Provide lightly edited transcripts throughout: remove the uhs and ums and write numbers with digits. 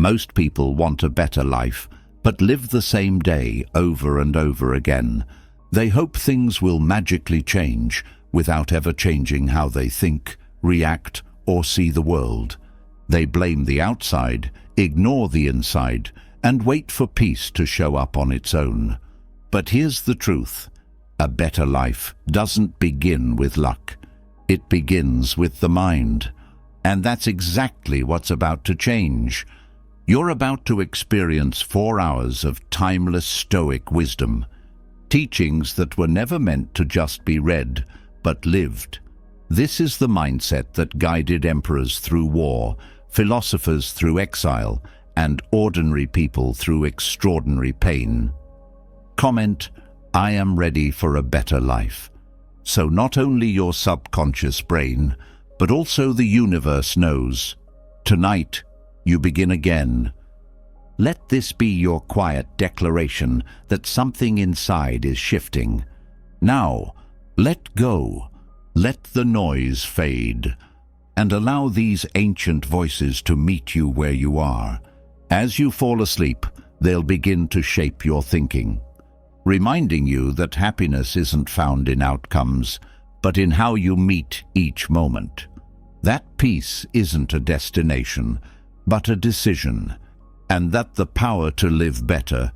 Most people want a better life, but live the same day over and over again. They hope things will magically change without ever changing how they think, react, or see the world. They blame the outside, ignore the inside, and wait for peace to show up on its own. But here's the truth. A better life doesn't begin with luck. It begins with the mind. And that's exactly what's about to change. You're about to experience 4 hours of timeless Stoic wisdom, teachings that were never meant to just be read, but lived. This is the mindset that guided emperors through war, philosophers through exile, and ordinary people through extraordinary pain. Comment, I am ready for a better life. So not only your subconscious brain, but also the universe knows. Tonight, you begin again. Let this be your quiet declaration that something inside is shifting. Now, let go. Let the noise fade. And allow these ancient voices to meet you where you are. As you fall asleep, they'll begin to shape your thinking, reminding you that happiness isn't found in outcomes, but in how you meet each moment. That peace isn't a destination, but a decision, and that the power to live better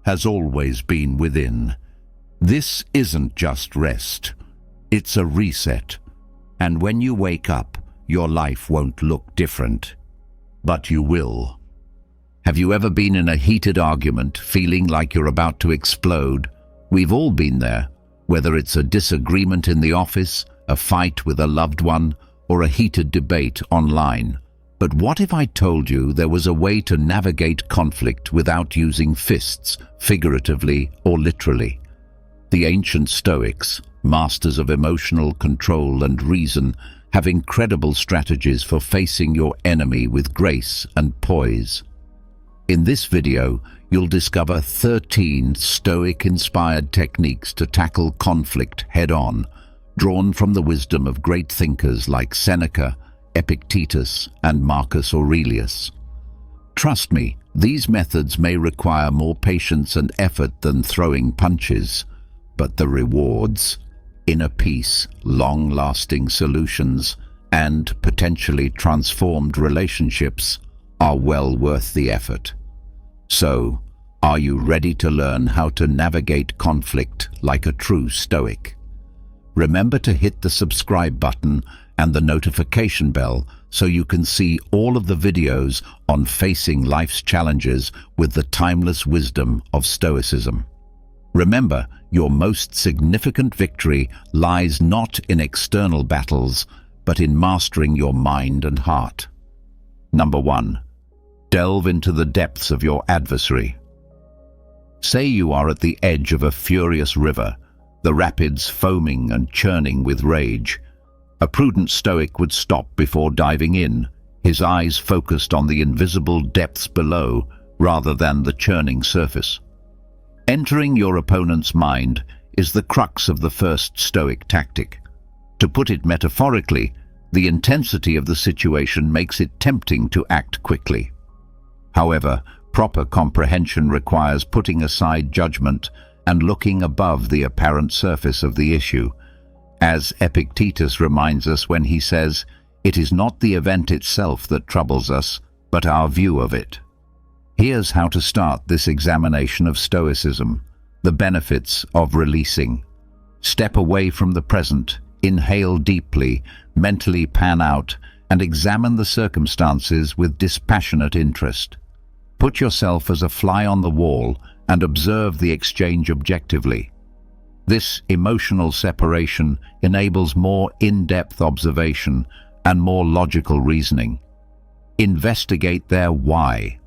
has always been within. This isn't just rest, it's a reset. And when you wake up, your life won't look different, but you will. Have you ever been in a heated argument, feeling like you're about to explode? We've all been there, whether it's a disagreement in the office, a fight with a loved one, or a heated debate online. But what if I told you there was a way to navigate conflict without using fists, figuratively or literally? The ancient Stoics, masters of emotional control and reason, have incredible strategies for facing your enemy with grace and poise. In this video, you'll discover 13 Stoic-inspired techniques to tackle conflict head-on, drawn from the wisdom of great thinkers like Seneca, Epictetus, and Marcus Aurelius. Trust me, these methods may require more patience and effort than throwing punches, but the rewards, inner peace, long-lasting solutions, and potentially transformed relationships are well worth the effort. So, are you ready to learn how to navigate conflict like a true Stoic? Remember to hit the subscribe button and the notification bell so you can see all of the videos on facing life's challenges with the timeless wisdom of Stoicism. Remember, your most significant victory lies not in external battles, but in mastering your mind and heart. Number 1. Delve into the depths of your adversary. Say you are at the edge of a furious river, the rapids foaming and churning with rage. A prudent Stoic would stop before diving in, his eyes focused on the invisible depths below rather than the churning surface. Entering your opponent's mind is the crux of the first Stoic tactic. To put it metaphorically, the intensity of the situation makes it tempting to act quickly. However, proper comprehension requires putting aside judgment and looking above the apparent surface of the issue. As Epictetus reminds us when he says, "It is not the event itself that troubles us, but our view of it." Here's how to start this examination of Stoicism. The benefits of releasing. Step away from the present, inhale deeply, mentally pan out, and examine the circumstances with dispassionate interest. Put yourself as a fly on the wall and observe the exchange objectively. This emotional separation enables more in-depth observation and more logical reasoning. Investigate their why.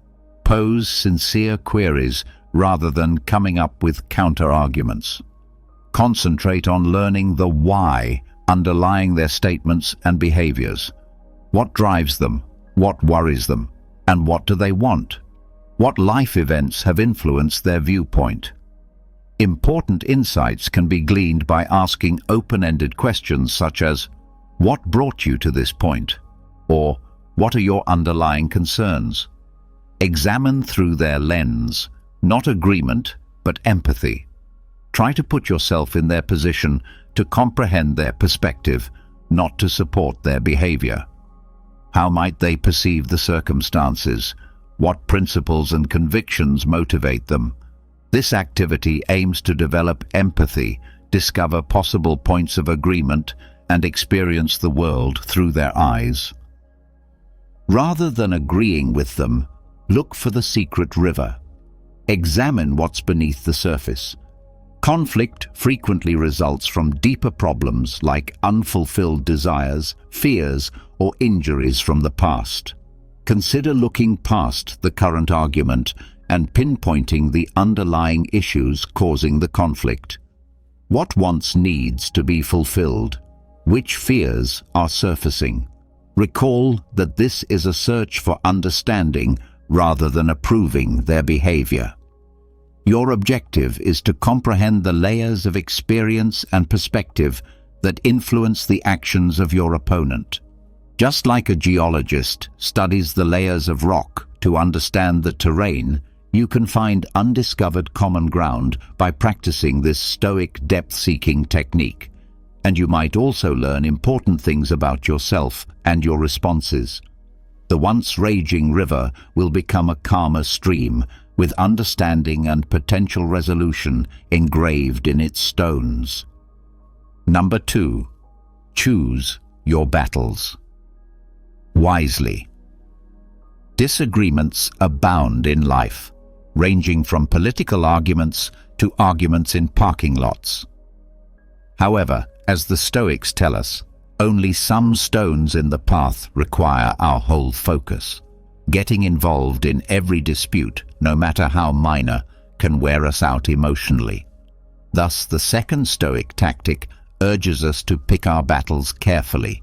Pose sincere queries rather than coming up with counter-arguments. Concentrate on learning the why underlying their statements and behaviors. What drives them? What worries them? And what do they want? What life events have influenced their viewpoint? Important insights can be gleaned by asking open-ended questions such as, "What brought you to this point?" or "What are your underlying concerns?" Examine through their lens, not agreement, but empathy. Try to put yourself in their position to comprehend their perspective, not to support their behavior. How might they perceive the circumstances? What principles and convictions motivate them? This activity aims to develop empathy, discover possible points of agreement, and experience the world through their eyes. Rather than agreeing with them, look for the secret river. Examine what's beneath the surface. Conflict frequently results from deeper problems like unfulfilled desires, fears, or injuries from the past. Consider looking past the current argument and pinpointing the underlying issues causing the conflict. What wants needs to be fulfilled? Which fears are surfacing? Recall that this is a search for understanding rather than approving their behavior. Your objective is to comprehend the layers of experience and perspective that influence the actions of your opponent. Just like a geologist studies the layers of rock to understand the terrain, you can find undiscovered common ground by practicing this Stoic depth-seeking technique. And you might also learn important things about yourself and your responses. The once raging river will become a calmer stream, with understanding and potential resolution engraved in its stones. Number 2. Choose your battles wisely. Disagreements abound in life, ranging from political arguments to arguments in parking lots. However, as the Stoics tell us, only some stones in the path require our whole focus. Getting involved in every dispute, no matter how minor, can wear us out emotionally. Thus, the second Stoic tactic urges us to pick our battles carefully.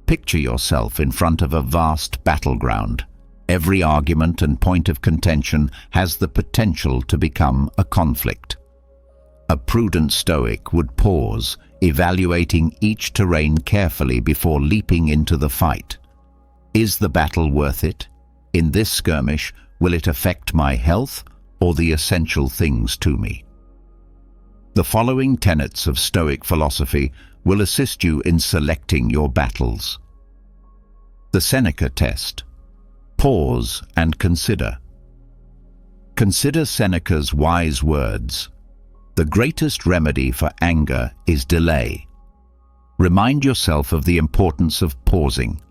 Picture yourself in front of a vast battleground. Every argument and point of contention has the potential to become a conflict. A prudent Stoic would pause, evaluating each terrain carefully before leaping into the fight. Is the battle worth it? In this skirmish, will it affect my health or the essential things to me? The following tenets of Stoic philosophy will assist you in selecting your battles. The Seneca test. Pause and consider. Consider Seneca's wise words. The greatest remedy for anger is delay. Remind yourself of the importance of pausing.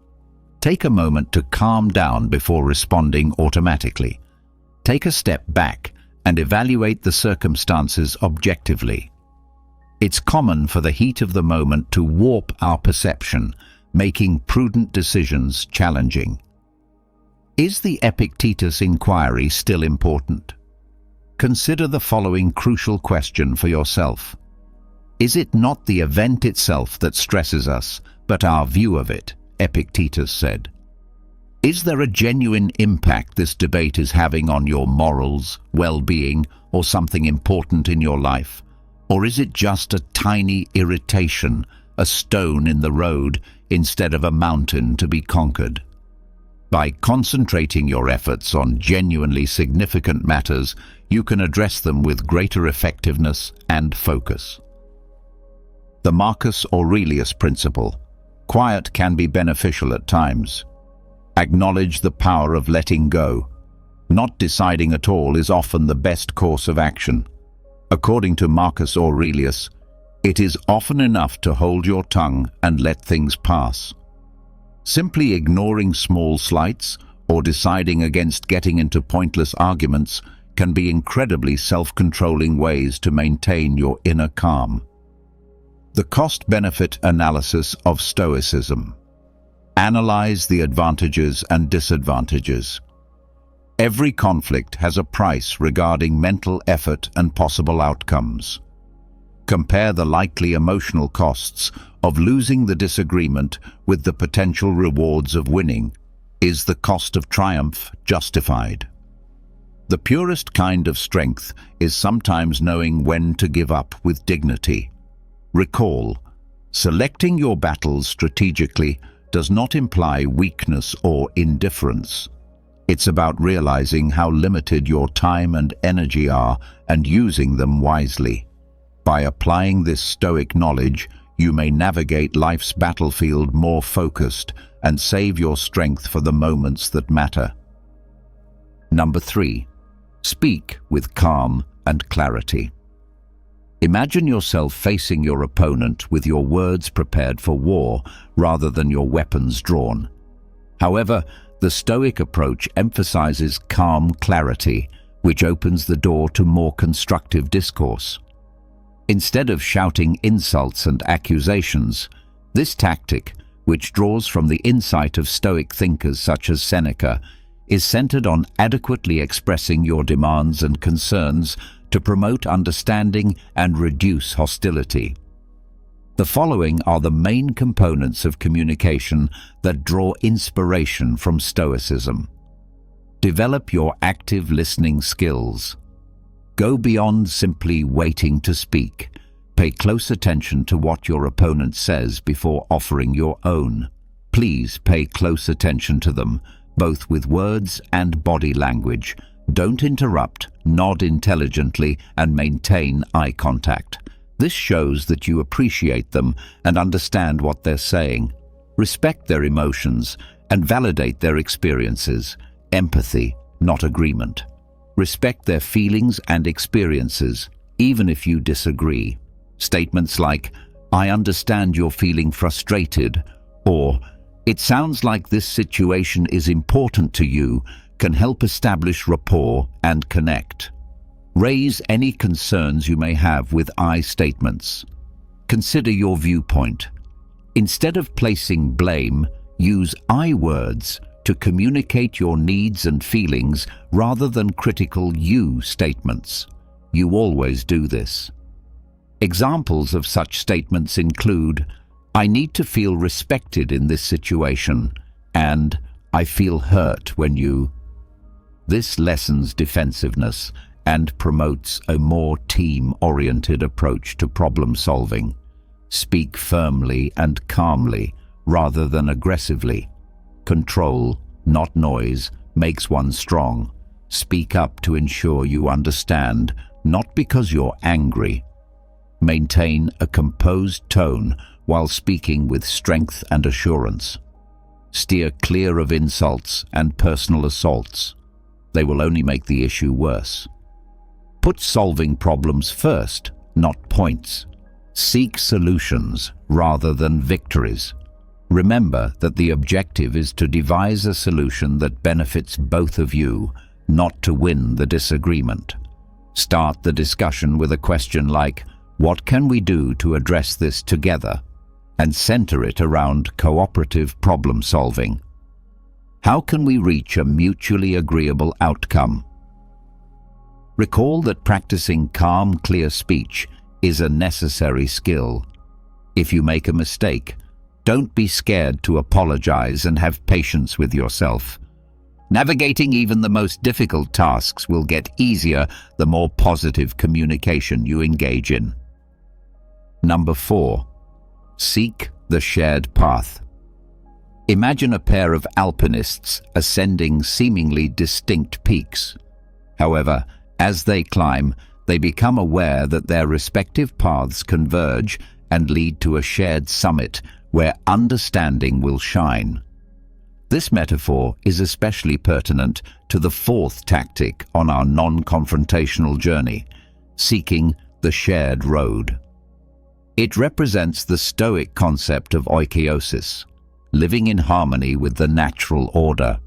Take a moment to calm down before responding automatically. Take a step back and evaluate the circumstances objectively. It's common for the heat of the moment to warp our perception, making prudent decisions challenging. Is the Epictetus inquiry still important? Consider the following crucial question for yourself. Is it not the event itself that stresses us, but our view of it? Epictetus said. Is there a genuine impact this debate is having on your morals, well-being, or something important in your life? Or is it just a tiny irritation, a stone in the road, instead of a mountain to be conquered? By concentrating your efforts on genuinely significant matters, you can address them with greater effectiveness and focus. The Marcus Aurelius Principle. Quiet can be beneficial at times. Acknowledge the power of letting go. Not deciding at all is often the best course of action. According to Marcus Aurelius, it is often enough to hold your tongue and let things pass. Simply ignoring small slights or deciding against getting into pointless arguments can be incredibly self-controlling ways to maintain your inner calm. The cost-benefit analysis of Stoicism. Analyze the advantages and disadvantages. Every conflict has a price regarding mental effort and possible outcomes. Compare the likely emotional costs of losing the disagreement with the potential rewards of winning. Is the cost of triumph justified? The purest kind of strength is sometimes knowing when to give up with dignity. Recall, selecting your battles strategically does not imply weakness or indifference. It's about realizing how limited your time and energy are and using them wisely. By applying this Stoic knowledge, you may navigate life's battlefield more focused and save your strength for the moments that matter. Number 3. Speak with calm and clarity. Imagine yourself facing your opponent with your words prepared for war rather than your weapons drawn. However, the Stoic approach emphasizes calm clarity, which opens the door to more constructive discourse. Instead of shouting insults and accusations, this tactic, which draws from the insight of Stoic thinkers such as Seneca, is centered on adequately expressing your demands and concerns to promote understanding and reduce hostility. The following are the main components of communication that draw inspiration from Stoicism. Develop your active listening skills. Go beyond simply waiting to speak. Pay close attention to what your opponent says before offering your own. Please pay close attention to them, both with words and body language. Don't interrupt, nod intelligently, and maintain eye contact. This shows that you appreciate them and understand what they're saying. Respect their emotions and validate their experiences. Empathy, not agreement. Respect their feelings and experiences, even if you disagree. Statements like, "I understand you're feeling frustrated," or "It sounds like this situation is important to you," can help establish rapport and connect. Raise any concerns you may have with I statements. Consider your viewpoint. Instead of placing blame, use I words to communicate your needs and feelings rather than critical you statements. You always do this. Examples of such statements include, "I need to feel respected in this situation," and "I feel hurt when you..." This lessens defensiveness and promotes a more team-oriented approach to problem solving. Speak firmly and calmly rather than aggressively. Control, not noise, makes one strong. Speak up to ensure you understand, not because you're angry. Maintain a composed tone while speaking with strength and assurance. Steer clear of insults and personal assaults. They will only make the issue worse. Put solving problems first, not points. Seek solutions rather than victories. Remember that the objective is to devise a solution that benefits both of you, not to win the disagreement. Start the discussion with a question like, "What can we do to address this together?" and center it around cooperative problem solving. How can we reach a mutually agreeable outcome? Recall that practicing calm, clear speech is a necessary skill. If you make a mistake, don't be scared to apologize and have patience with yourself. Navigating even the most difficult tasks will get easier the more positive communication you engage in. Number 4. Seek the shared path. Imagine a pair of alpinists ascending seemingly distinct peaks. However, as they climb, they become aware that their respective paths converge and lead to a shared summit where understanding will shine. This metaphor is especially pertinent to the 4th tactic on our non-confrontational journey, seeking the shared road. It represents the Stoic concept of oikeiosis, living in harmony with the natural order.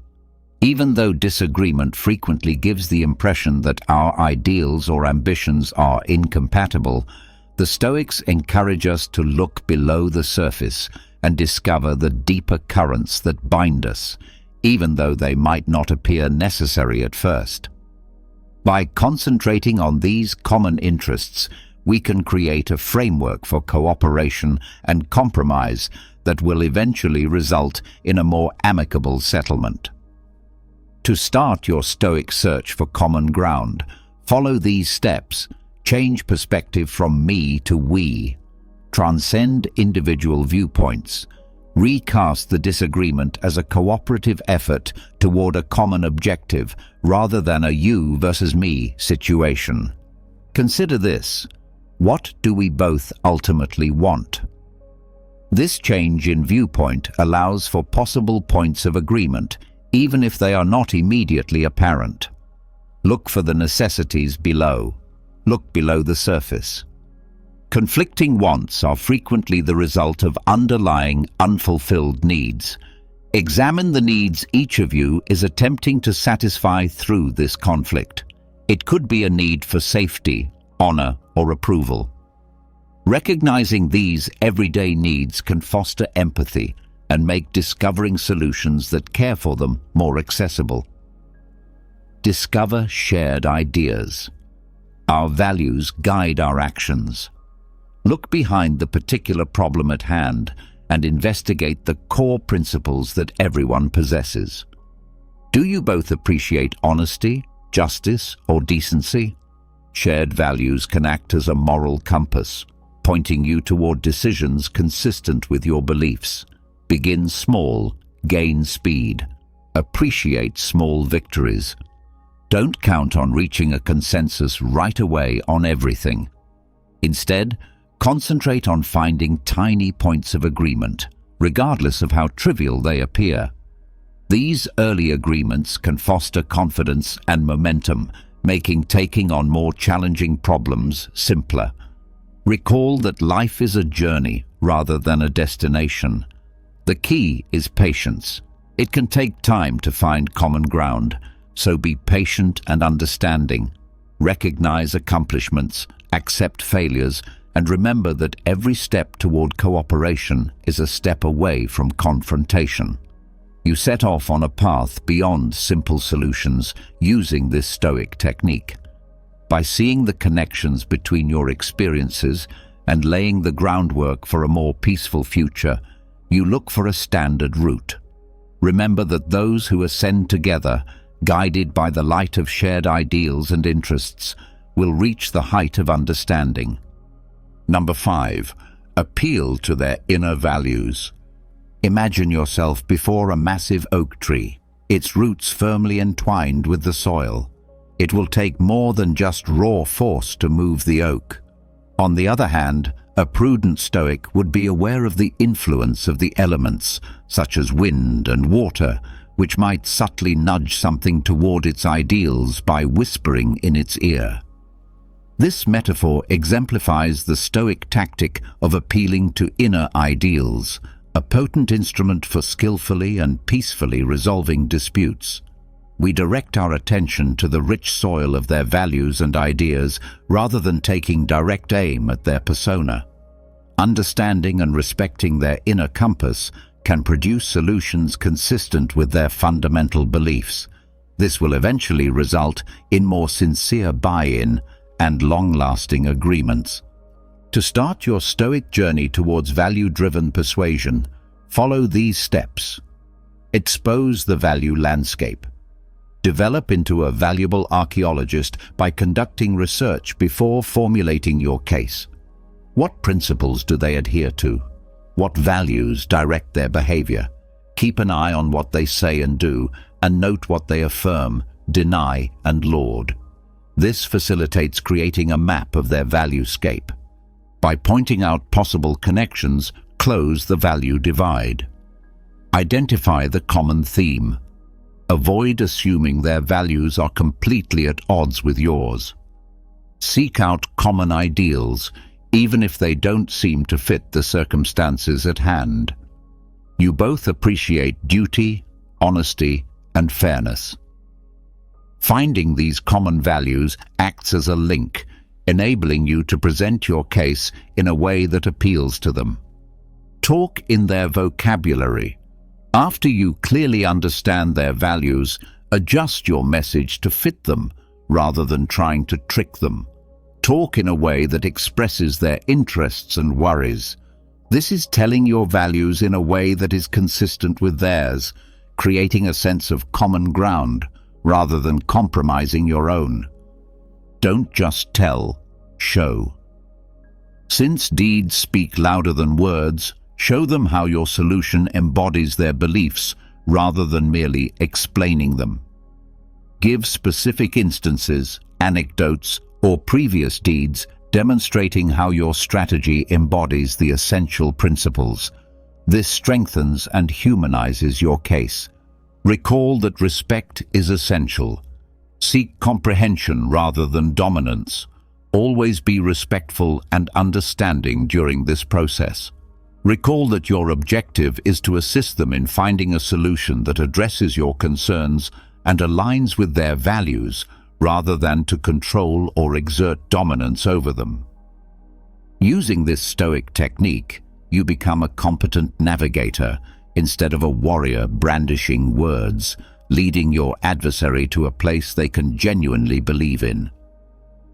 Even though disagreement frequently gives the impression that our ideals or ambitions are incompatible, the Stoics encourage us to look below the surface and discover the deeper currents that bind us, even though they might not appear necessary at first. By concentrating on these common interests, we can create a framework for cooperation and compromise that will eventually result in a more amicable settlement. To start your Stoic search for common ground, follow these steps. Change perspective from me to we. Transcend individual viewpoints. Recast the disagreement as a cooperative effort toward a common objective rather than a you versus me situation. Consider this: what do we both ultimately want? This change in viewpoint allows for possible points of agreement, even if they are not immediately apparent. Look for the necessities below. Look below the surface. Conflicting wants are frequently the result of underlying, unfulfilled needs. Examine the needs each of you is attempting to satisfy through this conflict. It could be a need for safety, honor, or approval. Recognizing these everyday needs can foster empathy and make discovering solutions that care for them more accessible. Discover shared ideas. Our values guide our actions. Look behind the particular problem at hand and investigate the core principles that everyone possesses. Do you both appreciate honesty, justice, or decency? Shared values can act as a moral compass, pointing you toward decisions consistent with your beliefs. Begin small, gain speed. Appreciate small victories. Don't count on reaching a consensus right away on everything. Instead, concentrate on finding tiny points of agreement, regardless of how trivial they appear. These early agreements can foster confidence and momentum, making taking on more challenging problems simpler. Recall that life is a journey rather than a destination. The key is patience. It can take time to find common ground, so be patient and understanding. Recognize accomplishments, accept failures, and remember that every step toward cooperation is a step away from confrontation. You set off on a path beyond simple solutions using this Stoic technique. By seeing the connections between your experiences and laying the groundwork for a more peaceful future, you look for a standard route. Remember that those who ascend together, guided by the light of shared ideals and interests, will reach the height of understanding. Number 5. Appeal to their inner values. Imagine yourself before a massive oak tree, its roots firmly entwined with the soil. It will take more than just raw force to move the oak. On the other hand, a prudent Stoic would be aware of the influence of the elements, such as wind and water, which might subtly nudge something toward its ideals by whispering in its ear. This metaphor exemplifies the Stoic tactic of appealing to inner ideals, a potent instrument for skillfully and peacefully resolving disputes. We direct our attention to the rich soil of their values and ideas rather than taking direct aim at their persona. Understanding and respecting their inner compass can produce solutions consistent with their fundamental beliefs. This will eventually result in more sincere buy-in and long-lasting agreements. To start your Stoic journey towards value-driven persuasion, follow these steps. Expose the value landscape. Develop into a valuable archaeologist by conducting research before formulating your case. What principles do they adhere to? What values direct their behavior? Keep an eye on what they say and do, and note what they affirm, deny, and laud. This facilitates creating a map of their value-scape. By pointing out possible connections, close the value divide. Identify the common theme. Avoid assuming their values are completely at odds with yours. Seek out common ideals, even if they don't seem to fit the circumstances at hand. You both appreciate duty, honesty, and fairness. Finding these common values acts as a link, enabling you to present your case in a way that appeals to them. Talk in their vocabulary. After you clearly understand their values, adjust your message to fit them rather than trying to trick them. Talk in a way that expresses their interests and worries. This is telling your values in a way that is consistent with theirs, creating a sense of common ground rather than compromising your own. Don't just tell, show. Since deeds speak louder than words, Show them how your solution embodies their beliefs rather than merely explaining them. Give specific instances, anecdotes, or previous deeds demonstrating how your strategy embodies the essential principles. This strengthens and humanizes your case. Recall that respect is essential. Seek comprehension rather than dominance. Always be respectful and understanding during this process. Recall that your objective is to assist them in finding a solution that addresses your concerns and aligns with their values, rather than to control or exert dominance over them. Using this Stoic technique, you become a competent navigator instead of a warrior brandishing words, leading your adversary to a place they can genuinely believe in.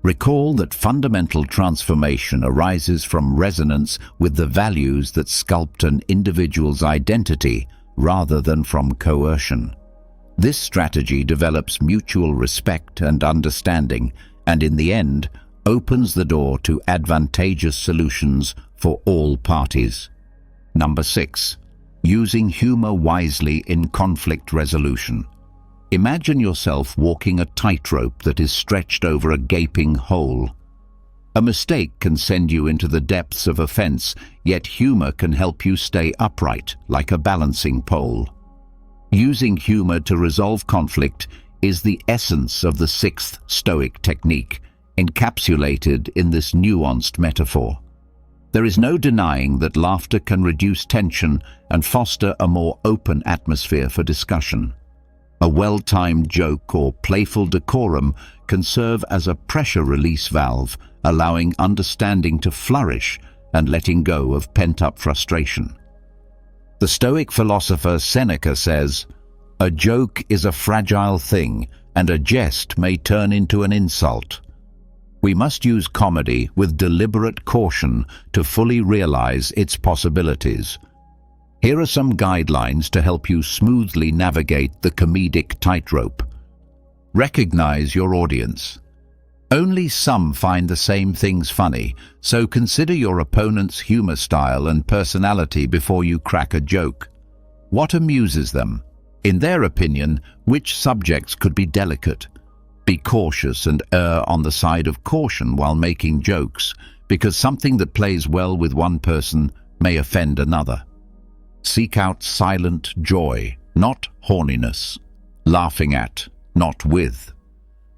Recall that fundamental transformation arises from resonance with the values that sculpt an individual's identity rather than from coercion. This strategy develops mutual respect and understanding, and in the end, opens the door to advantageous solutions for all parties. Number 6. Using humor wisely in conflict resolution. Imagine yourself walking a tightrope that is stretched over a gaping hole. A mistake can send you into the depths of offense, yet humor can help you stay upright, like a balancing pole. Using humor to resolve conflict is the essence of the 6th Stoic technique, encapsulated in this nuanced metaphor. There is no denying that laughter can reduce tension and foster a more open atmosphere for discussion. A well-timed joke or playful decorum can serve as a pressure release valve, allowing understanding to flourish and letting go of pent-up frustration. The Stoic philosopher Seneca says, "A joke is a fragile thing, and a jest may turn into an insult." We must use comedy with deliberate caution to fully realize its possibilities. Here are some guidelines to help you smoothly navigate the comedic tightrope. Recognize your audience. Only some find the same things funny, so consider your opponent's humor style and personality before you crack a joke. What amuses them? In their opinion, which subjects could be delicate? Be cautious and err on the side of caution while making jokes, because something that plays well with one person may offend another. Seek out silent joy, not horniness. Laughing at, not with.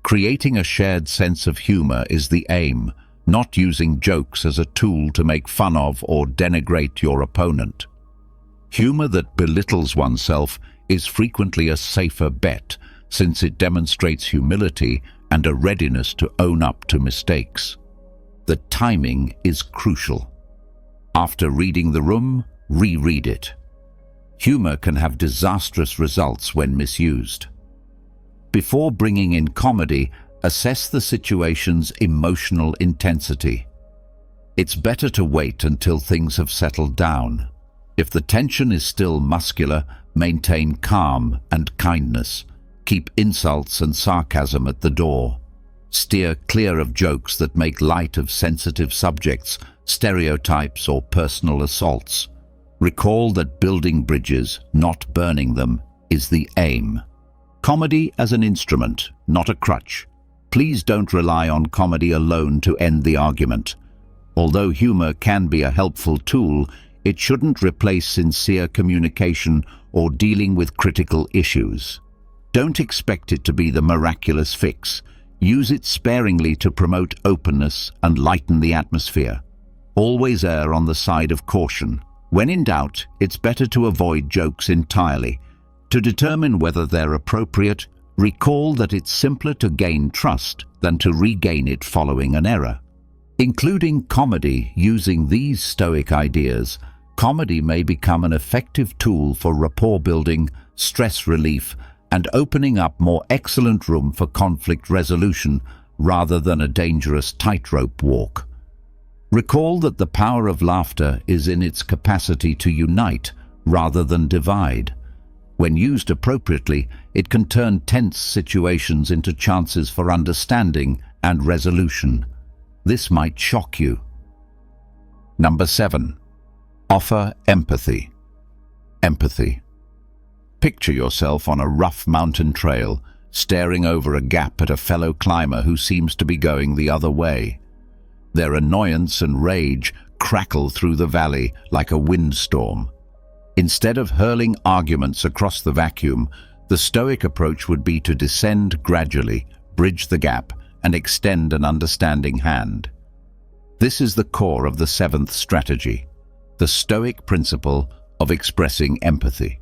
Creating a shared sense of humor is the aim, not using jokes as a tool to make fun of or denigrate your opponent. Humor that belittles oneself is frequently a safer bet, since it demonstrates humility and a readiness to own up to mistakes. The timing is crucial. After reading the room, reread it. Humor can have disastrous results when misused. Before bringing in comedy, assess the situation's emotional intensity. It's better to wait until things have settled down. If the tension is still muscular, maintain calm and kindness. Keep insults and sarcasm at the door. Steer clear of jokes that make light of sensitive subjects, stereotypes, or personal assaults. Recall that building bridges, not burning them, is the aim. Comedy as an instrument, not a crutch. Please don't rely on comedy alone to end the argument. Although humor can be a helpful tool, it shouldn't replace sincere communication or dealing with critical issues. Don't expect it to be the miraculous fix. Use it sparingly to promote openness and lighten the atmosphere. Always err on the side of caution. When in doubt, it's better to avoid jokes entirely. To determine whether they're appropriate, recall that it's simpler to gain trust than to regain it following an error. Including comedy using these Stoic ideas, comedy may become an effective tool for rapport building, stress relief, and opening up more excellent room for conflict resolution rather than a dangerous tightrope walk. Recall that the power of laughter is in its capacity to unite rather than divide. When used appropriately, it can turn tense situations into chances for understanding and resolution. This might shock you. Number 7. Offer empathy. Empathy. Picture yourself on a rough mountain trail, staring over a gap at a fellow climber who seems to be going the other way. Their annoyance and rage crackle through the valley like a windstorm. Instead of hurling arguments across the vacuum, the Stoic approach would be to descend gradually, bridge the gap, and extend an understanding hand. This is the core of the seventh strategy, the Stoic principle of expressing empathy.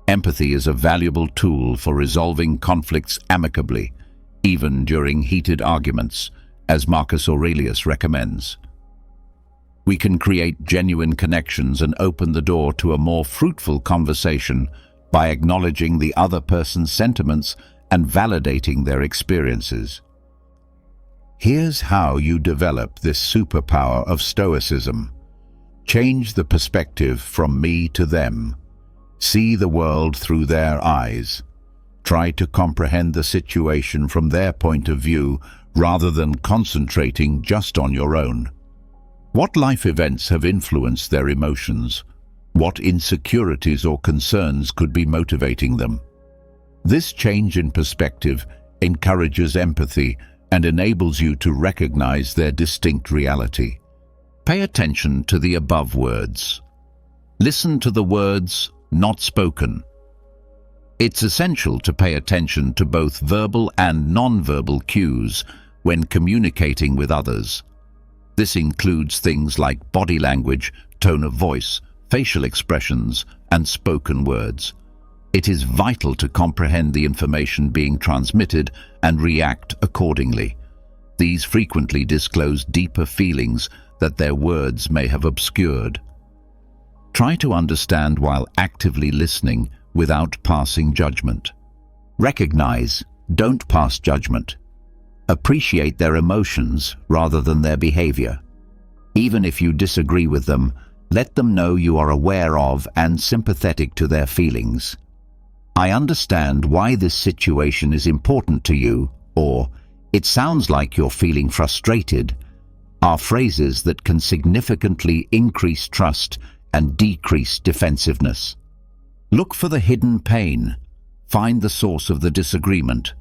Empathy is a valuable tool for resolving conflicts amicably, even during heated arguments, as Marcus Aurelius recommends. We can create genuine connections and open the door to a more fruitful conversation by acknowledging the other person's sentiments and validating their experiences. Here's how you develop this superpower of Stoicism. Change the perspective from me to them. See the world through their eyes. Try to comprehend the situation from their point of view rather than concentrating just on your own. What life events have influenced their emotions? What insecurities or concerns could be motivating them? This change in perspective encourages empathy and enables you to recognize their distinct reality. Pay attention to the above words. Listen to the words not spoken. It's essential to pay attention to both verbal and non-verbal cues when communicating with others. This includes things like body language, tone of voice, facial expressions, and spoken words. It is vital to comprehend the information being transmitted and react accordingly. These frequently disclose deeper feelings that their words may have obscured. Try to understand while actively listening without passing judgment. Recognize, don't pass judgment. Appreciate their emotions rather than their behavior. Even if you disagree with them, let them know you are aware of and sympathetic to their feelings. I understand why this situation is important to you, or it sounds like you're feeling frustrated, are phrases that can significantly increase trust and decrease defensiveness. Look for the hidden pain. Find the source of the disagreement.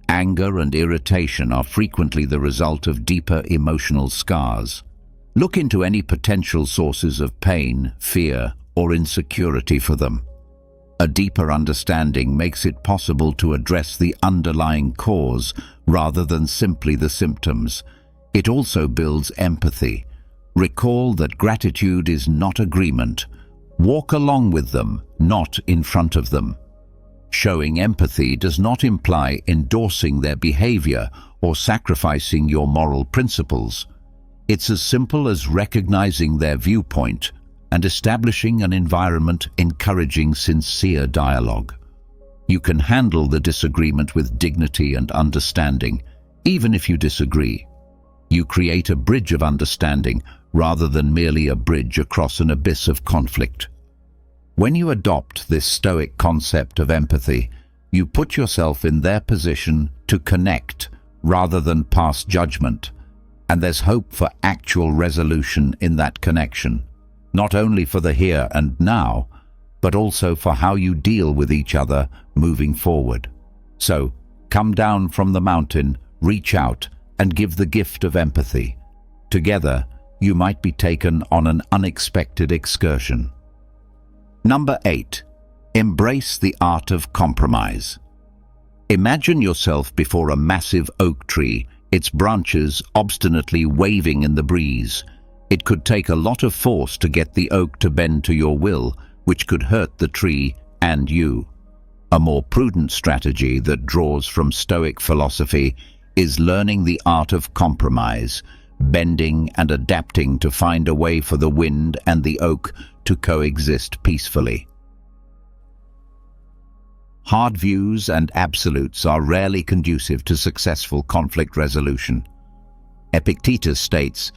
Anger and irritation are frequently the result of deeper emotional scars. Look into any potential sources of pain, fear, or insecurity for them. A deeper understanding makes it possible to address the underlying cause rather than simply the symptoms. It also builds empathy. Recall that gratitude is not agreement. Walk along with them, not in front of them. Showing empathy does not imply endorsing their behavior or sacrificing your moral principles. It's as simple as recognizing their viewpoint and establishing an environment encouraging sincere dialogue. You can handle the disagreement with dignity and understanding, even if you disagree. You create a bridge of understanding rather than merely a bridge across an abyss of conflict. When you adopt this Stoic concept of empathy, you put yourself in their position to connect rather than pass judgment, and there's hope for actual resolution in that connection, not only for the here and now, but also for how you deal with each other moving forward. So, come down from the mountain, reach out, and give the gift of empathy. Together, you might be taken on an unexpected excursion. Number 8. Embrace the art of compromise. Imagine yourself before a massive oak tree, its branches obstinately waving in the breeze. It could take a lot of force to get the oak to bend to your will, which could hurt the tree and you. A more prudent strategy that draws from Stoic philosophy is learning the art of compromise, bending and adapting to find a way for the wind and the oak to coexist peacefully. Hard views and absolutes are rarely conducive to successful conflict resolution. Epictetus states,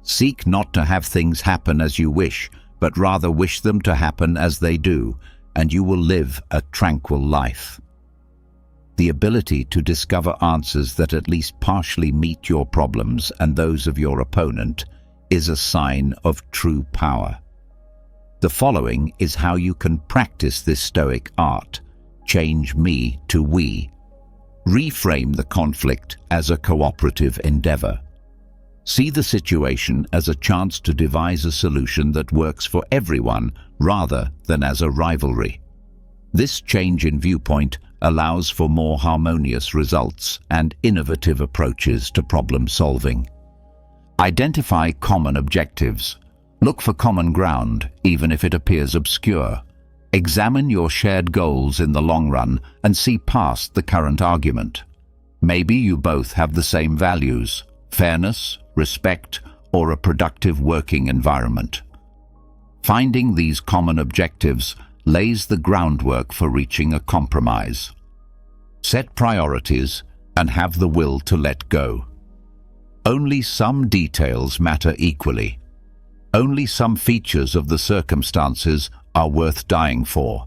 "Seek not to have things happen as you wish, but rather wish them to happen as they do, and you will live a tranquil life." The ability to discover answers that at least partially meet your problems and those of your opponent is a sign of true power. The following is how you can practice this Stoic art. Change me to we. Reframe the conflict as a cooperative endeavor. See the situation as a chance to devise a solution that works for everyone rather than as a rivalry. This change in viewpoint allows for more harmonious results and innovative approaches to problem solving. Identify common objectives. Look for common ground, even if it appears obscure. Examine your shared goals in the long run and see past the current argument. Maybe you both have the same values: fairness, respect, or a productive working environment. Finding these common objectives lays the groundwork for reaching a compromise. Set priorities and have the will to let go. Only some details matter equally. Only some features of the circumstances are worth dying for.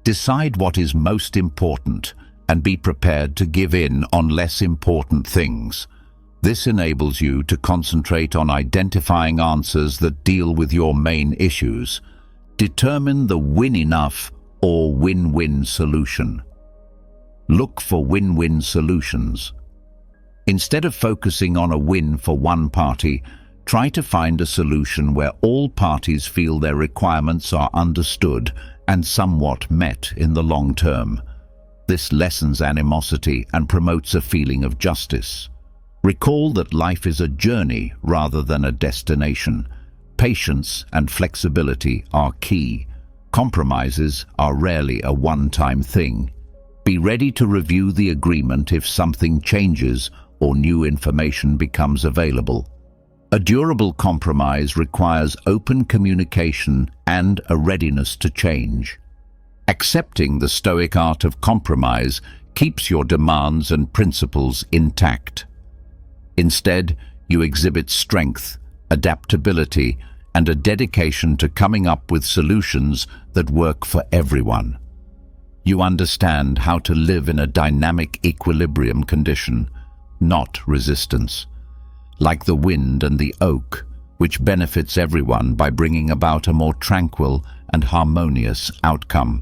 Decide what is most important and be prepared to give in on less important things. This enables you to concentrate on identifying answers that deal with your main issues. Determine the win enough or win-win solution. Look for win-win solutions. Instead of focusing on a win for one party, try to find a solution where all parties feel their requirements are understood and somewhat met in the long term. This lessens animosity and promotes a feeling of justice. Recall that life is a journey rather than a destination. Patience and flexibility are key. Compromises are rarely a one-time thing. Be ready to review the agreement if something changes or new information becomes available. A durable compromise requires open communication and a readiness to change. Accepting the Stoic art of compromise keeps your demands and principles intact. Instead, you exhibit strength, adaptability, and a dedication to coming up with solutions that work for everyone. You understand how to live in a dynamic equilibrium condition, not resistance. Like the wind and the oak, which benefits everyone by bringing about a more tranquil and harmonious outcome.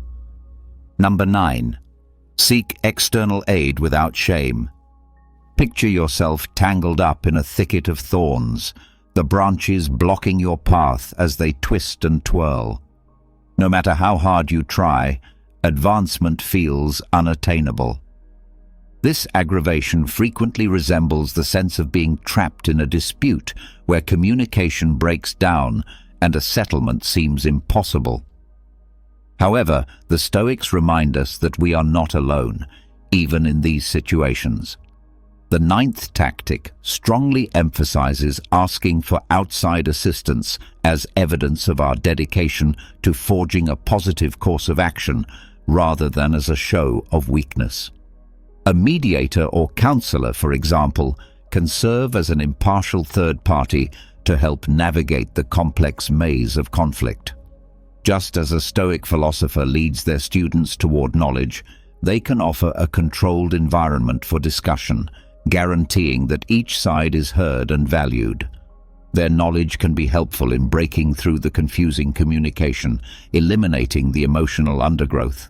Number 9. Seek external aid without shame. Picture yourself tangled up in a thicket of thorns, the branches blocking your path as they twist and twirl. No matter how hard you try, advancement feels unattainable. This aggravation frequently resembles the sense of being trapped in a dispute where communication breaks down and a settlement seems impossible. However, the Stoics remind us that we are not alone, even in these situations. The 9th tactic strongly emphasizes asking for outside assistance as evidence of our dedication to forging a positive course of action rather than as a show of weakness. A mediator or counselor, for example, can serve as an impartial third party to help navigate the complex maze of conflict. Just as a Stoic philosopher leads their students toward knowledge, they can offer a controlled environment for discussion, guaranteeing that each side is heard and valued. Their knowledge can be helpful in breaking through the confusing communication, eliminating the emotional undergrowth.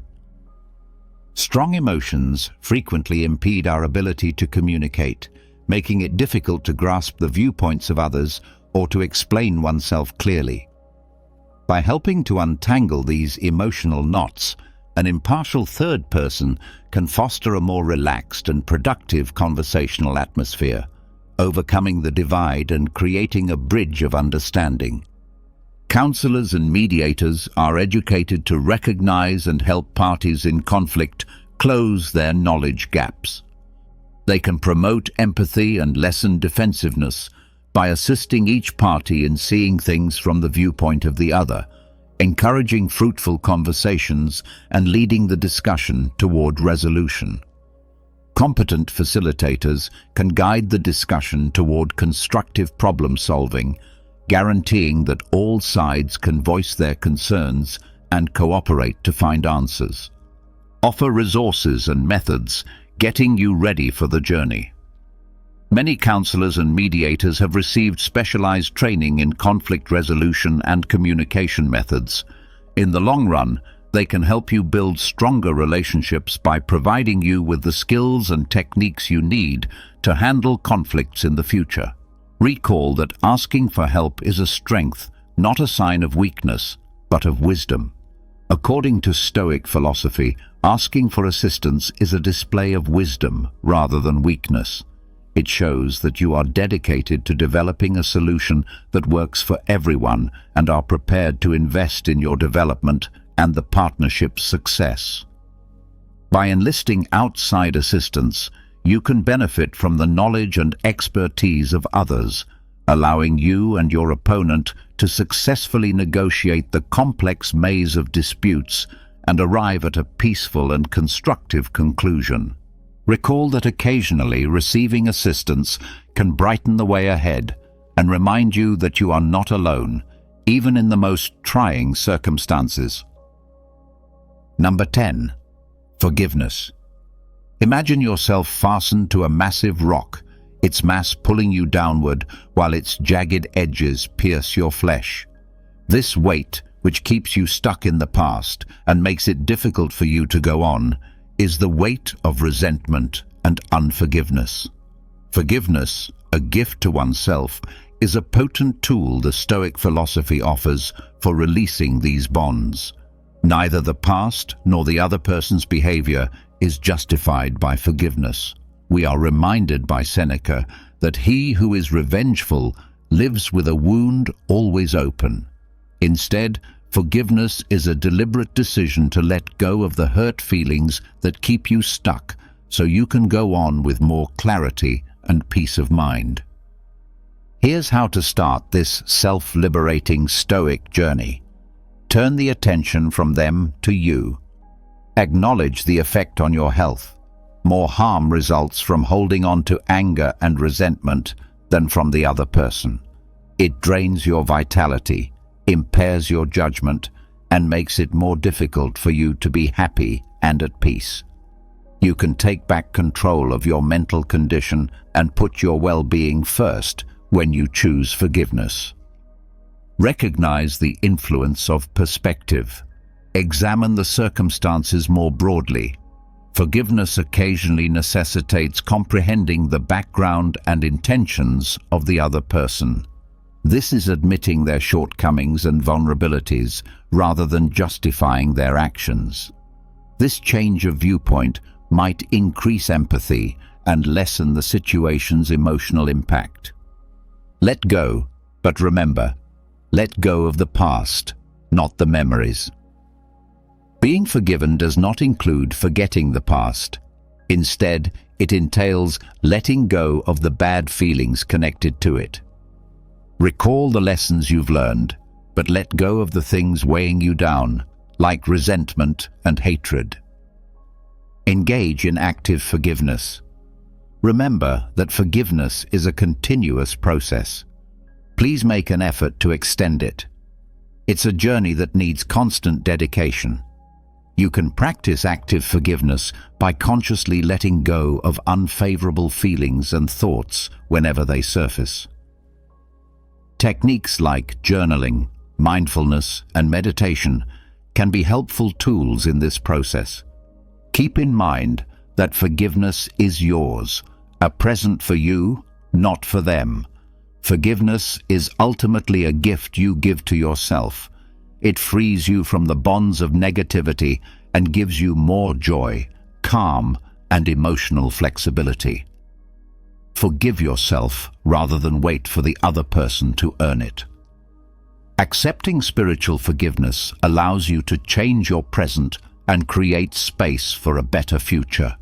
Strong emotions frequently impede our ability to communicate, making it difficult to grasp the viewpoints of others or to explain oneself clearly. By helping to untangle these emotional knots, an impartial third person can foster a more relaxed and productive conversational atmosphere, overcoming the divide and creating a bridge of understanding. Counselors and mediators are educated to recognize and help parties in conflict close their knowledge gaps. They can promote empathy and lessen defensiveness by assisting each party in seeing things from the viewpoint of the other, encouraging fruitful conversations and leading the discussion toward resolution. Competent facilitators can guide the discussion toward constructive problem solving, guaranteeing that all sides can voice their concerns and cooperate to find answers. Offer resources and methods, getting you ready for the journey. Many counselors and mediators have received specialized training in conflict resolution and communication methods. In the long run, they can help you build stronger relationships by providing you with the skills and techniques you need to handle conflicts in the future. Recall that asking for help is a strength, not a sign of weakness, but of wisdom. According to Stoic philosophy, asking for assistance is a display of wisdom rather than weakness. It shows that you are dedicated to developing a solution that works for everyone and are prepared to invest in your development and the partnership's success. By enlisting outside assistance, you can benefit from the knowledge and expertise of others, allowing you and your opponent to successfully negotiate the complex maze of disputes and arrive at a peaceful and constructive conclusion. Recall that occasionally receiving assistance can brighten the way ahead and remind you that you are not alone, even in the most trying circumstances. Number 10. Forgiveness. Imagine yourself fastened to a massive rock, its mass pulling you downward while its jagged edges pierce your flesh. This weight, which keeps you stuck in the past and makes it difficult for you to go on, is the weight of resentment and unforgiveness. Forgiveness, a gift to oneself, is a potent tool the Stoic philosophy offers for releasing these bonds. Neither the past nor the other person's behavior is justified by forgiveness. We are reminded by Seneca that he who is revengeful lives with a wound always open. Instead, forgiveness is a deliberate decision to let go of the hurt feelings that keep you stuck so you can go on with more clarity and peace of mind. Here's how to start this self-liberating Stoic journey. Turn the attention from them to you. Acknowledge the effect on your health. More harm results from holding on to anger and resentment than from the other person. It drains your vitality, impairs your judgment, and makes it more difficult for you to be happy and at peace. You can take back control of your mental condition and put your well-being first when you choose forgiveness. Recognize the influence of perspective. Examine the circumstances more broadly. Forgiveness occasionally necessitates comprehending the background and intentions of the other person. This is admitting their shortcomings and vulnerabilities rather than justifying their actions. This change of viewpoint might increase empathy and lessen the situation's emotional impact. Let go, but remember, let go of the past, not the memories. Being forgiven does not include forgetting the past. Instead, it entails letting go of the bad feelings connected to it. Recall the lessons you've learned, but let go of the things weighing you down, like resentment and hatred. Engage in active forgiveness. Remember that forgiveness is a continuous process. Please make an effort to extend it. It's a journey that needs constant dedication. You can practice active forgiveness by consciously letting go of unfavorable feelings and thoughts whenever they surface. Techniques like journaling, mindfulness, and meditation can be helpful tools in this process. Keep in mind that forgiveness is yours, a present for you, not for them. Forgiveness is ultimately a gift you give to yourself. It frees you from the bonds of negativity and gives you more joy, calm, and emotional flexibility. Forgive yourself rather than wait for the other person to earn it. Accepting spiritual forgiveness allows you to change your present and create space for a better future.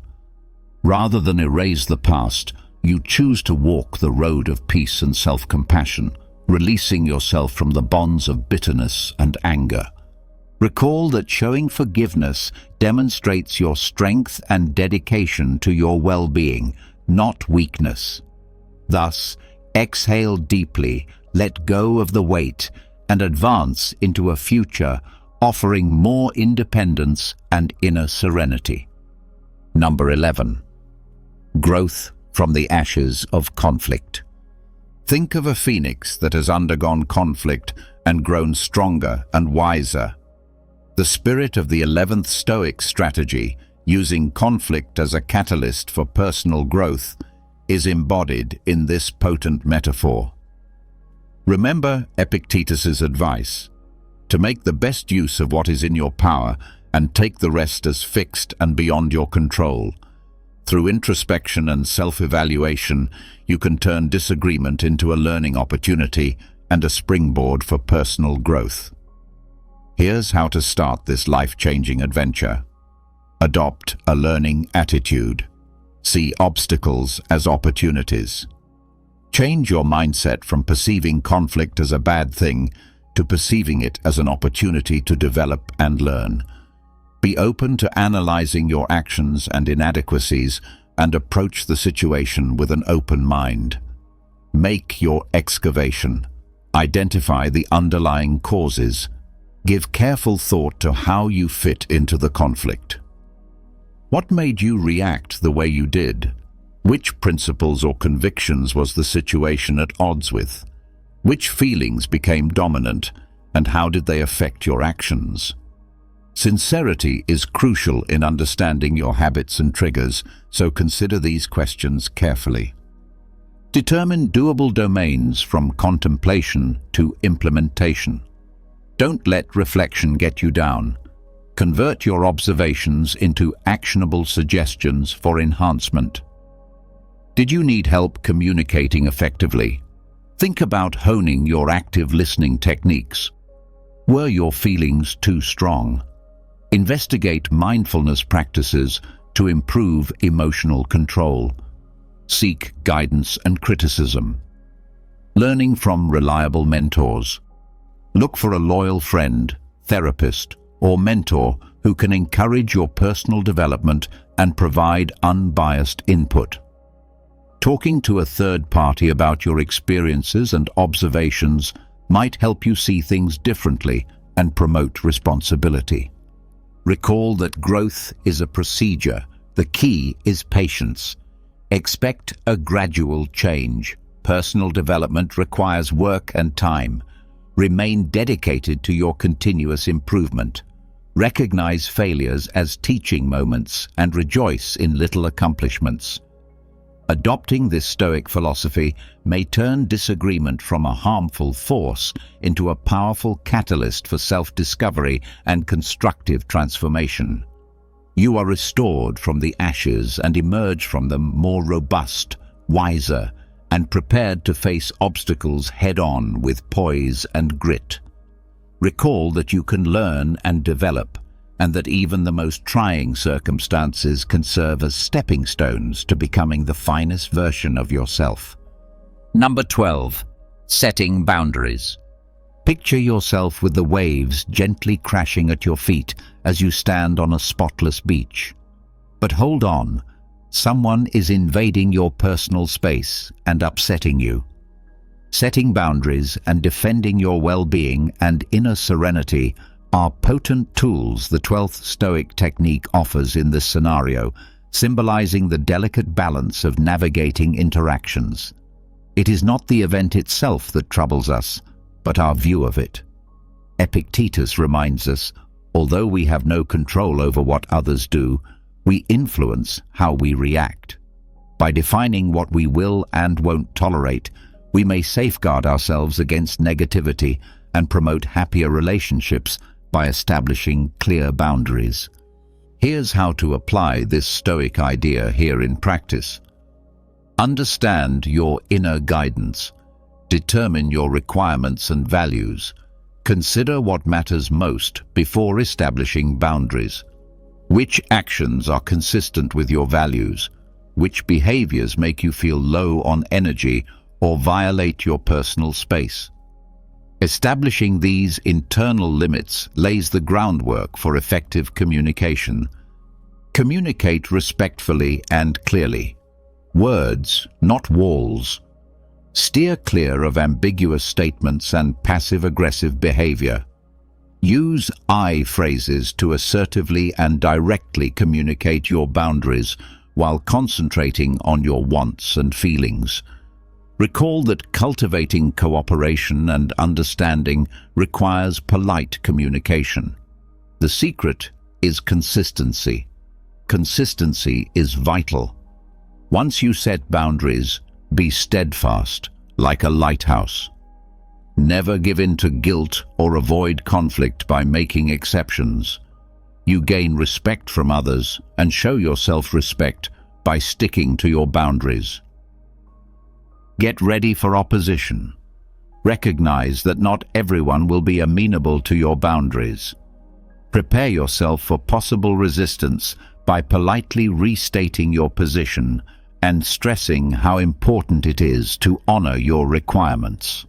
Rather than erase the past, you choose to walk the road of peace and self-compassion, releasing yourself from the bonds of bitterness and anger. Recall that showing forgiveness demonstrates your strength and dedication to your well-being, not weakness. Thus, exhale deeply, let go of the weight, and advance into a future offering more independence and inner serenity. Number 11. Growth from the ashes of conflict. Think of a phoenix that has undergone conflict and grown stronger and wiser. The spirit of the 11th Stoic strategy, using conflict as a catalyst for personal growth, is embodied in this potent metaphor. Remember Epictetus's advice: to make the best use of what is in your power and take the rest as fixed and beyond your control. Through introspection and self-evaluation, you can turn disagreement into a learning opportunity and a springboard for personal growth. Here's how to start this life-changing adventure. Adopt a learning attitude. See obstacles as opportunities. Change your mindset from perceiving conflict as a bad thing to perceiving it as an opportunity to develop and learn. Be open to analyzing your actions and inadequacies and approach the situation with an open mind. Make your excavation. Identify the underlying causes. Give careful thought to how you fit into the conflict. What made you react the way you did? Which principles or convictions was the situation at odds with? Which feelings became dominant, and how did they affect your actions? Sincerity is crucial in understanding your habits and triggers, so consider these questions carefully. Determine doable domains from contemplation to implementation. Don't let reflection get you down. Convert your observations into actionable suggestions for enhancement. Did you need help communicating effectively? Think about honing your active listening techniques. Were your feelings too strong? Investigate mindfulness practices to improve emotional control. Seek guidance and criticism. Learning from reliable mentors. Look for a loyal friend, therapist, or mentor who can encourage your personal development and provide unbiased input. Talking to a third party about your experiences and observations might help you see things differently and promote responsibility. Recall that growth is a procedure. The key is patience. Expect a gradual change. Personal development requires work and time. Remain dedicated to your continuous improvement. Recognize failures as teaching moments and rejoice in little accomplishments. Adopting this Stoic philosophy may turn disagreement from a harmful force into a powerful catalyst for self-discovery and constructive transformation. You are restored from the ashes and emerge from them more robust, wiser, and prepared to face obstacles head-on with poise and grit. Recall that you can learn and develop, and that even the most trying circumstances can serve as stepping stones to becoming the finest version of yourself. Number 12. Setting boundaries. Picture yourself with the waves gently crashing at your feet as you stand on a spotless beach. But hold on, someone is invading your personal space and upsetting you. Setting boundaries and defending your well-being and inner serenity are potent tools the 12th Stoic technique offers in this scenario, symbolizing the delicate balance of navigating interactions. It is not the event itself that troubles us, but our view of it. Epictetus reminds us, although we have no control over what others do, we influence how we react. By defining what we will and won't tolerate, we may safeguard ourselves against negativity and promote happier relationships by establishing clear boundaries. Here's how to apply this Stoic idea here in practice. Understand your inner guidance. Determine your requirements and values. Consider what matters most before establishing boundaries. Which actions are consistent with your values? Which behaviors make you feel low on energy or violate your personal space? Establishing these internal limits lays the groundwork for effective communication. Communicate respectfully and clearly. Words, not walls. Steer clear of ambiguous statements and passive-aggressive behavior. Use I phrases to assertively and directly communicate your boundaries while concentrating on your wants and feelings. Recall that cultivating cooperation and understanding requires polite communication. The secret is consistency. Consistency is vital. Once you set boundaries, be steadfast, like a lighthouse. Never give in to guilt or avoid conflict by making exceptions. You gain respect from others and show yourself respect by sticking to your boundaries. Get ready for opposition. Recognize that not everyone will be amenable to your boundaries. Prepare yourself for possible resistance by politely restating your position and stressing how important it is to honor your requirements.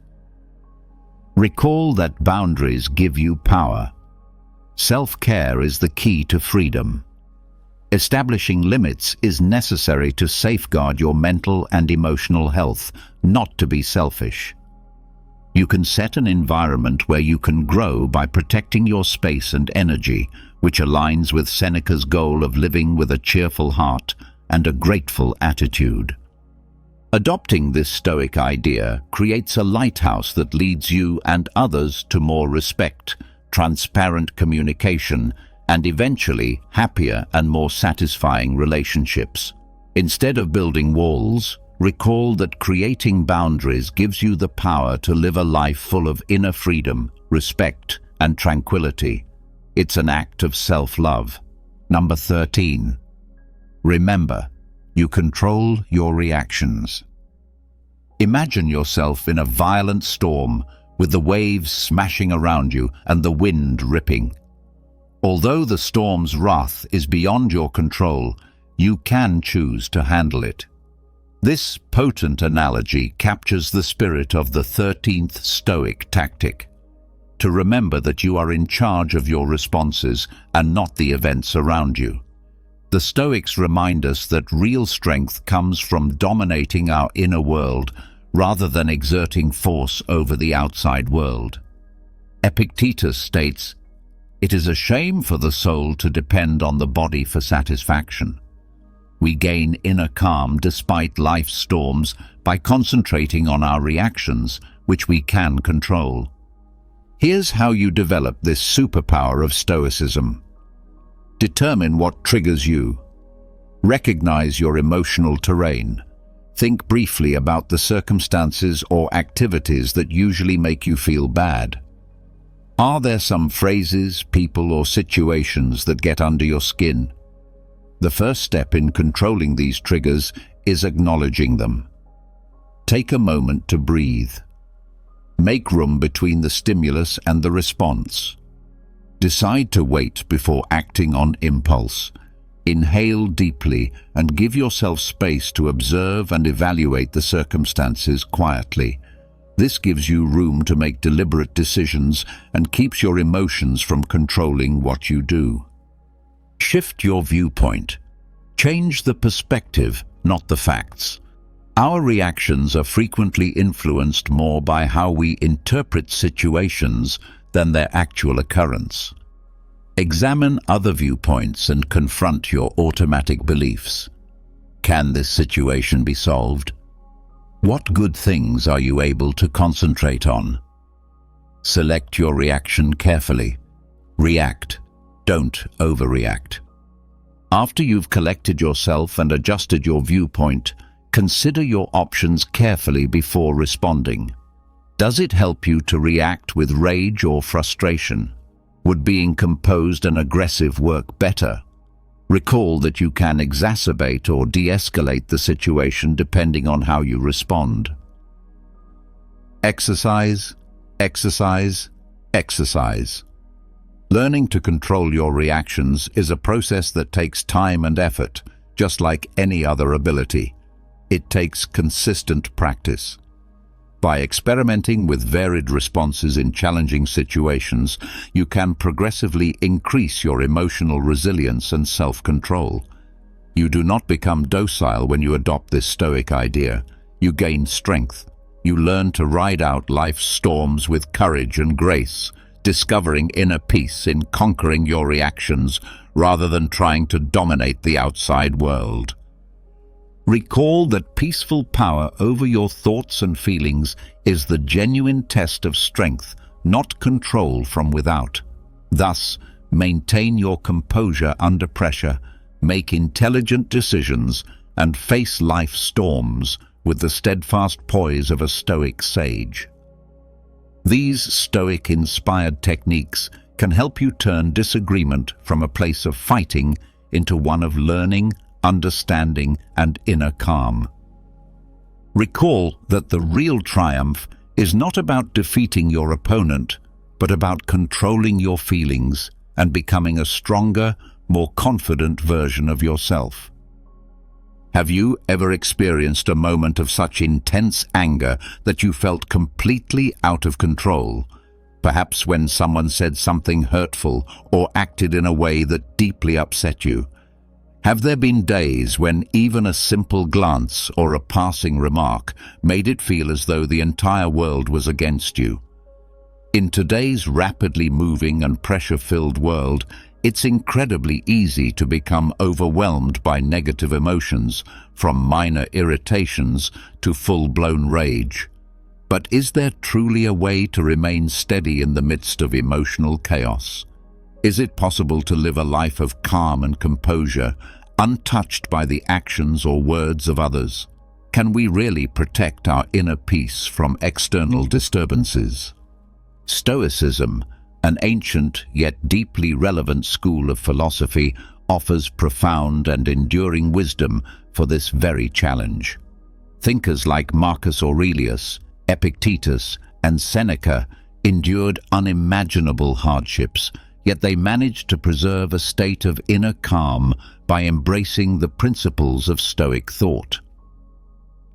Recall that boundaries give you power. Self-care is the key to freedom. Establishing limits is necessary to safeguard your mental and emotional health, not to be selfish. You can set an environment where you can grow by protecting your space and energy, which aligns with Seneca's goal of living with a cheerful heart and a grateful attitude. Adopting this Stoic idea creates a lighthouse that leads you and others to more respect, transparent communication, and eventually happier and more satisfying relationships. Instead of building walls, recall that creating boundaries gives you the power to live a life full of inner freedom, respect, and tranquility. It's an act of self-love. Number 13. Remember, you control your reactions. Imagine yourself in a violent storm with the waves smashing around you and the wind ripping. Although the storm's wrath is beyond your control, you can choose to handle it. This potent analogy captures the spirit of the 13th Stoic tactic: to remember that you are in charge of your responses and not the events around you. The Stoics remind us that real strength comes from dominating our inner world rather than exerting force over the outside world. Epictetus states, "It is a shame for the soul to depend on the body for satisfaction." We gain inner calm despite life's storms by concentrating on our reactions, which we can control. Here's how you develop this superpower of Stoicism. Determine what triggers you. Recognize your emotional terrain. Think briefly about the circumstances or activities that usually make you feel bad. Are there some phrases, people, or situations that get under your skin? The first step in controlling these triggers is acknowledging them. Take a moment to breathe. Make room between the stimulus and the response. Decide to wait before acting on impulse. Inhale deeply and give yourself space to observe and evaluate the circumstances quietly. This gives you room to make deliberate decisions and keeps your emotions from controlling what you do. Shift your viewpoint. Change the perspective, not the facts. Our reactions are frequently influenced more by how we interpret situations than their actual occurrence. Examine other viewpoints and confront your automatic beliefs. Can this situation be solved? What good things are you able to concentrate on? Select your reaction carefully. React. Don't overreact. After you've collected yourself and adjusted your viewpoint, consider your options carefully before responding. Does it help you to react with rage or frustration? Would being composed and aggressive work better? Recall that you can exacerbate or de-escalate the situation depending on how you respond. Exercise, exercise, exercise. Learning to control your reactions is a process that takes time and effort, just like any other ability. It takes consistent practice. By experimenting with varied responses in challenging situations, you can progressively increase your emotional resilience and self-control. You do not become docile when you adopt this Stoic idea. You gain strength. You learn to ride out life's storms with courage and grace, discovering inner peace in conquering your reactions rather than trying to dominate the outside world. Recall that peaceful power over your thoughts and feelings is the genuine test of strength, not control from without. Thus, maintain your composure under pressure, make intelligent decisions, and face life's storms with the steadfast poise of a Stoic sage. These Stoic-inspired techniques can help you turn disagreement from a place of fighting into one of learning, understanding, and inner calm. Recall that the real triumph is not about defeating your opponent, but about controlling your feelings and becoming a stronger, more confident version of yourself. Have you ever experienced a moment of such intense anger that you felt completely out of control? Perhaps when someone said something hurtful or acted in a way that deeply upset you. Have there been days when even a simple glance or a passing remark made it feel as though the entire world was against you? In today's rapidly moving and pressure-filled world, it's incredibly easy to become overwhelmed by negative emotions, from minor irritations to full-blown rage. But is there truly a way to remain steady in the midst of emotional chaos? Is it possible to live a life of calm and composure, untouched by the actions or words of others? Can we really protect our inner peace from external disturbances? Stoicism, an ancient yet deeply relevant school of philosophy, offers profound and enduring wisdom for this very challenge. Thinkers like Marcus Aurelius, Epictetus, and Seneca endured unimaginable hardships, yet they managed to preserve a state of inner calm by embracing the principles of Stoic thought.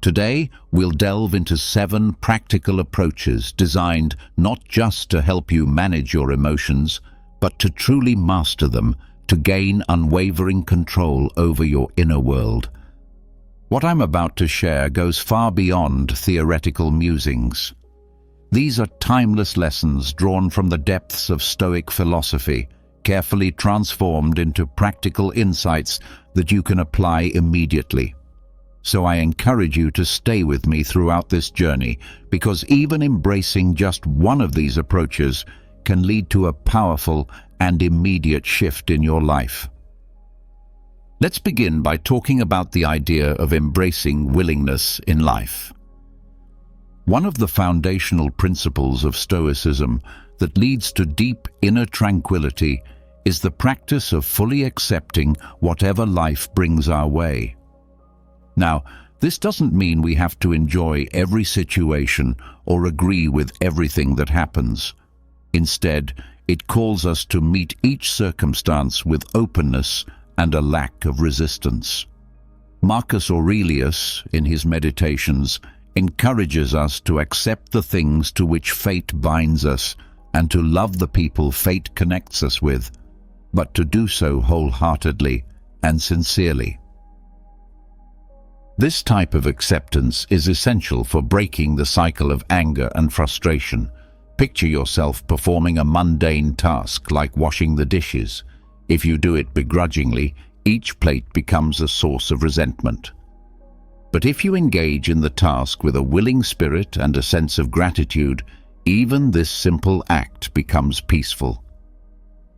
Today, we'll delve into 7 practical approaches designed not just to help you manage your emotions, but to truly master them, to gain unwavering control over your inner world. What I'm about to share goes far beyond theoretical musings. These are timeless lessons drawn from the depths of Stoic philosophy, carefully transformed into practical insights that you can apply immediately. So I encourage you to stay with me throughout this journey, because even embracing just one of these approaches can lead to a powerful and immediate shift in your life. Let's begin by talking about the idea of embracing willingness in life. One of the foundational principles of Stoicism that leads to deep inner tranquility is the practice of fully accepting whatever life brings our way. Now, this doesn't mean we have to enjoy every situation or agree with everything that happens. Instead, it calls us to meet each circumstance with openness and a lack of resistance. Marcus Aurelius, in his Meditations, encourages us to accept the things to which fate binds us and to love the people fate connects us with, but to do so wholeheartedly and sincerely. This type of acceptance is essential for breaking the cycle of anger and frustration. Picture yourself performing a mundane task like washing the dishes. If you do it begrudgingly, each plate becomes a source of resentment. But if you engage in the task with a willing spirit and a sense of gratitude, even this simple act becomes peaceful.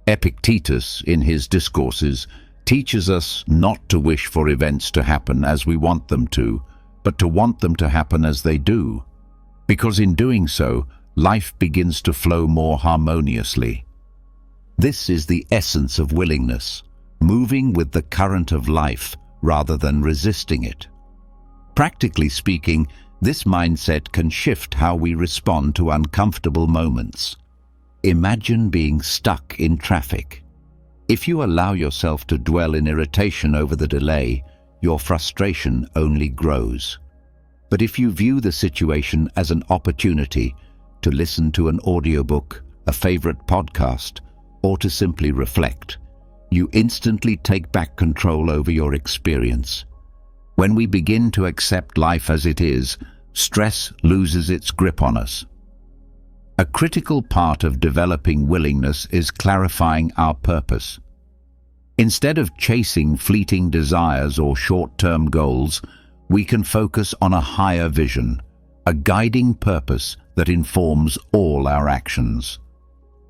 Epictetus, in his discourses, teaches us not to wish for events to happen as we want them to, but to want them to happen as they do. Because in doing so, life begins to flow more harmoniously. This is the essence of willingness, moving with the current of life rather than resisting it. Practically speaking, this mindset can shift how we respond to uncomfortable moments. Imagine being stuck in traffic. If you allow yourself to dwell in irritation over the delay, your frustration only grows. But if you view the situation as an opportunity to listen to an audiobook, a favorite podcast, or to simply reflect, you instantly take back control over your experience. When we begin to accept life as it is, stress loses its grip on us. A critical part of developing willingness is clarifying our purpose. Instead of chasing fleeting desires or short-term goals, we can focus on a higher vision, a guiding purpose that informs all our actions.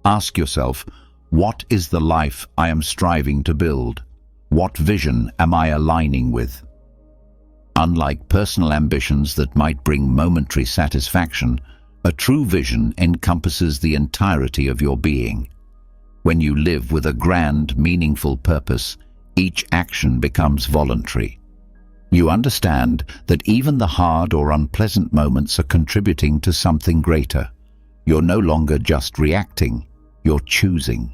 Ask yourself, what is the life I am striving to build? What vision am I aligning with? Unlike personal ambitions that might bring momentary satisfaction, a true vision encompasses the entirety of your being. When you live with a grand, meaningful purpose, each action becomes voluntary. You understand that even the hard or unpleasant moments are contributing to something greater. You're no longer just reacting, you're choosing.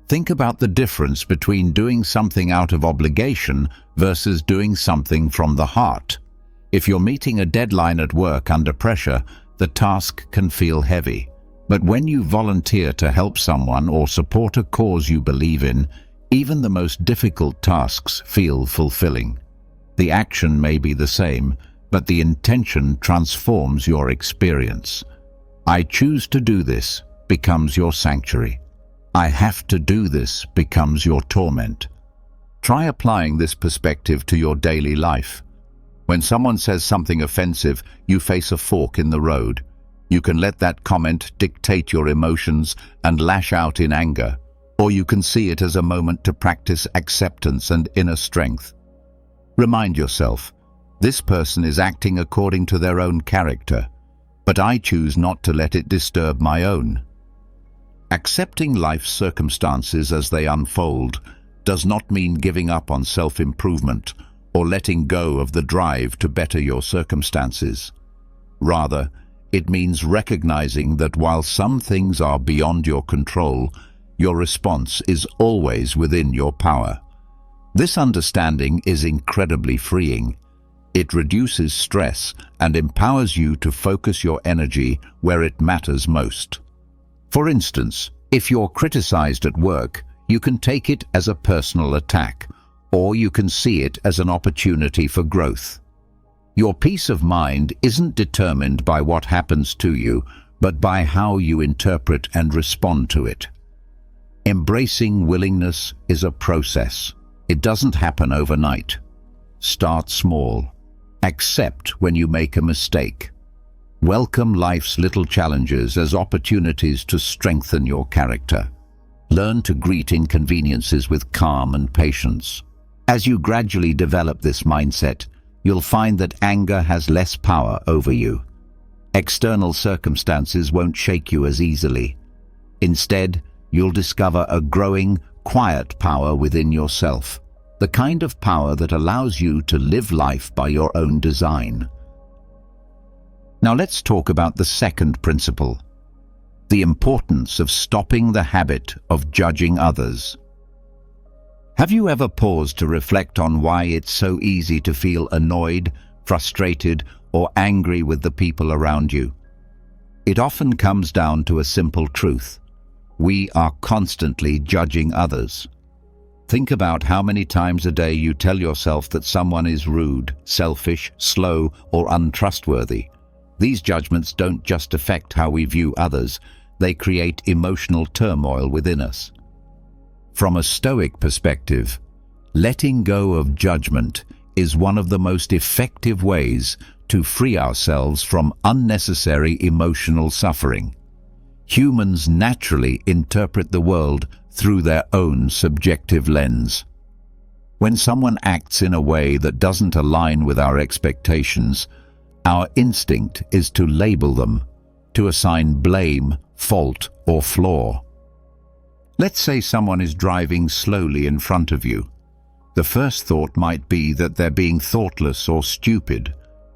Think about the difference between doing something out of obligation versus doing something from the heart. If you're meeting a deadline at work under pressure, the task can feel heavy. But when you volunteer to help someone or support a cause you believe in, even the most difficult tasks feel fulfilling. The action may be the same, but the intention transforms your experience. I choose to do this becomes your sanctuary. I have to do this becomes your torment. Try applying this perspective to your daily life. When someone says something offensive, you face a fork in the road. You can let that comment dictate your emotions and lash out in anger, or you can see it as a moment to practice acceptance and inner strength. Remind yourself, this person is acting according to their own character, but I choose not to let it disturb my own. Accepting life's circumstances as they unfold does not mean giving up on self-improvement or letting go of the drive to better your circumstances. Rather, it means recognizing that while some things are beyond your control, your response is always within your power. This understanding is incredibly freeing. It reduces stress and empowers you to focus your energy where it matters most. For instance, if you're criticized at work, you can take it as a personal attack, or you can see it as an opportunity for growth. Your peace of mind isn't determined by what happens to you, but by how you interpret and respond to it. Embracing willingness is a process. It doesn't happen overnight. Start small. Accept when you make a mistake. Welcome life's little challenges as opportunities to strengthen your character. Learn to greet inconveniences with calm and patience. As you gradually develop this mindset, you'll find that anger has less power over you. External circumstances won't shake you as easily. Instead, you'll discover a growing, quiet power within yourself, the kind of power that allows you to live life by your own design. Now let's talk about the second principle, the importance of stopping the habit of judging others. Have you ever paused to reflect on why it's so easy to feel annoyed, frustrated, or angry with the people around you? It often comes down to a simple truth. We are constantly judging others. Think about how many times a day you tell yourself that someone is rude, selfish, slow, or untrustworthy. These judgments don't just affect how we view others, they create emotional turmoil within us. From a Stoic perspective, letting go of judgment is one of the most effective ways to free ourselves from unnecessary emotional suffering. Humans naturally interpret the world through their own subjective lens. When someone acts in a way that doesn't align with our expectations, our instinct is to label them, to assign blame, fault, or flaw. Let's say someone is driving slowly in front of you. The first thought might be that they're being thoughtless or stupid.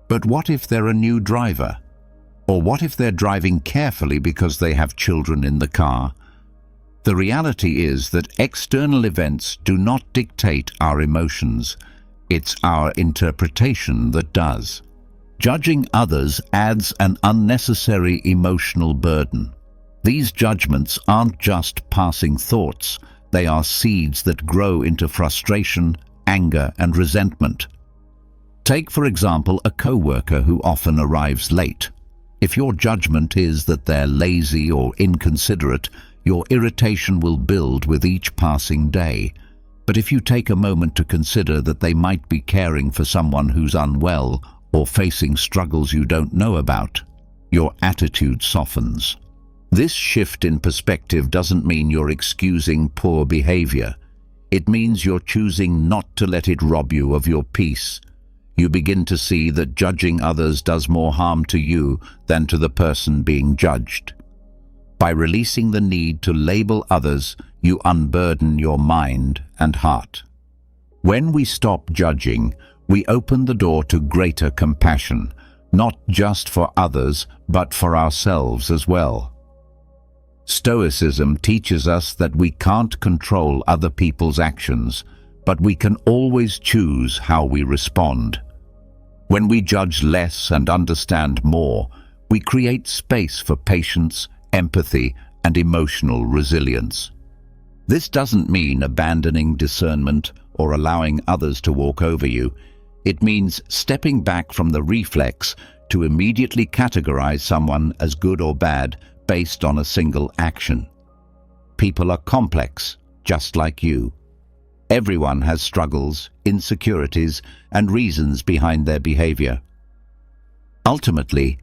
But what if they're a new driver? Or what if they're driving carefully because they have children in the car? The reality is that external events do not dictate our emotions. It's our interpretation that does. Judging others adds an unnecessary emotional burden. These judgments aren't just passing thoughts, they are seeds that grow into frustration, anger, and resentment. Take, for example, a coworker who often arrives late. If your judgment is that they're lazy or inconsiderate, your irritation will build with each passing day. But if you take a moment to consider that they might be caring for someone who's unwell or facing struggles you don't know about, your attitude softens. This shift in perspective doesn't mean you're excusing poor behavior. It means you're choosing not to let it rob you of your peace. You begin to see that judging others does more harm to you than to the person being judged. By releasing the need to label others, you unburden your mind and heart. When we stop judging, we open the door to greater compassion, not just for others, but for ourselves as well. Stoicism teaches us that we can't control other people's actions, but we can always choose how we respond. When we judge less and understand more, we create space for patience, empathy, and emotional resilience. This doesn't mean abandoning discernment or allowing others to walk over you. It means stepping back from the reflex to immediately categorize someone as good or bad based on a single action. People are complex, just like you. Everyone has struggles, insecurities, and reasons behind their behavior. Ultimately,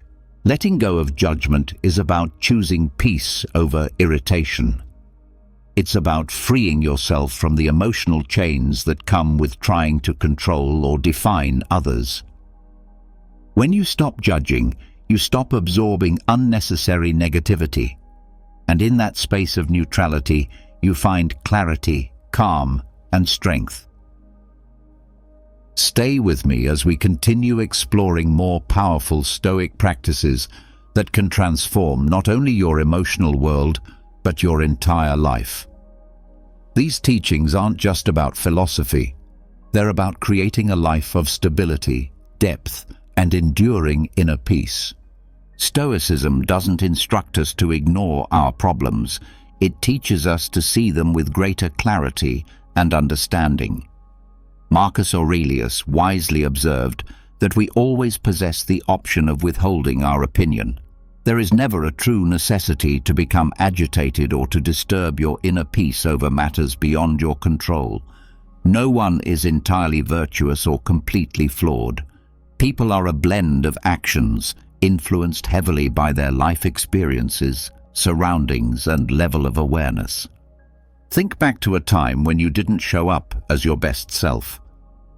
letting go of judgment is about choosing peace over irritation. It's about freeing yourself from the emotional chains that come with trying to control or define others. When you stop judging, you stop absorbing unnecessary negativity. And in that space of neutrality, you find clarity, calm, and strength. Stay with me as we continue exploring more powerful Stoic practices that can transform not only your emotional world, but your entire life. These teachings aren't just about philosophy. They're about creating a life of stability, depth, and enduring inner peace. Stoicism doesn't instruct us to ignore our problems. It teaches us to see them with greater clarity and understanding. Marcus Aurelius wisely observed that we always possess the option of withholding our opinion. There is never a true necessity to become agitated or to disturb your inner peace over matters beyond your control. No one is entirely virtuous or completely flawed. People are a blend of actions, influenced heavily by their life experiences, surroundings, and level of awareness. Think back to a time when you didn't show up as your best self.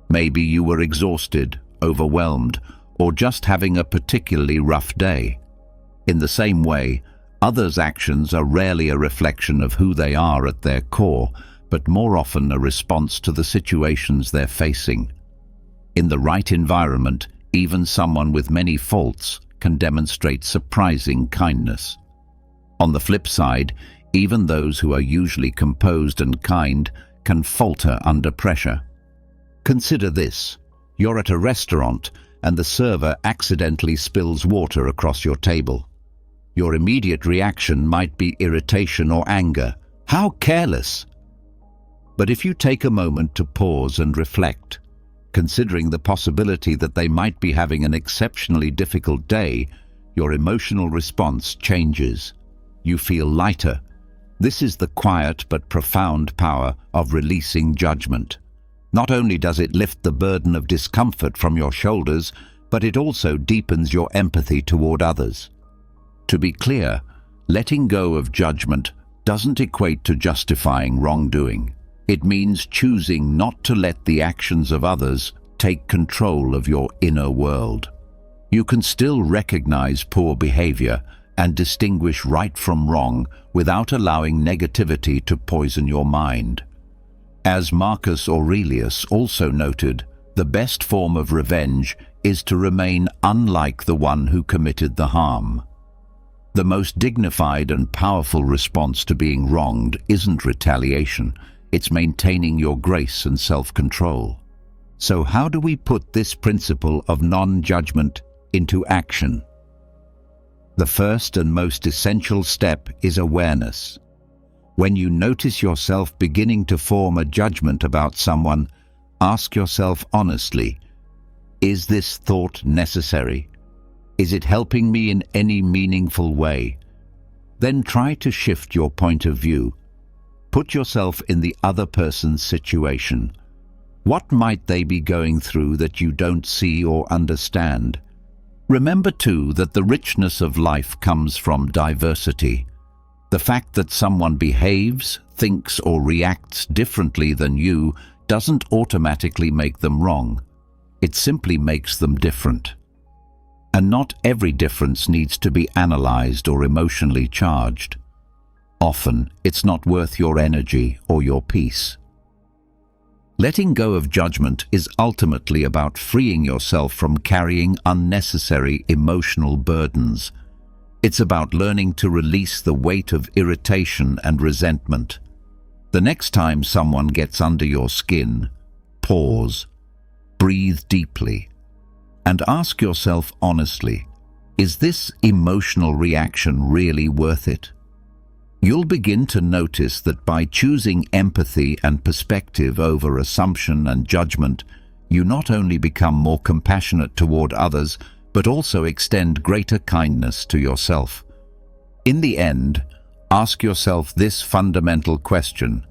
Maybe you were exhausted, overwhelmed, or just having a particularly rough day. In the same way, others' actions are rarely a reflection of who they are at their core, but more often a response to the situations they're facing. In the right environment, even someone with many faults can demonstrate surprising kindness. On the flip side, even those who are usually composed and kind can falter under pressure. Consider this. You're at a restaurant and the server accidentally spills water across your table. Your immediate reaction might be irritation or anger. How careless! But if you take a moment to pause and reflect, considering the possibility that they might be having an exceptionally difficult day, your emotional response changes. You feel lighter. This is the quiet but profound power of releasing judgment. Not only does it lift the burden of discomfort from your shoulders, but it also deepens your empathy toward others. To be clear, letting go of judgment doesn't equate to justifying wrongdoing. It means choosing not to let the actions of others take control of your inner world. You can still recognize poor behavior and distinguish right from wrong without allowing negativity to poison your mind. As Marcus Aurelius also noted, the best form of revenge is to remain unlike the one who committed the harm. The most dignified and powerful response to being wronged isn't retaliation. It's maintaining your grace and self-control. So how do we put this principle of non-judgment into action? The first and most essential step is awareness. When you notice yourself beginning to form a judgment about someone, ask yourself honestly, is this thought necessary? Is it helping me in any meaningful way? Then try to shift your point of view. Put yourself in the other person's situation. What might they be going through that you don't see or understand? Remember too that the richness of life comes from diversity. The fact that someone behaves, thinks or reacts differently than you doesn't automatically make them wrong. It simply makes them different. And not every difference needs to be analyzed or emotionally charged. Often, it's not worth your energy or your peace. Letting go of judgment is ultimately about freeing yourself from carrying unnecessary emotional burdens. It's about learning to release the weight of irritation and resentment. The next time someone gets under your skin, pause, breathe deeply, and ask yourself honestly, is this emotional reaction really worth it? You'll begin to notice that by choosing empathy and perspective over assumption and judgment, you not only become more compassionate toward others, but also extend greater kindness to yourself. In the end, ask yourself this fundamental question: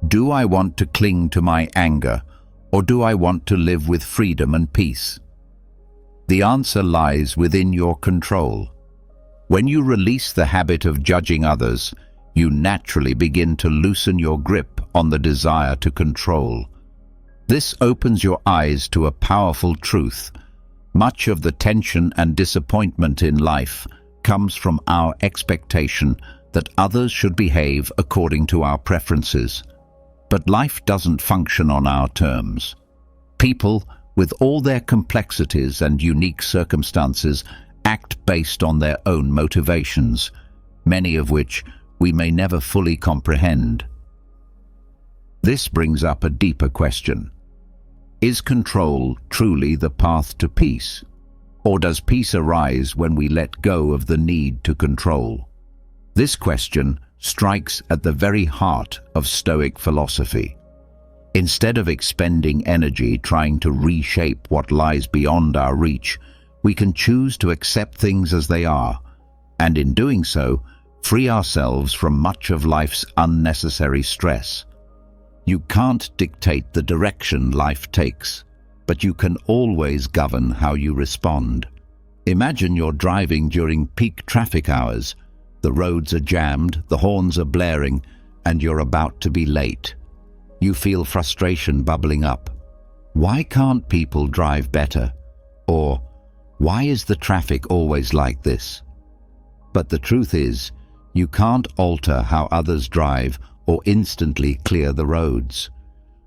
do I want to cling to my anger, or do I want to live with freedom and peace? The answer lies within your control. When you release the habit of judging others, you naturally begin to loosen your grip on the desire to control. This opens your eyes to a powerful truth. Much of the tension and disappointment in life comes from our expectation that others should behave according to our preferences. But life doesn't function on our terms. People, with all their complexities and unique circumstances, act based on their own motivations, many of which we may never fully comprehend. This brings up a deeper question. Is control truly the path to peace? Or does peace arise when we let go of the need to control? This question strikes at the very heart of Stoic philosophy. Instead of expending energy trying to reshape what lies beyond our reach, we can choose to accept things as they are, and in doing so, free ourselves from much of life's unnecessary stress. You can't dictate the direction life takes, but you can always govern how you respond. Imagine you're driving during peak traffic hours. The roads are jammed, the horns are blaring, and you're about to be late. You feel frustration bubbling up. Why can't people drive better? Or, why is the traffic always like this? But the truth is, you can't alter how others drive or instantly clear the roads.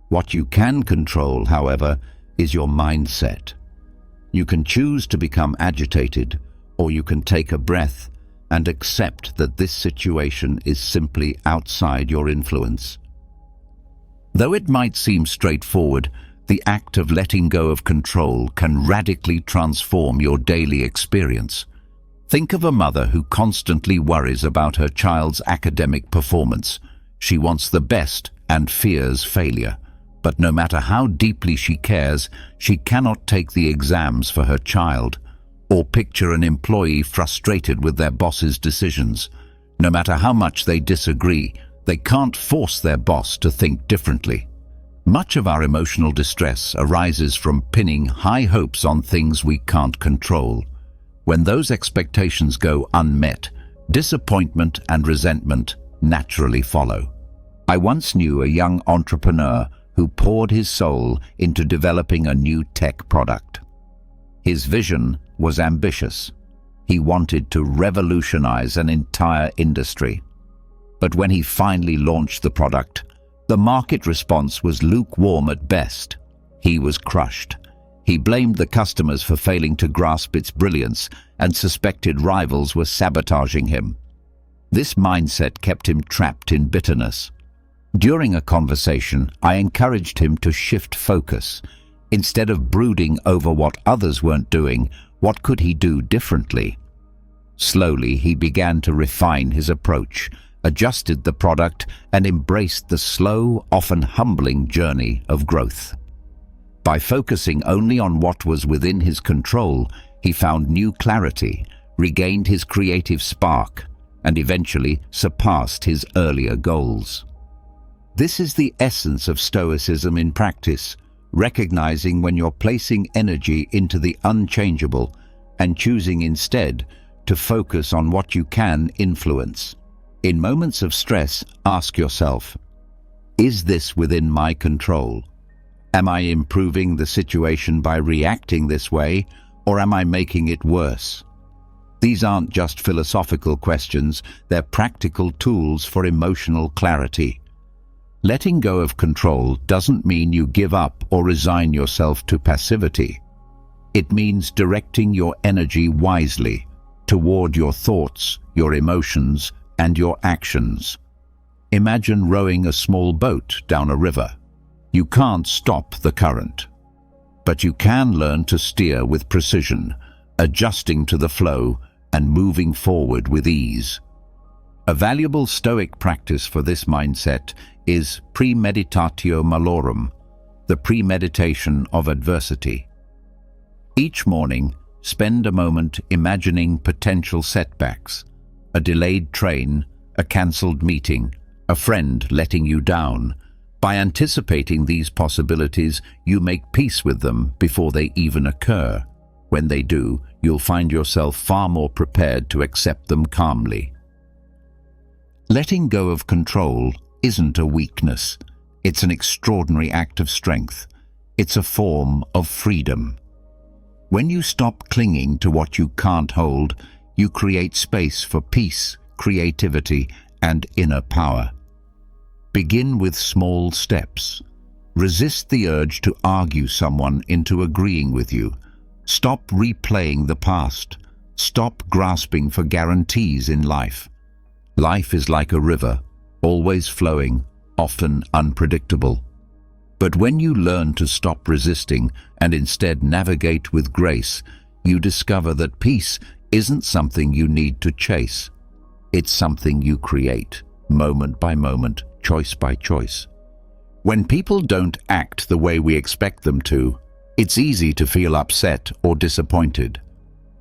What you can control, however, is your mindset. You can choose to become agitated, or you can take a breath and accept that this situation is simply outside your influence. Though it might seem straightforward, the act of letting go of control can radically transform your daily experience. Think of a mother who constantly worries about her child's academic performance. She wants the best and fears failure. But no matter how deeply she cares, she cannot take the exams for her child. Or picture an employee frustrated with their boss's decisions. No matter how much they disagree, they can't force their boss to think differently. Much of our emotional distress arises from pinning high hopes on things we can't control. When those expectations go unmet, disappointment and resentment naturally follow. I once knew a young entrepreneur who poured his soul into developing a new tech product. His vision was ambitious. He wanted to revolutionize an entire industry. But when he finally launched the product, the market response was lukewarm at best. He was crushed. He blamed the customers for failing to grasp its brilliance and suspected rivals were sabotaging him. This mindset kept him trapped in bitterness. During a conversation, I encouraged him to shift focus. Instead of brooding over what others weren't doing, what could he do differently? Slowly, he began to refine his approach, adjusted the product, and embraced the slow, often humbling journey of growth. By focusing only on what was within his control, he found new clarity, regained his creative spark, and eventually surpassed his earlier goals. This is the essence of Stoicism in practice, recognizing when you're placing energy into the unchangeable and choosing instead to focus on what you can influence. In moments of stress, ask yourself, is this within my control? Am I improving the situation by reacting this way, or am I making it worse? These aren't just philosophical questions, they're practical tools for emotional clarity. Letting go of control doesn't mean you give up or resign yourself to passivity. It means directing your energy wisely toward your thoughts, your emotions, and your actions. Imagine rowing a small boat down a river. You can't stop the current, but you can learn to steer with precision, adjusting to the flow and moving forward with ease. A valuable Stoic practice for this mindset is premeditatio malorum, the premeditation of adversity. Each morning, spend a moment imagining potential setbacks, a delayed train, a cancelled meeting, a friend letting you down. By anticipating these possibilities, you make peace with them before they even occur. When they do, you'll find yourself far more prepared to accept them calmly. Letting go of control isn't a weakness. It's an extraordinary act of strength. It's a form of freedom. When you stop clinging to what you can't hold, you create space for peace, creativity, and inner power. Begin with small steps. Resist the urge to argue someone into agreeing with you. Stop replaying the past. Stop grasping for guarantees in life. Life is like a river, always flowing, often unpredictable. But when you learn to stop resisting and instead navigate with grace, you discover that peace isn't something you need to chase. It's something you create, moment by moment, choice by choice. When people don't act the way we expect them to, it's easy to feel upset or disappointed.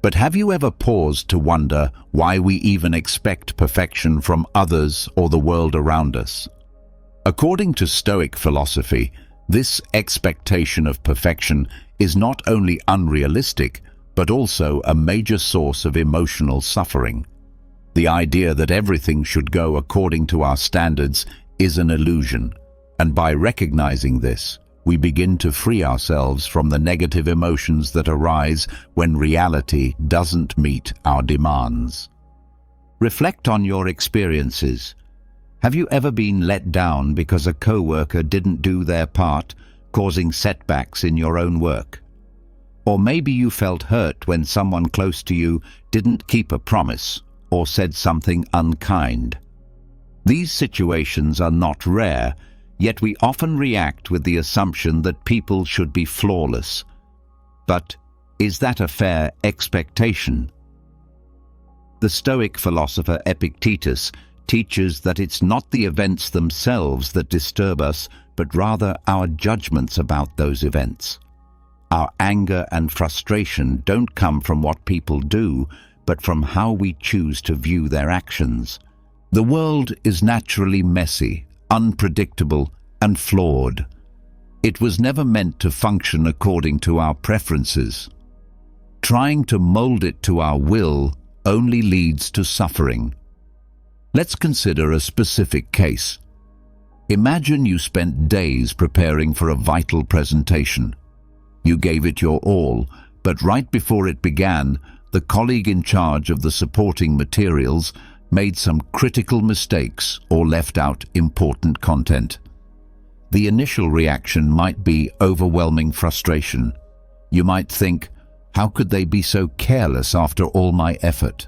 But have you ever paused to wonder why we even expect perfection from others or the world around us? According to Stoic philosophy, this expectation of perfection is not only unrealistic, but also a major source of emotional suffering. The idea that everything should go according to our standards is an illusion, and by recognizing this, we begin to free ourselves from the negative emotions that arise when reality doesn't meet our demands. Reflect on your experiences. Have you ever been let down because a coworker didn't do their part, causing setbacks in your own work? Or maybe you felt hurt when someone close to you didn't keep a promise or said something unkind. These situations are not rare, yet we often react with the assumption that people should be flawless. But is that a fair expectation? The Stoic philosopher Epictetus teaches that it's not the events themselves that disturb us, but rather our judgments about those events. Our anger and frustration don't come from what people do, but from how we choose to view their actions. The world is naturally messy, unpredictable, and flawed. It was never meant to function according to our preferences. Trying to mold it to our will only leads to suffering. Let's consider a specific case. Imagine you spent days preparing for a vital presentation. You gave it your all, but right before it began, the colleague in charge of the supporting materials made some critical mistakes or left out important content. The initial reaction might be overwhelming frustration. You might think, how could they be so careless after all my effort?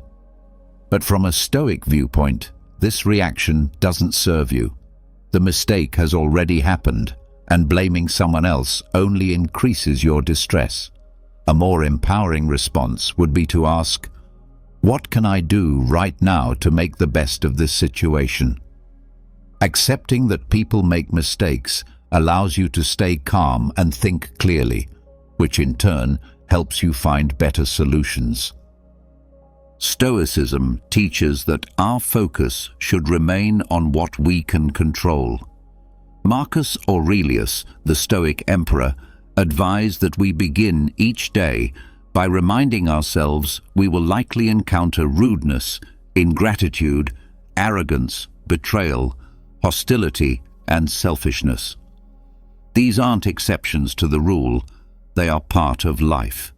But from a Stoic viewpoint, this reaction doesn't serve you. The mistake has already happened, and blaming someone else only increases your distress. A more empowering response would be to ask, what can I do right now to make the best of this situation? Accepting that people make mistakes allows you to stay calm and think clearly, which in turn helps you find better solutions. Stoicism teaches that our focus should remain on what we can control. Marcus Aurelius, the Stoic emperor, advised that we begin each day by reminding ourselves we will likely encounter rudeness, ingratitude, arrogance, betrayal, hostility, and selfishness. These aren't exceptions to the rule, they are part of life.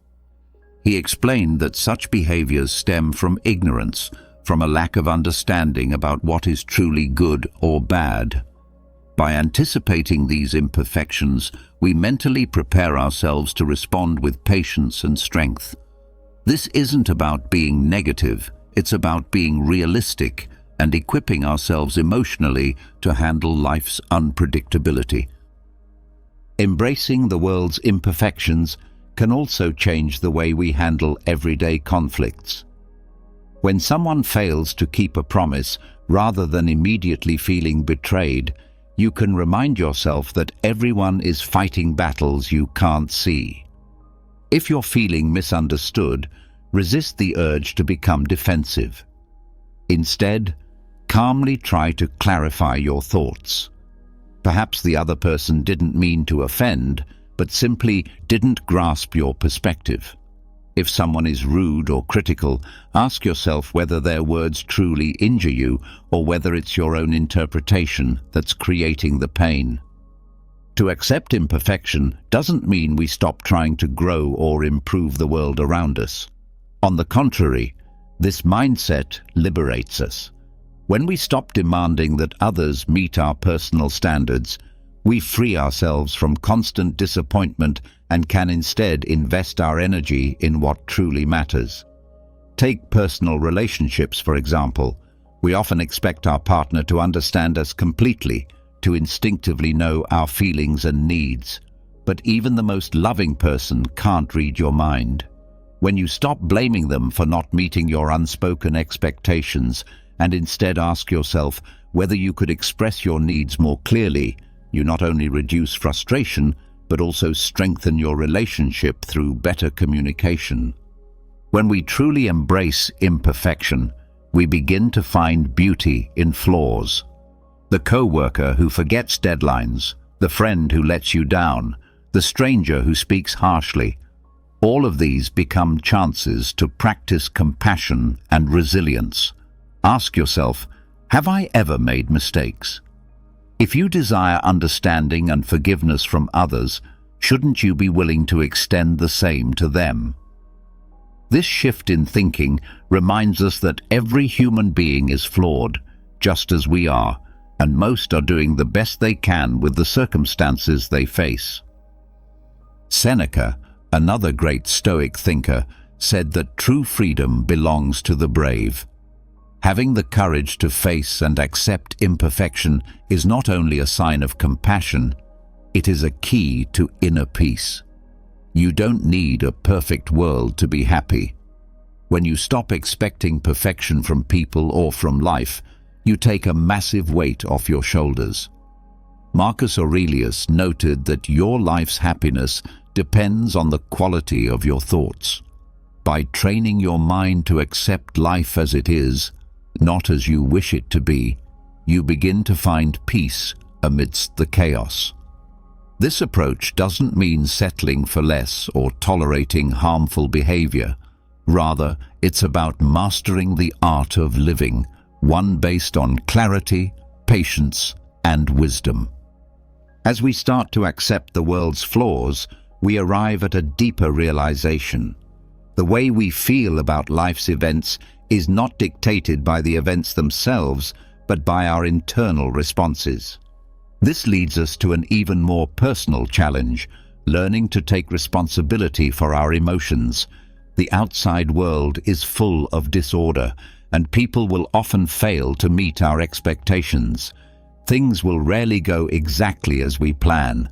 He explained that such behaviors stem from ignorance, from a lack of understanding about what is truly good or bad. By anticipating these imperfections, we mentally prepare ourselves to respond with patience and strength. This isn't about being negative, it's about being realistic and equipping ourselves emotionally to handle life's unpredictability. Embracing the world's imperfections can also change the way we handle everyday conflicts. When someone fails to keep a promise, rather than immediately feeling betrayed, you can remind yourself that everyone is fighting battles you can't see. If you're feeling misunderstood, resist the urge to become defensive. Instead, calmly try to clarify your thoughts. Perhaps the other person didn't mean to offend, but simply didn't grasp your perspective. If someone is rude or critical, ask yourself whether their words truly injure you or whether it's your own interpretation that's creating the pain. To accept imperfection doesn't mean we stop trying to grow or improve the world around us. On the contrary, this mindset liberates us. When we stop demanding that others meet our personal standards, we free ourselves from constant disappointment and can instead invest our energy in what truly matters. Take personal relationships, for example. We often expect our partner to understand us completely, to instinctively know our feelings and needs. But even the most loving person can't read your mind. When you stop blaming them for not meeting your unspoken expectations and instead ask yourself whether you could express your needs more clearly, you not only reduce frustration, but also strengthen your relationship through better communication. When we truly embrace imperfection, we begin to find beauty in flaws. The co-worker who forgets deadlines, the friend who lets you down, the stranger who speaks harshly, all of these become chances to practice compassion and resilience. Ask yourself, have I ever made mistakes? If you desire understanding and forgiveness from others, shouldn't you be willing to extend the same to them? This shift in thinking reminds us that every human being is flawed, just as we are, and most are doing the best they can with the circumstances they face. Seneca, another great Stoic thinker, said that true freedom belongs to the brave. Having the courage to face and accept imperfection is not only a sign of compassion, it is a key to inner peace. You don't need a perfect world to be happy. When you stop expecting perfection from people or from life, you take a massive weight off your shoulders. Marcus Aurelius noted that your life's happiness depends on the quality of your thoughts. By training your mind to accept life as it is, not as you wish it to be, you begin to find peace amidst the chaos. This approach doesn't mean settling for less or tolerating harmful behavior. Rather, it's about mastering the art of living, one based on clarity, patience, and wisdom. As we start to accept the world's flaws, we arrive at a deeper realization. The way we feel about life's events is not dictated by the events themselves, but by our internal responses. This leads us to an even more personal challenge, learning to take responsibility for our emotions. The outside world is full of disorder, and people will often fail to meet our expectations. Things will rarely go exactly as we plan,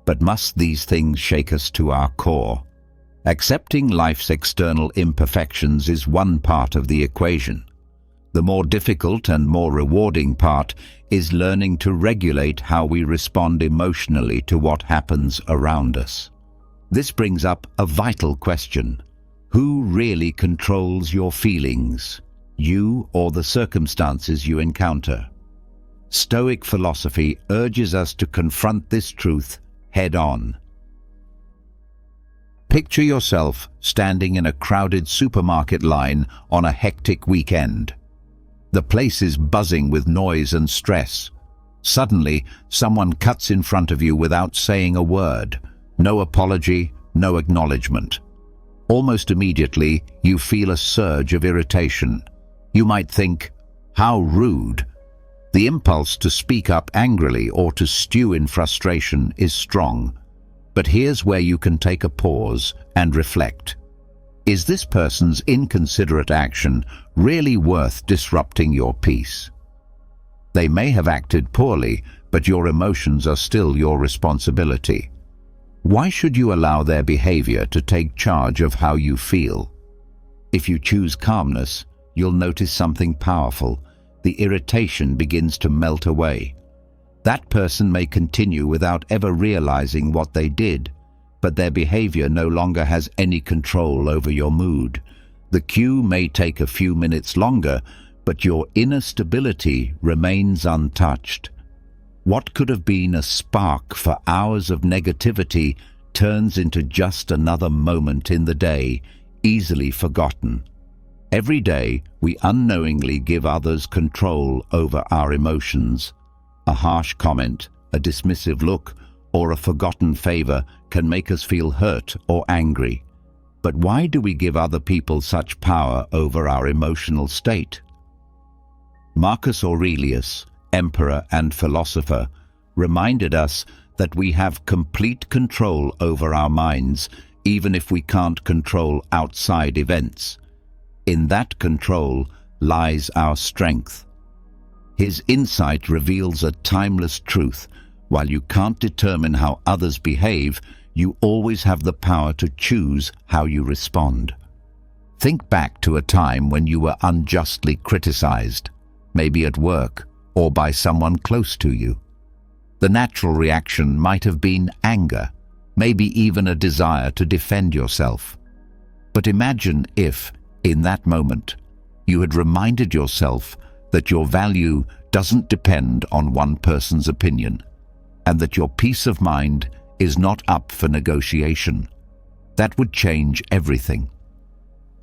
but must these things shake us to our core? Accepting life's external imperfections is one part of the equation. The more difficult and more rewarding part is learning to regulate how we respond emotionally to what happens around us. This brings up a vital question. Who really controls your feelings? You or the circumstances you encounter? Stoic philosophy urges us to confront this truth head-on. Picture yourself standing in a crowded supermarket line on a hectic weekend. The place is buzzing with noise and stress. Suddenly, someone cuts in front of you without saying a word. No apology, no acknowledgement. Almost immediately, you feel a surge of irritation. You might think, "How rude." The impulse to speak up angrily or to stew in frustration is strong. But here's where you can take a pause and reflect. Is this person's inconsiderate action really worth disrupting your peace? They may have acted poorly, but your emotions are still your responsibility. Why should you allow their behavior to take charge of how you feel? If you choose calmness, you'll notice something powerful. The irritation begins to melt away. That person may continue without ever realizing what they did, but their behavior no longer has any control over your mood. The cue may take a few minutes longer, but your inner stability remains untouched. What could have been a spark for hours of negativity turns into just another moment in the day, easily forgotten. Every day, we unknowingly give others control over our emotions. A harsh comment, a dismissive look, or a forgotten favor can make us feel hurt or angry. But why do we give other people such power over our emotional state? Marcus Aurelius, emperor and philosopher, reminded us that we have complete control over our minds, even if we can't control outside events. In that control lies our strength. His insight reveals a timeless truth. While you can't determine how others behave, you always have the power to choose how you respond. Think back to a time when you were unjustly criticized, maybe at work or by someone close to you. The natural reaction might have been anger, maybe even a desire to defend yourself. But imagine if, in that moment, you had reminded yourself that your value doesn't depend on one person's opinion, and that your peace of mind is not up for negotiation. That would change everything.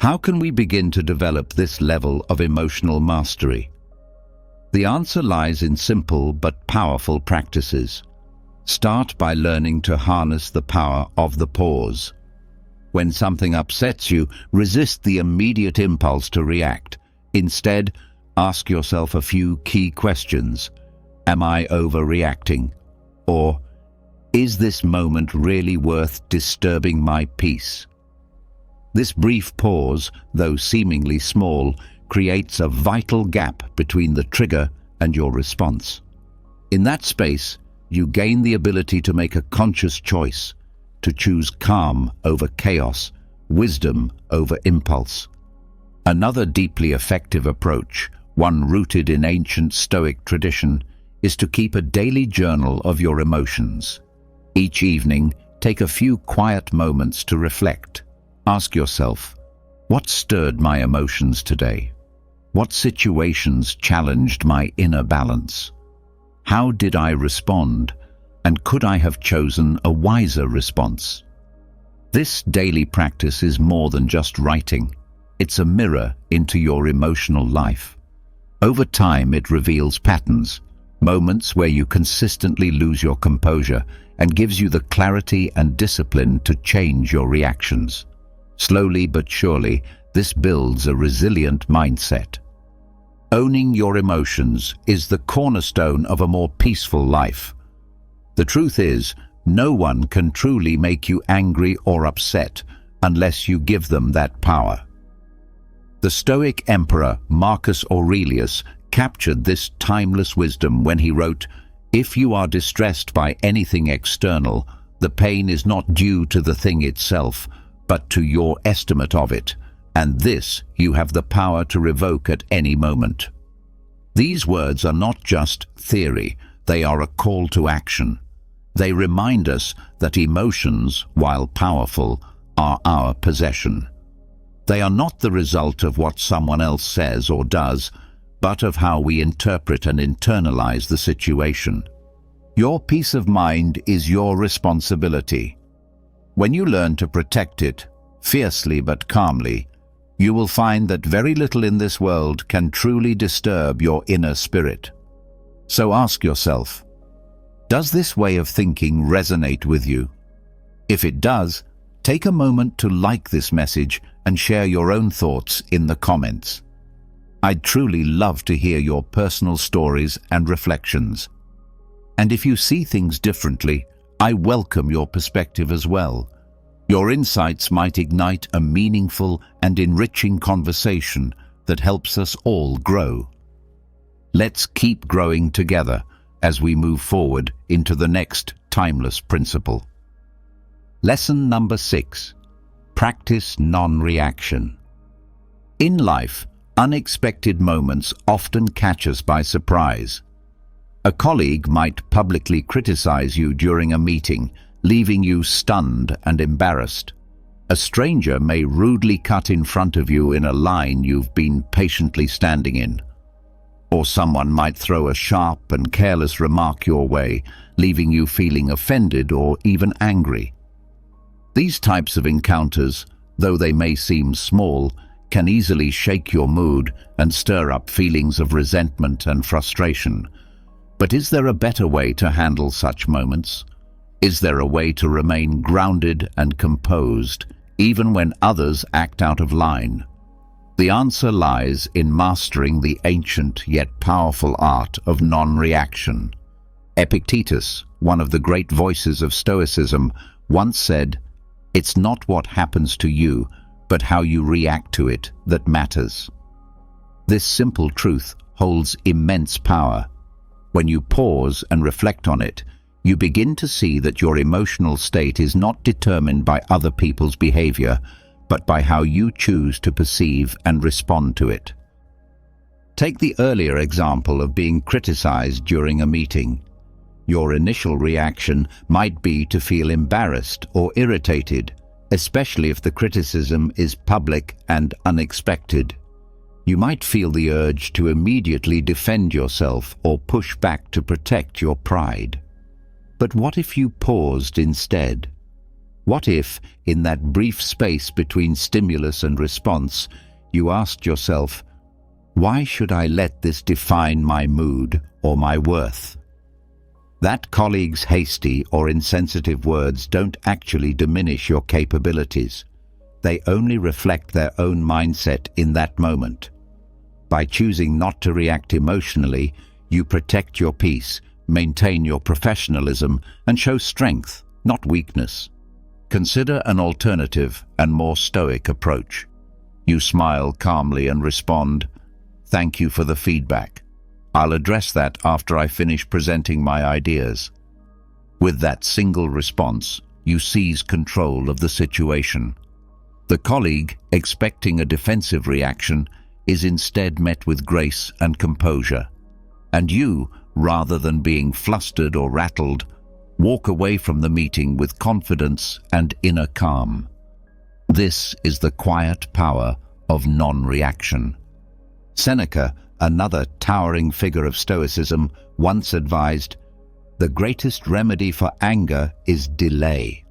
How can we begin to develop this level of emotional mastery? The answer lies in simple but powerful practices. Start by learning to harness the power of the pause. When something upsets you, resist the immediate impulse to react. Instead, ask yourself a few key questions. Am I overreacting? Or, is this moment really worth disturbing my peace? This brief pause, though seemingly small, creates a vital gap between the trigger and your response. In that space, you gain the ability to make a conscious choice, to choose calm over chaos, wisdom over impulse. Another deeply effective approach, one rooted in ancient Stoic tradition, is to keep a daily journal of your emotions. Each evening, take a few quiet moments to reflect. Ask yourself, what stirred my emotions today? What situations challenged my inner balance? How did I respond? And could I have chosen a wiser response? This daily practice is more than just writing. It's a mirror into your emotional life. Over time, it reveals patterns, moments where you consistently lose your composure, and gives you the clarity and discipline to change your reactions. Slowly but surely, this builds a resilient mindset. Owning your emotions is the cornerstone of a more peaceful life. The truth is, no one can truly make you angry or upset unless you give them that power. The Stoic emperor Marcus Aurelius captured this timeless wisdom when he wrote, "If you are distressed by anything external, the pain is not due to the thing itself, but to your estimate of it, and this you have the power to revoke at any moment." These words are not just theory, they are a call to action. They remind us that emotions, while powerful, are our possession. They are not the result of what someone else says or does, but of how we interpret and internalize the situation. Your peace of mind is your responsibility. When you learn to protect it, fiercely but calmly, you will find that very little in this world can truly disturb your inner spirit. So ask yourself, does this way of thinking resonate with you? If it does, take a moment to like this message and share your own thoughts in the comments. I'd truly love to hear your personal stories and reflections. And if you see things differently, I welcome your perspective as well. Your insights might ignite a meaningful and enriching conversation that helps us all grow. Let's keep growing together as we move forward into the next timeless principle. Lesson number 6. Practice non-reaction. In life, unexpected moments often catch us by surprise. A colleague might publicly criticize you during a meeting, leaving you stunned and embarrassed. A stranger may rudely cut in front of you in a line you've been patiently standing in. Or someone might throw a sharp and careless remark your way, leaving you feeling offended or even angry. These types of encounters, though they may seem small, can easily shake your mood and stir up feelings of resentment and frustration. But is there a better way to handle such moments? Is there a way to remain grounded and composed, even when others act out of line? The answer lies in mastering the ancient yet powerful art of non-reaction. Epictetus, one of the great voices of Stoicism, once said, "It's not what happens to you, but how you react to it that matters." This simple truth holds immense power. When you pause and reflect on it, you begin to see that your emotional state is not determined by other people's behavior, but by how you choose to perceive and respond to it. Take the earlier example of being criticized during a meeting. Your initial reaction might be to feel embarrassed or irritated, especially if the criticism is public and unexpected. You might feel the urge to immediately defend yourself or push back to protect your pride. But what if you paused instead? What if, in that brief space between stimulus and response, you asked yourself, why should I let this define my mood or my worth? That colleague's hasty or insensitive words don't actually diminish your capabilities. They only reflect their own mindset in that moment. By choosing not to react emotionally, you protect your peace, maintain your professionalism, and show strength, not weakness. Consider an alternative and more stoic approach. You smile calmly and respond, "Thank you for the feedback. I'll address that after I finish presenting my ideas." With that single response, you seize control of the situation. The colleague, expecting a defensive reaction, is instead met with grace and composure. And you, rather than being flustered or rattled, walk away from the meeting with confidence and inner calm. This is the quiet power of non-reaction. Seneca, another towering figure of Stoicism, once advised, "The greatest remedy for anger is delay."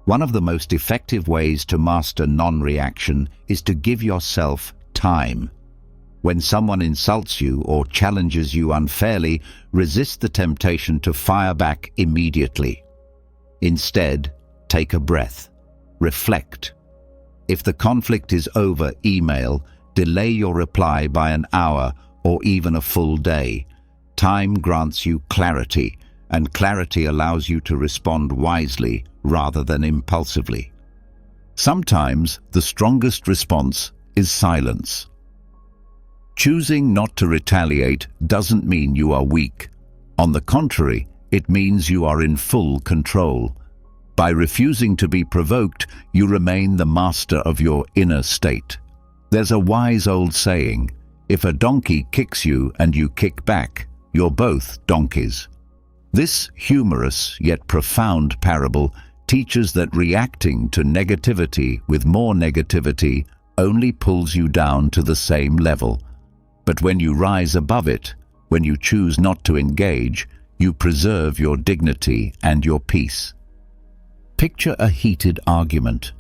One of the most effective ways to master non-reaction is to give yourself time. When someone insults you or challenges you unfairly, resist the temptation to fire back immediately. Instead, take a breath. Reflect. If the conflict is over email, delay your reply by an hour or even a full day. Time grants you clarity, and clarity allows you to respond wisely rather than impulsively. Sometimes the strongest response is silence. Choosing not to retaliate doesn't mean you are weak. On the contrary, it means you are in full control. By refusing to be provoked, you remain the master of your inner state. There's a wise old saying, "If a donkey kicks you and you kick back, you're both donkeys." This humorous yet profound parable teaches that reacting to negativity with more negativity only pulls you down to the same level. But when you rise above it, when you choose not to engage, you preserve your dignity and your peace. Picture a heated argument.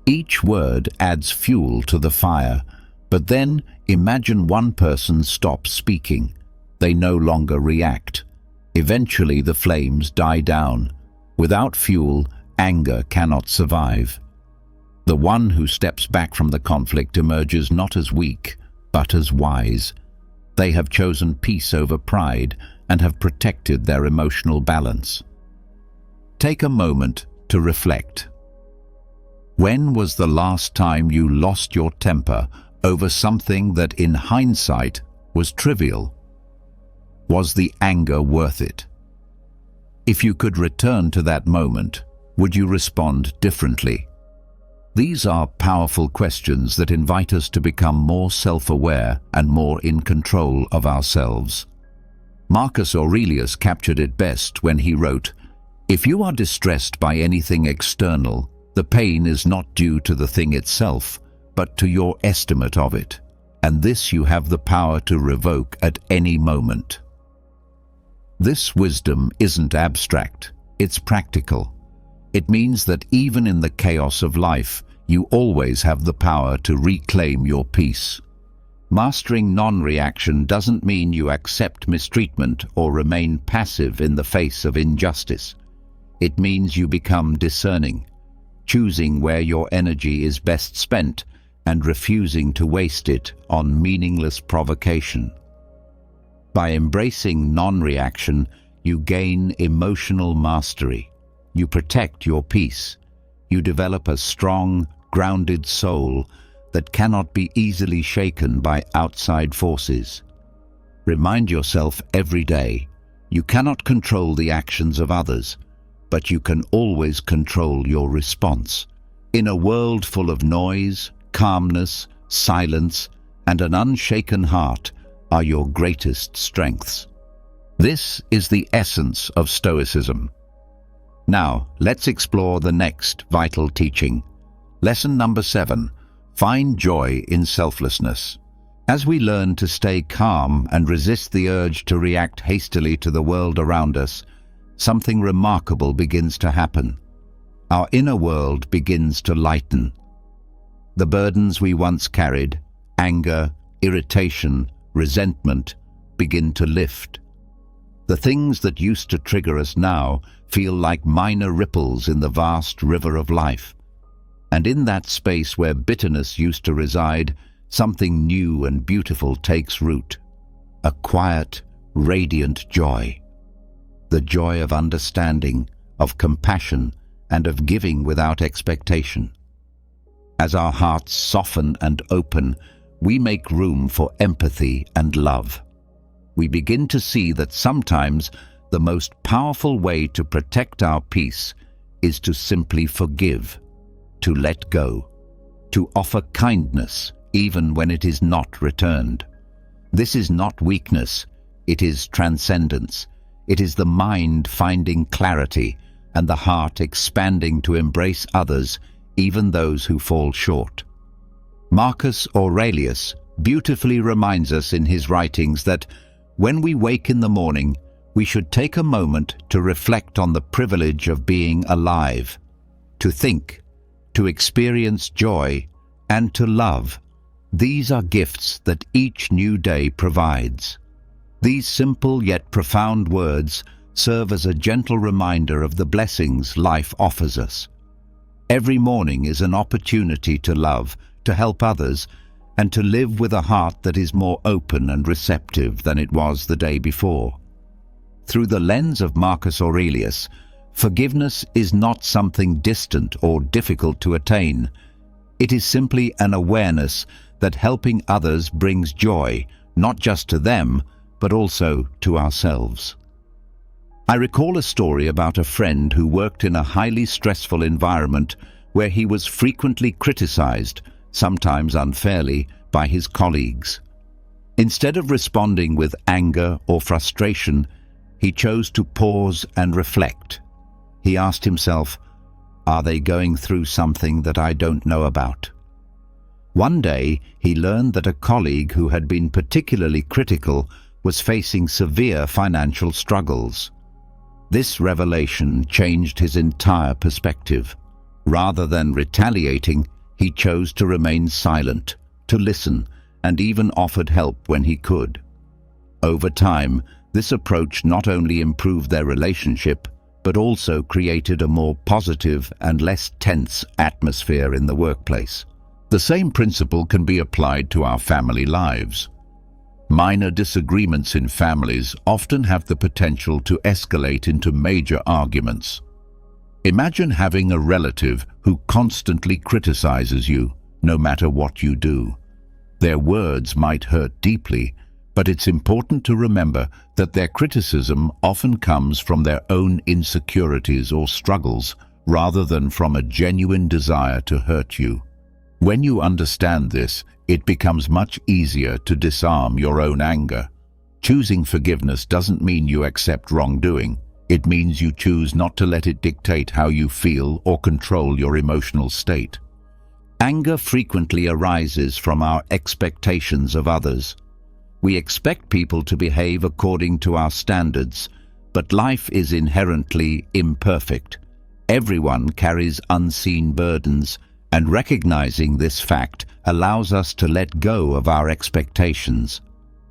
Each word adds fuel to the fire, but then imagine one person stops speaking. They no longer react. Eventually the flames die down. Without fuel, anger cannot survive. The one who steps back from the conflict emerges not as weak, but as wise. They have chosen peace over pride and have protected their emotional balance. Take a moment to reflect. When was the last time you lost your temper over something that in hindsight was trivial? Was the anger worth it? If you could return to that moment, would you respond differently? These are powerful questions that invite us to become more self-aware and more in control of ourselves. Marcus Aurelius captured it best when he wrote, "If you are distressed by anything external, the pain is not due to the thing itself, but to your estimate of it, and this you have the power to revoke at any moment." This wisdom isn't abstract, it's practical. It means that even in the chaos of life, you always have the power to reclaim your peace. Mastering non-reaction doesn't mean you accept mistreatment or remain passive in the face of injustice. It means you become discerning, choosing where your energy is best spent and refusing to waste it on meaningless provocation. By embracing non-reaction, you gain emotional mastery. You protect your peace. You develop a strong, grounded soul that cannot be easily shaken by outside forces. Remind yourself every day, you cannot control the actions of others, but you can always control your response. In a world full of noise, calmness, silence, and an unshaken heart are your greatest strengths. This is the essence of Stoicism. Now, let's explore the next vital teaching. Lesson number 7. Find joy in selflessness. As we learn to stay calm and resist the urge to react hastily to the world around us, something remarkable begins to happen. Our inner world begins to lighten. The burdens we once carried, anger, irritation, resentment, begin to lift. The things that used to trigger us now feel like minor ripples in the vast river of life. And in that space where bitterness used to reside, something new and beautiful takes root. A quiet, radiant joy. The joy of understanding, of compassion, and of giving without expectation. As our hearts soften and open, we make room for empathy and love. We begin to see that sometimes the most powerful way to protect our peace is to simply forgive, to let go, to offer kindness even when it is not returned. This is not weakness, it is transcendence. It is the mind finding clarity and the heart expanding to embrace others, even those who fall short. Marcus Aurelius beautifully reminds us in his writings that when we wake in the morning, we should take a moment to reflect on the privilege of being alive, to think, to experience joy, and to love. These are gifts that each new day provides. These simple yet profound words serve as a gentle reminder of the blessings life offers us. Every morning is an opportunity to love, to help others, and to live with a heart that is more open and receptive than it was the day before. Through the lens of Marcus Aurelius, forgiveness is not something distant or difficult to attain. It is simply an awareness that helping others brings joy, not just to them, but also to ourselves. I recall a story about a friend who worked in a highly stressful environment where he was frequently criticized, sometimes unfairly, by his colleagues. Instead of responding with anger or frustration, he chose to pause and reflect. He asked himself, "Are they going through something that I don't know about?" One day, he learned that a colleague who had been particularly critical was facing severe financial struggles. This revelation changed his entire perspective. Rather than retaliating, he chose to remain silent, to listen, and even offered help when he could. Over time, this approach not only improved their relationship, but also created a more positive and less tense atmosphere in the workplace. The same principle can be applied to our family lives. Minor disagreements in families often have the potential to escalate into major arguments. Imagine having a relative who constantly criticizes you, no matter what you do. Their words might hurt deeply, but it's important to remember that their criticism often comes from their own insecurities or struggles, rather than from a genuine desire to hurt you. When you understand this, it becomes much easier to disarm your own anger. Choosing forgiveness doesn't mean you accept wrongdoing. It means you choose not to let it dictate how you feel or control your emotional state. Anger frequently arises from our expectations of others. We expect people to behave according to our standards, but life is inherently imperfect. Everyone carries unseen burdens, and recognizing this fact allows us to let go of our expectations.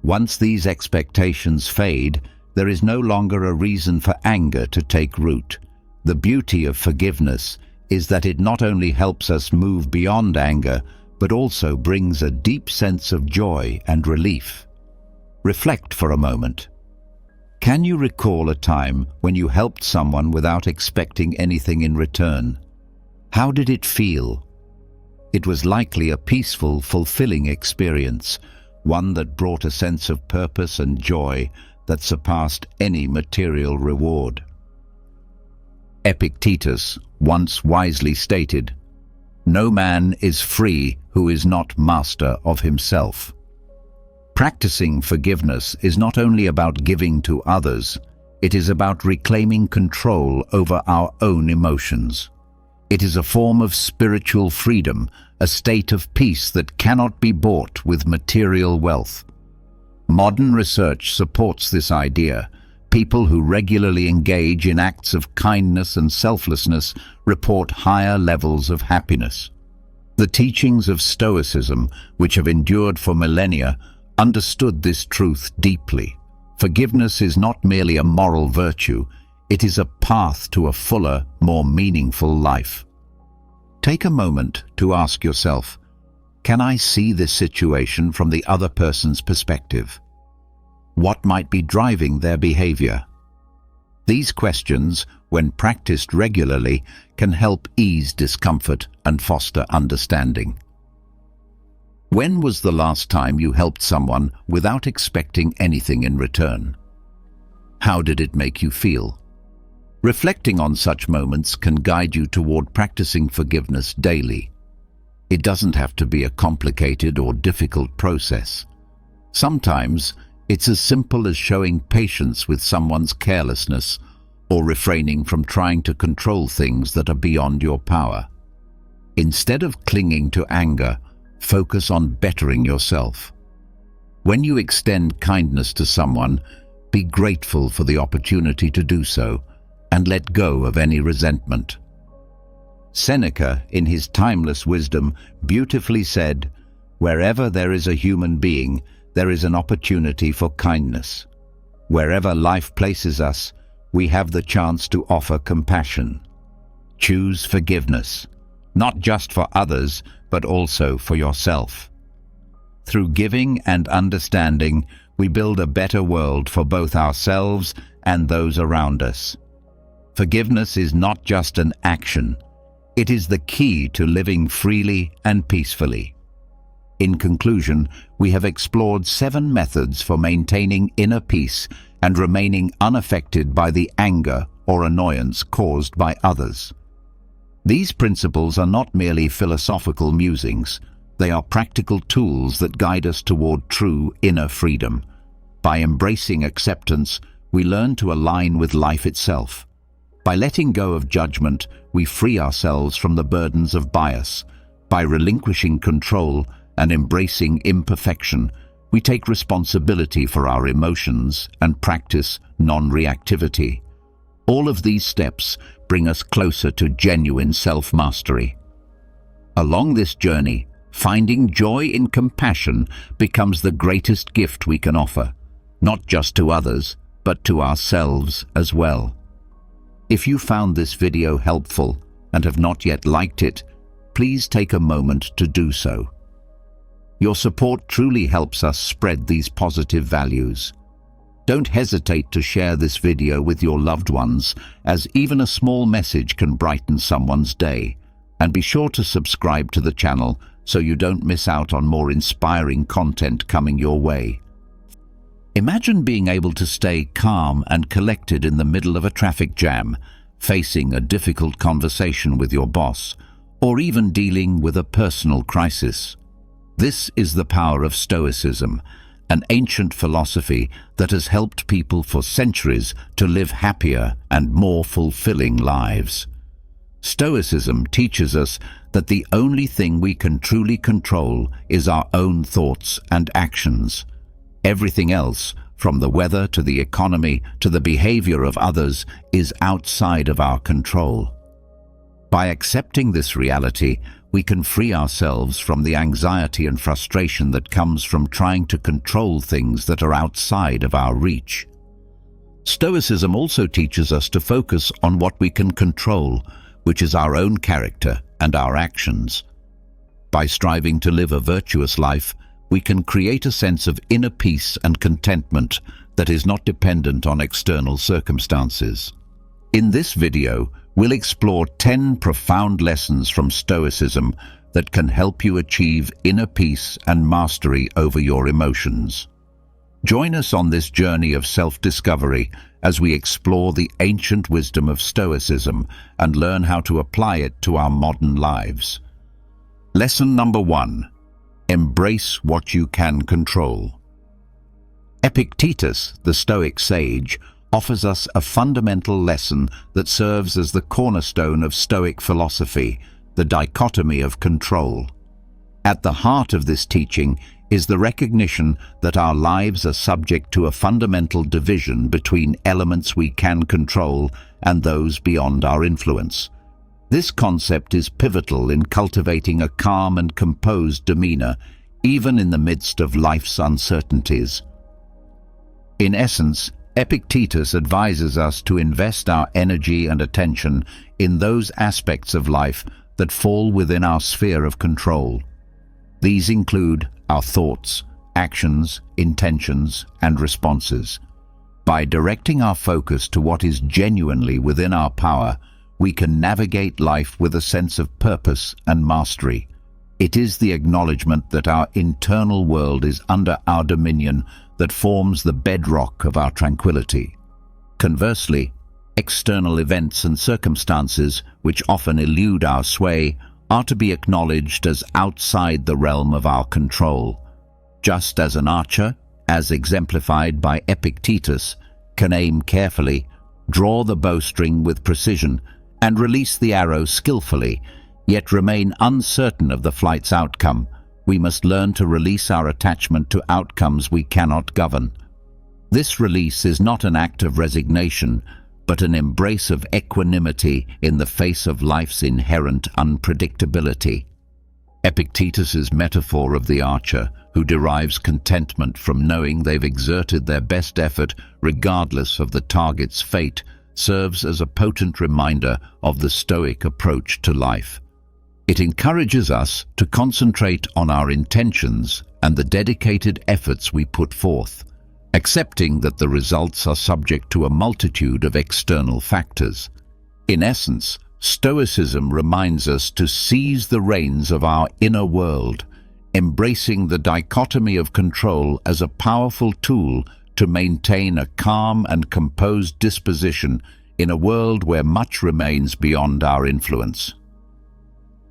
Once these expectations fade, there is no longer a reason for anger to take root. The beauty of forgiveness is that it not only helps us move beyond anger, but also brings a deep sense of joy and relief. Reflect for a moment. Can you recall a time when you helped someone without expecting anything in return? How did it feel? It was likely a peaceful, fulfilling experience, one that brought a sense of purpose and joy that surpassed any material reward. Epictetus once wisely stated, "No man is free who is not master of himself." Practicing forgiveness is not only about giving to others, it is about reclaiming control over our own emotions. It is a form of spiritual freedom, a state of peace that cannot be bought with material wealth. Modern research supports this idea. People who regularly engage in acts of kindness and selflessness report higher levels of happiness. The teachings of Stoicism, which have endured for millennia, understood this truth deeply. Forgiveness is not merely a moral virtue, it is a path to a fuller, more meaningful life. Take a moment to ask yourself, can I see this situation from the other person's perspective? What might be driving their behavior? These questions, when practiced regularly, can help ease discomfort and foster understanding. When was the last time you helped someone without expecting anything in return? How did it make you feel? Reflecting on such moments can guide you toward practicing forgiveness daily. It doesn't have to be a complicated or difficult process. Sometimes, it's as simple as showing patience with someone's carelessness or refraining from trying to control things that are beyond your power. Instead of clinging to anger, focus on bettering yourself. When you extend kindness to someone, be grateful for the opportunity to do so and let go of any resentment. Seneca, in his timeless wisdom, beautifully said, "Wherever there is a human being, there is an opportunity for kindness. Wherever life places us, we have the chance to offer compassion." Choose forgiveness, not just for others, but also for yourself. Through giving and understanding, we build a better world for both ourselves and those around us. Forgiveness is not just an action, it is the key to living freely and peacefully. In conclusion, we have explored 7 methods for maintaining inner peace and remaining unaffected by the anger or annoyance caused by others. These principles are not merely philosophical musings, they are practical tools that guide us toward true inner freedom. By embracing acceptance, we learn to align with life itself. By letting go of judgment, we free ourselves from the burdens of bias. By relinquishing control and embracing imperfection, we take responsibility for our emotions and practice non-reactivity. All of these steps bring us closer to genuine self-mastery. Along this journey, finding joy in compassion becomes the greatest gift we can offer, not just to others, but to ourselves as well. If you found this video helpful and have not yet liked it, please take a moment to do so. Your support truly helps us spread these positive values. Don't hesitate to share this video with your loved ones, as even a small message can brighten someone's day. And be sure to subscribe to the channel so you don't miss out on more inspiring content coming your way. Imagine being able to stay calm and collected in the middle of a traffic jam, facing a difficult conversation with your boss, or even dealing with a personal crisis. This is the power of Stoicism, an ancient philosophy that has helped people for centuries to live happier and more fulfilling lives. Stoicism teaches us that the only thing we can truly control is our own thoughts and actions. Everything else, from the weather to the economy to the behavior of others, is outside of our control. By accepting this reality, we can free ourselves from the anxiety and frustration that comes from trying to control things that are outside of our reach. Stoicism also teaches us to focus on what we can control, which is our own character and our actions. By striving to live a virtuous life, we can create a sense of inner peace and contentment that is not dependent on external circumstances. In this video, we'll explore 10 profound lessons from Stoicism that can help you achieve inner peace and mastery over your emotions. Join us on this journey of self-discovery as we explore the ancient wisdom of Stoicism and learn how to apply it to our modern lives. Lesson number 1. Embrace what you can control. Epictetus, the Stoic sage, offers us a fundamental lesson that serves as the cornerstone of Stoic philosophy, the dichotomy of control. At the heart of this teaching is the recognition that our lives are subject to a fundamental division between elements we can control and those beyond our influence. This concept is pivotal in cultivating a calm and composed demeanor, even in the midst of life's uncertainties. In essence, Epictetus advises us to invest our energy and attention in those aspects of life that fall within our sphere of control. These include our thoughts, actions, intentions, and responses. By directing our focus to what is genuinely within our power, we can navigate life with a sense of purpose and mastery. It is the acknowledgement that our internal world is under our dominion that forms the bedrock of our tranquility. Conversely, external events and circumstances, which often elude our sway, are to be acknowledged as outside the realm of our control. Just as an archer, as exemplified by Epictetus, can aim carefully, draw the bowstring with precision, and release the arrow skillfully, yet remain uncertain of the flight's outcome, we must learn to release our attachment to outcomes we cannot govern. This release is not an act of resignation, but an embrace of equanimity in the face of life's inherent unpredictability. Epictetus's metaphor of the archer, who derives contentment from knowing they've exerted their best effort regardless of the target's fate, serves as a potent reminder of the Stoic approach to life. It encourages us to concentrate on our intentions and the dedicated efforts we put forth, accepting that the results are subject to a multitude of external factors. In essence, Stoicism reminds us to seize the reins of our inner world, embracing the dichotomy of control as a powerful tool to maintain a calm and composed disposition in a world where much remains beyond our influence.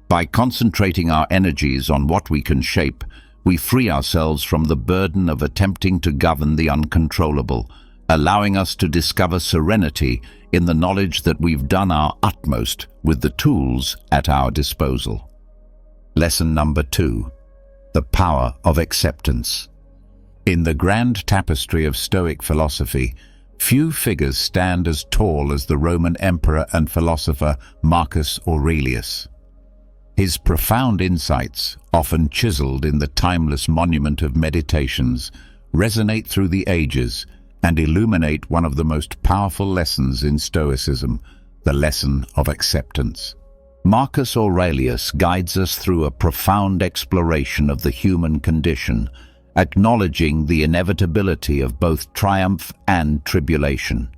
By concentrating our energies on what we can shape, we free ourselves from the burden of attempting to govern the uncontrollable, allowing us to discover serenity in the knowledge that we've done our utmost with the tools at our disposal. Lesson number 2. The power of acceptance. In the grand tapestry of Stoic philosophy, few figures stand as tall as the Roman emperor and philosopher Marcus Aurelius. His profound insights, often chiseled in the timeless monument of Meditations, resonate through the ages and illuminate one of the most powerful lessons in Stoicism, the lesson of acceptance. Marcus Aurelius guides us through a profound exploration of the human condition, acknowledging the inevitability of both triumph and tribulation.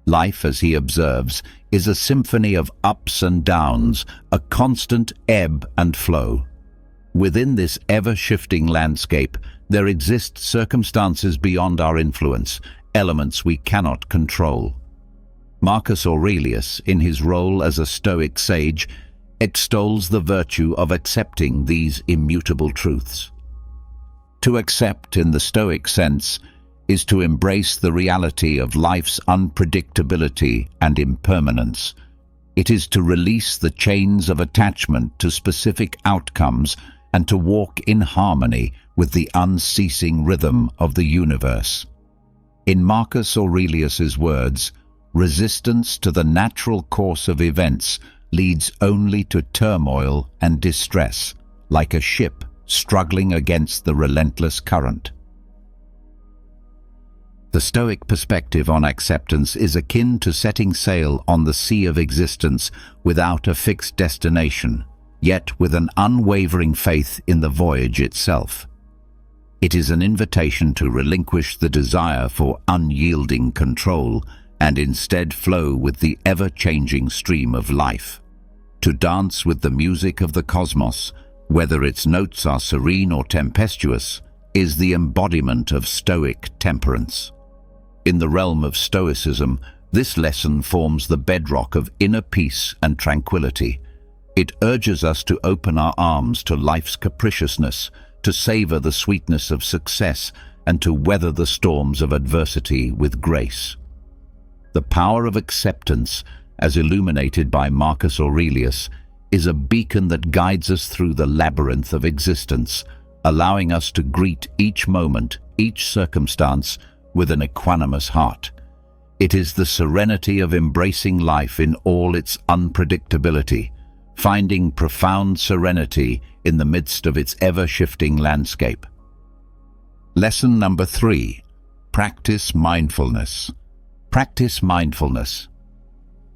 Life, as he observes, is a symphony of ups and downs, a constant ebb and flow. Within this ever-shifting landscape, there exist circumstances beyond our influence, elements we cannot control. Marcus Aurelius, in his role as a Stoic sage, extols the virtue of accepting these immutable truths. To accept, in the Stoic sense, is to embrace the reality of life's unpredictability and impermanence. It is to release the chains of attachment to specific outcomes and to walk in harmony with the unceasing rhythm of the universe. In Marcus Aurelius's words, resistance to the natural course of events leads only to turmoil and distress, like a ship struggling against the relentless current. The Stoic perspective on acceptance is akin to setting sail on the sea of existence without a fixed destination, yet with an unwavering faith in the voyage itself. It is an invitation to relinquish the desire for unyielding control and instead flow with the ever-changing stream of life. To dance with the music of the cosmos, whether its notes are serene or tempestuous, is the embodiment of Stoic temperance. In the realm of Stoicism, this lesson forms the bedrock of inner peace and tranquility. It urges us to open our arms to life's capriciousness, to savor the sweetness of success, and to weather the storms of adversity with grace. The power of acceptance, as illuminated by Marcus Aurelius, is a beacon that guides us through the labyrinth of existence, allowing us to greet each moment, each circumstance, with an equanimous heart. It is the serenity of embracing life in all its unpredictability, finding profound serenity in the midst of its ever-shifting landscape. Lesson number 3. Practice mindfulness. Practice mindfulness.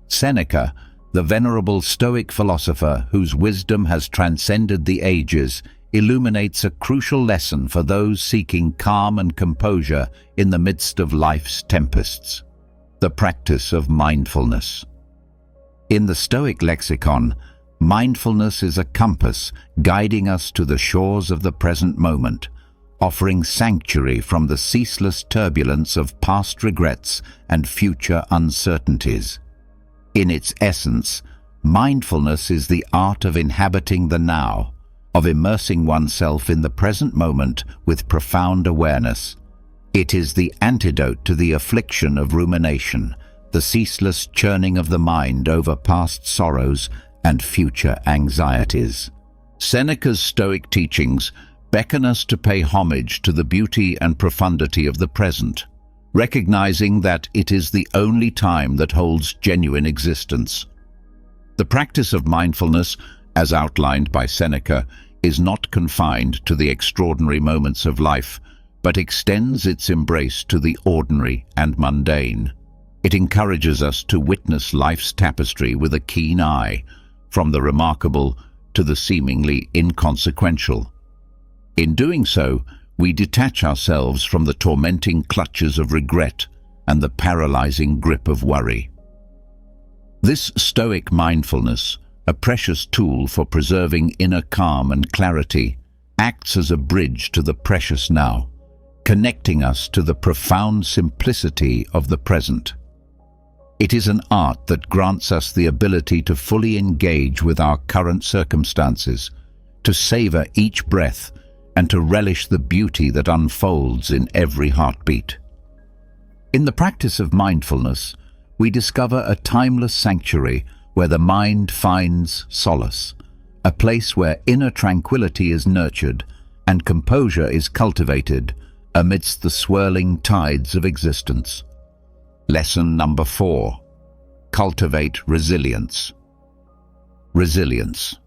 Seneca, the venerable Stoic philosopher whose wisdom has transcended the ages, illuminates a crucial lesson for those seeking calm and composure in the midst of life's tempests: the practice of mindfulness. In the Stoic lexicon, mindfulness is a compass guiding us to the shores of the present moment, offering sanctuary from the ceaseless turbulence of past regrets and future uncertainties. In its essence, mindfulness is the art of inhabiting the now, of immersing oneself in the present moment with profound awareness. It is the antidote to the affliction of rumination, the ceaseless churning of the mind over past sorrows and future anxieties. Seneca's Stoic teachings beckon us to pay homage to the beauty and profundity of the present, recognizing that it is the only time that holds genuine existence. The practice of mindfulness, as outlined by Seneca, is not confined to the extraordinary moments of life, but extends its embrace to the ordinary and mundane. It encourages us to witness life's tapestry with a keen eye, from the remarkable to the seemingly inconsequential. In doing so, we detach ourselves from the tormenting clutches of regret and the paralyzing grip of worry. This Stoic mindfulness, a precious tool for preserving inner calm and clarity, acts as a bridge to the precious now, connecting us to the profound simplicity of the present. It is an art that grants us the ability to fully engage with our current circumstances, to savor each breath, and to relish the beauty that unfolds in every heartbeat. In the practice of mindfulness, we discover a timeless sanctuary where the mind finds solace, a place where inner tranquility is nurtured and composure is cultivated amidst the swirling tides of existence. Lesson number 4. Cultivate resilience. Resilience.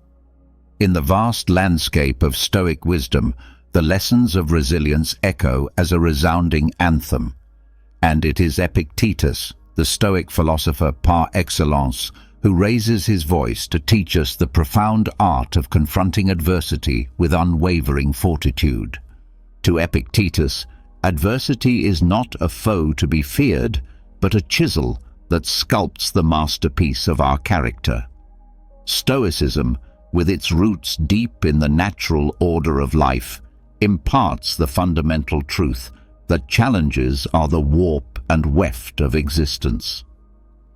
In the vast landscape of Stoic wisdom, the lessons of resilience echo as a resounding anthem. And it is Epictetus, the Stoic philosopher par excellence, who raises his voice to teach us the profound art of confronting adversity with unwavering fortitude. To Epictetus, adversity is not a foe to be feared, but a chisel that sculpts the masterpiece of our character. Stoicism, with its roots deep in the natural order of life, imparts the fundamental truth that challenges are the warp and weft of existence.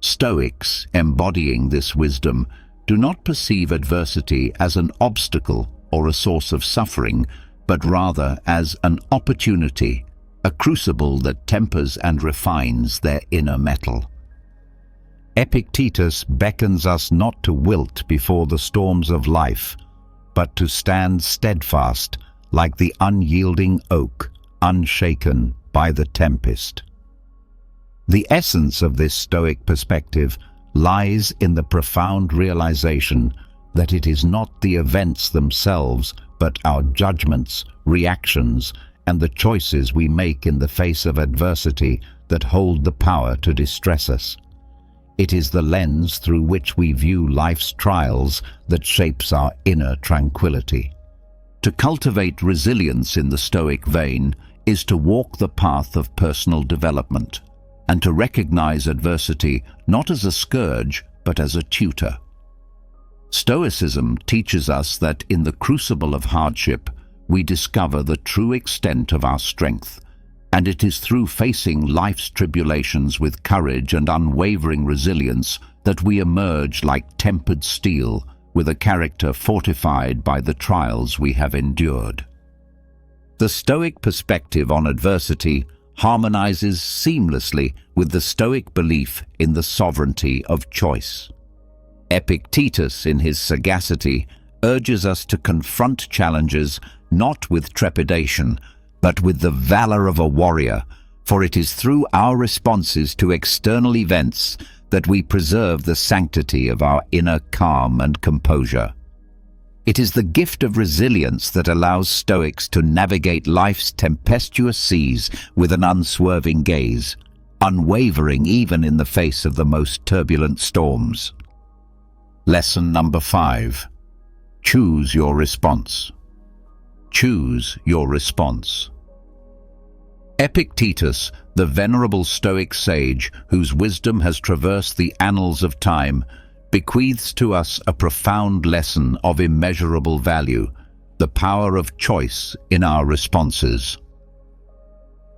Stoics, embodying this wisdom, do not perceive adversity as an obstacle or a source of suffering, but rather as an opportunity, a crucible that tempers and refines their inner metal. Epictetus beckons us not to wilt before the storms of life, but to stand steadfast like the unyielding oak, unshaken by the tempest. The essence of this Stoic perspective lies in the profound realization that it is not the events themselves, but our judgments, reactions, and the choices we make in the face of adversity that hold the power to distress us. It is the lens through which we view life's trials that shapes our inner tranquility. To cultivate resilience in the Stoic vein is to walk the path of personal development, and to recognize adversity not as a scourge, but as a tutor. Stoicism teaches us that in the crucible of hardship, we discover the true extent of our strength, and it is through facing life's tribulations with courage and unwavering resilience that we emerge like tempered steel, with a character fortified by the trials we have endured. The Stoic perspective on adversity harmonizes seamlessly with the Stoic belief in the sovereignty of choice. Epictetus, in his sagacity, urges us to confront challenges not with trepidation, but with the valor of a warrior, for it is through our responses to external events that we preserve the sanctity of our inner calm and composure. It is the gift of resilience that allows Stoics to navigate life's tempestuous seas with an unswerving gaze, unwavering even in the face of the most turbulent storms. Lesson number 5. Choose your response. Choose your response. Epictetus, the venerable Stoic sage whose wisdom has traversed the annals of time, bequeaths to us a profound lesson of immeasurable value, the power of choice in our responses.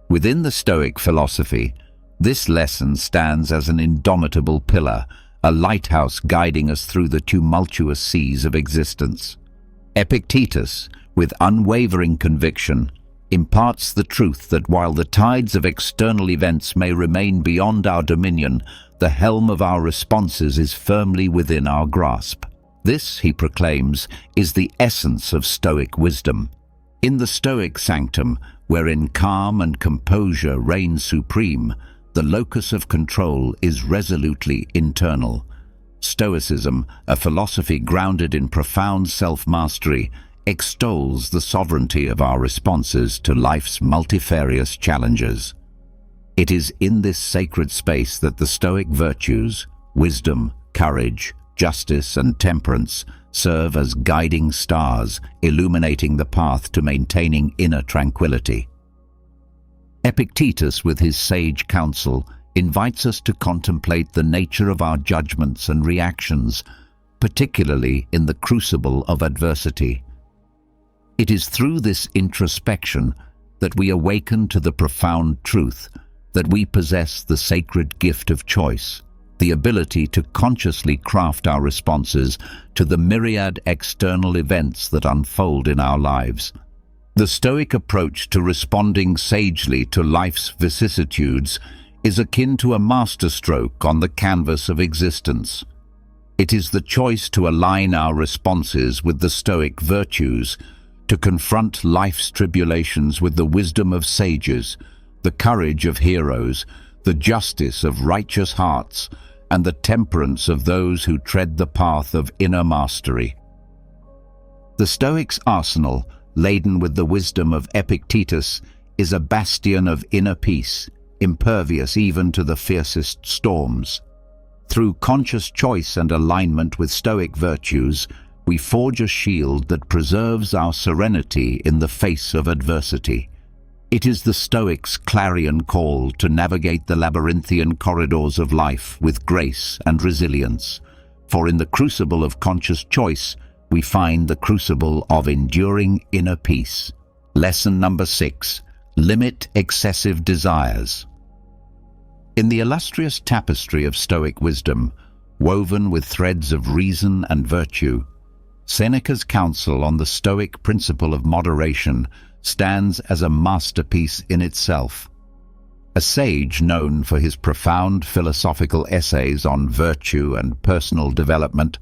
Within the Stoic philosophy, this lesson stands as an indomitable pillar, a lighthouse guiding us through the tumultuous seas of existence. Epictetus, with unwavering conviction, imparts the truth that while the tides of external events may remain beyond our dominion, the helm of our responses is firmly within our grasp. This, he proclaims, is the essence of Stoic wisdom. In the Stoic sanctum, wherein calm and composure reign supreme, the locus of control is resolutely internal. Stoicism, a philosophy grounded in profound self-mastery, extols the sovereignty of our responses to life's multifarious challenges. It is in this sacred space that the Stoic virtues, wisdom, courage, justice, and temperance serve as guiding stars, illuminating the path to maintaining inner tranquility. Epictetus, with his sage counsel, invites us to contemplate the nature of our judgments and reactions, particularly in the crucible of adversity. It is through this introspection that we awaken to the profound truth that we possess the sacred gift of choice, the ability to consciously craft our responses to the myriad external events that unfold in our lives. The Stoic approach to responding sagely to life's vicissitudes is akin to a masterstroke on the canvas of existence. It is the choice to align our responses with the Stoic virtues, to confront life's tribulations with the wisdom of sages, the courage of heroes, the justice of righteous hearts, and the temperance of those who tread the path of inner mastery. The Stoics' arsenal, laden with the wisdom of Epictetus, is a bastion of inner peace, impervious even to the fiercest storms. Through conscious choice and alignment with Stoic virtues, we forge a shield that preserves our serenity in the face of adversity. It is the Stoics' clarion call to navigate the labyrinthian corridors of life with grace and resilience. For in the crucible of conscious choice, we find the crucible of enduring inner peace. Lesson number 6. Limit excessive desires. In the illustrious tapestry of Stoic wisdom, woven with threads of reason and virtue, Seneca's counsel on the Stoic principle of moderation stands as a masterpiece in itself. A sage known for his profound philosophical essays on virtue and personal development,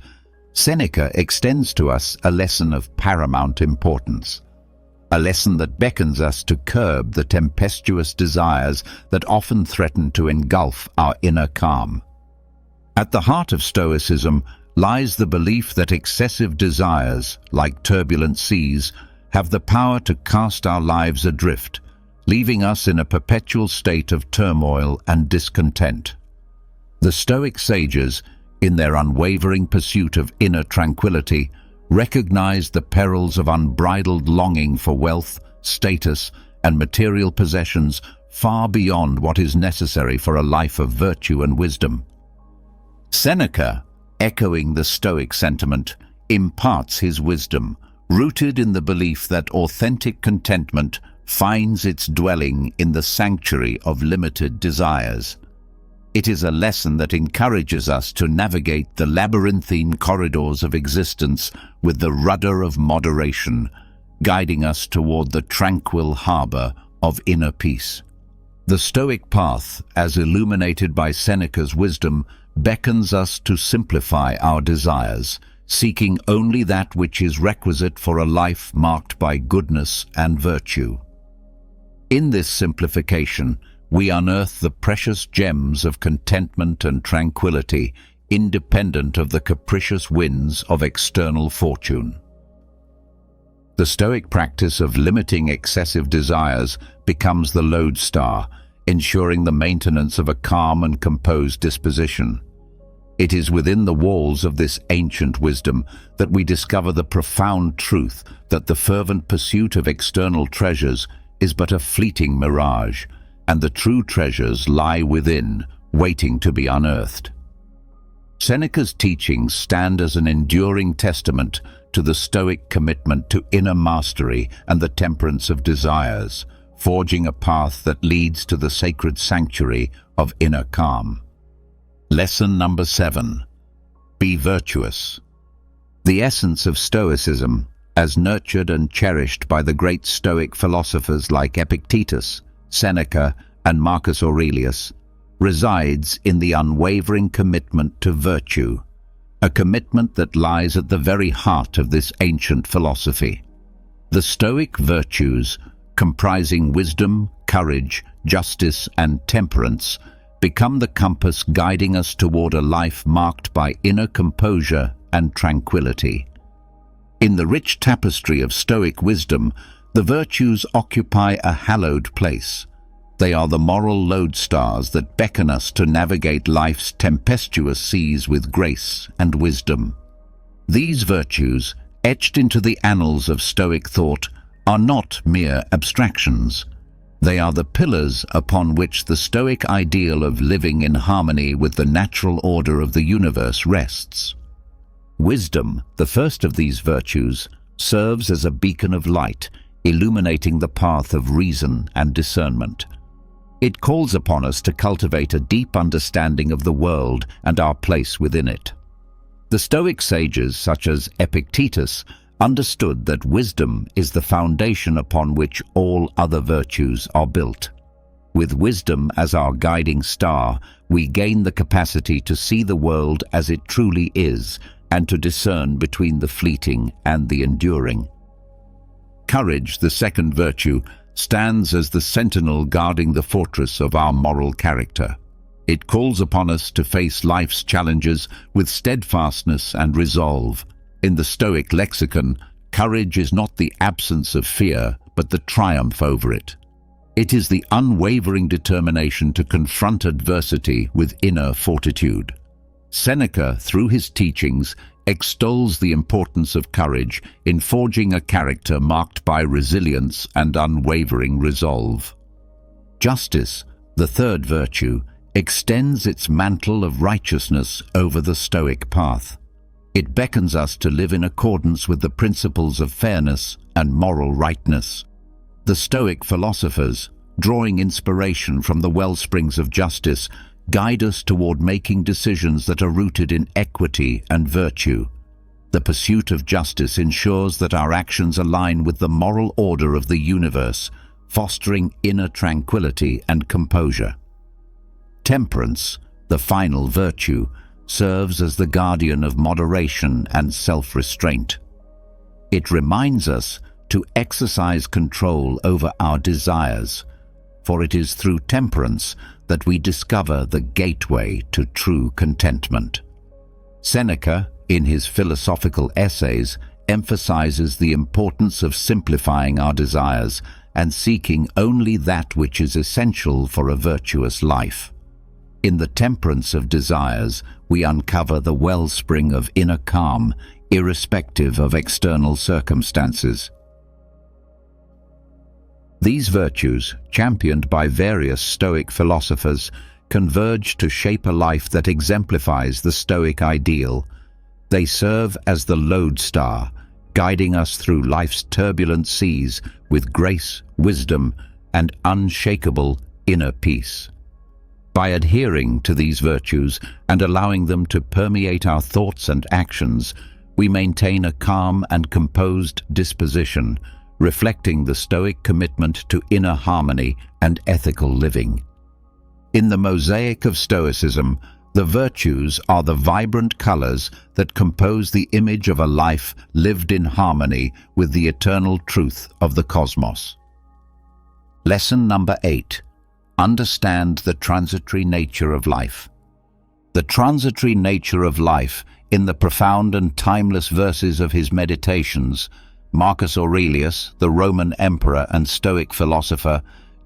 Seneca extends to us a lesson of paramount importance. A lesson that beckons us to curb the tempestuous desires that often threaten to engulf our inner calm. At the heart of Stoicism lies the belief that excessive desires, like turbulent seas, have the power to cast our lives adrift, leaving us in a perpetual state of turmoil and discontent. The Stoic sages, in their unwavering pursuit of inner tranquility, recognized the perils of unbridled longing for wealth, status, and material possessions far beyond what is necessary for a life of virtue and wisdom. Seneca, echoing the Stoic sentiment, imparts his wisdom, rooted in the belief that authentic contentment finds its dwelling in the sanctuary of limited desires. It is a lesson that encourages us to navigate the labyrinthine corridors of existence with the rudder of moderation, guiding us toward the tranquil harbor of inner peace. The Stoic path, as illuminated by Seneca's wisdom, beckons us to simplify our desires, seeking only that which is requisite for a life marked by goodness and virtue. In this simplification, we unearth the precious gems of contentment and tranquility, independent of the capricious winds of external fortune. The Stoic practice of limiting excessive desires becomes the lodestar, ensuring the maintenance of a calm and composed disposition. It is within the walls of this ancient wisdom that we discover the profound truth that the fervent pursuit of external treasures is but a fleeting mirage, and the true treasures lie within, waiting to be unearthed. Seneca's teachings stand as an enduring testament to the Stoic commitment to inner mastery and the temperance of desires, forging a path that leads to the sacred sanctuary of inner calm. Lesson number 7. Be virtuous. The essence of Stoicism, as nurtured and cherished by the great Stoic philosophers like Epictetus, Seneca, and Marcus Aurelius, resides in the unwavering commitment to virtue, a commitment that lies at the very heart of this ancient philosophy. The Stoic virtues, comprising wisdom, courage, justice, and temperance, become the compass guiding us toward a life marked by inner composure and tranquility. In the rich tapestry of Stoic wisdom, the virtues occupy a hallowed place. They are the moral lodestars that beckon us to navigate life's tempestuous seas with grace and wisdom. These virtues, etched into the annals of Stoic thought, are not mere abstractions. They are the pillars upon which the Stoic ideal of living in harmony with the natural order of the universe rests. Wisdom, the first of these virtues, serves as a beacon of light, illuminating the path of reason and discernment. It calls upon us to cultivate a deep understanding of the world and our place within it. The Stoic sages, such as Epictetus, understood that wisdom is the foundation upon which all other virtues are built. With wisdom as our guiding star, we gain the capacity to see the world as it truly is and to discern between the fleeting and the enduring. Courage, the second virtue, stands as the sentinel guarding the fortress of our moral character. It calls upon us to face life's challenges with steadfastness and resolve. In the Stoic lexicon, courage is not the absence of fear, but the triumph over it. It is the unwavering determination to confront adversity with inner fortitude. Seneca, through his teachings, extols the importance of courage in forging a character marked by resilience and unwavering resolve. Justice, the third virtue, extends its mantle of righteousness over the Stoic path. It beckons us to live in accordance with the principles of fairness and moral rightness. The Stoic philosophers, drawing inspiration from the wellsprings of justice, guide us toward making decisions that are rooted in equity and virtue. The pursuit of justice ensures that our actions align with the moral order of the universe, fostering inner tranquility and composure. Temperance, the final virtue, serves as the guardian of moderation and self-restraint. It reminds us to exercise control over our desires, for it is through temperance that we discover the gateway to true contentment. Seneca, in his philosophical essays, emphasizes the importance of simplifying our desires and seeking only that which is essential for a virtuous life. In the temperance of desires, we uncover the wellspring of inner calm, irrespective of external circumstances. These virtues, championed by various Stoic philosophers, converge to shape a life that exemplifies the Stoic ideal. They serve as the lodestar, guiding us through life's turbulent seas with grace, wisdom, and unshakable inner peace. By adhering to these virtues and allowing them to permeate our thoughts and actions, we maintain a calm and composed disposition, reflecting the Stoic commitment to inner harmony and ethical living. In the mosaic of Stoicism, the virtues are the vibrant colors that compose the image of a life lived in harmony with the eternal truth of the cosmos. Lesson number 8. Understand the transitory nature of life. The transitory nature of life, in the profound and timeless verses of his Meditations, Marcus Aurelius, the Roman emperor and Stoic philosopher,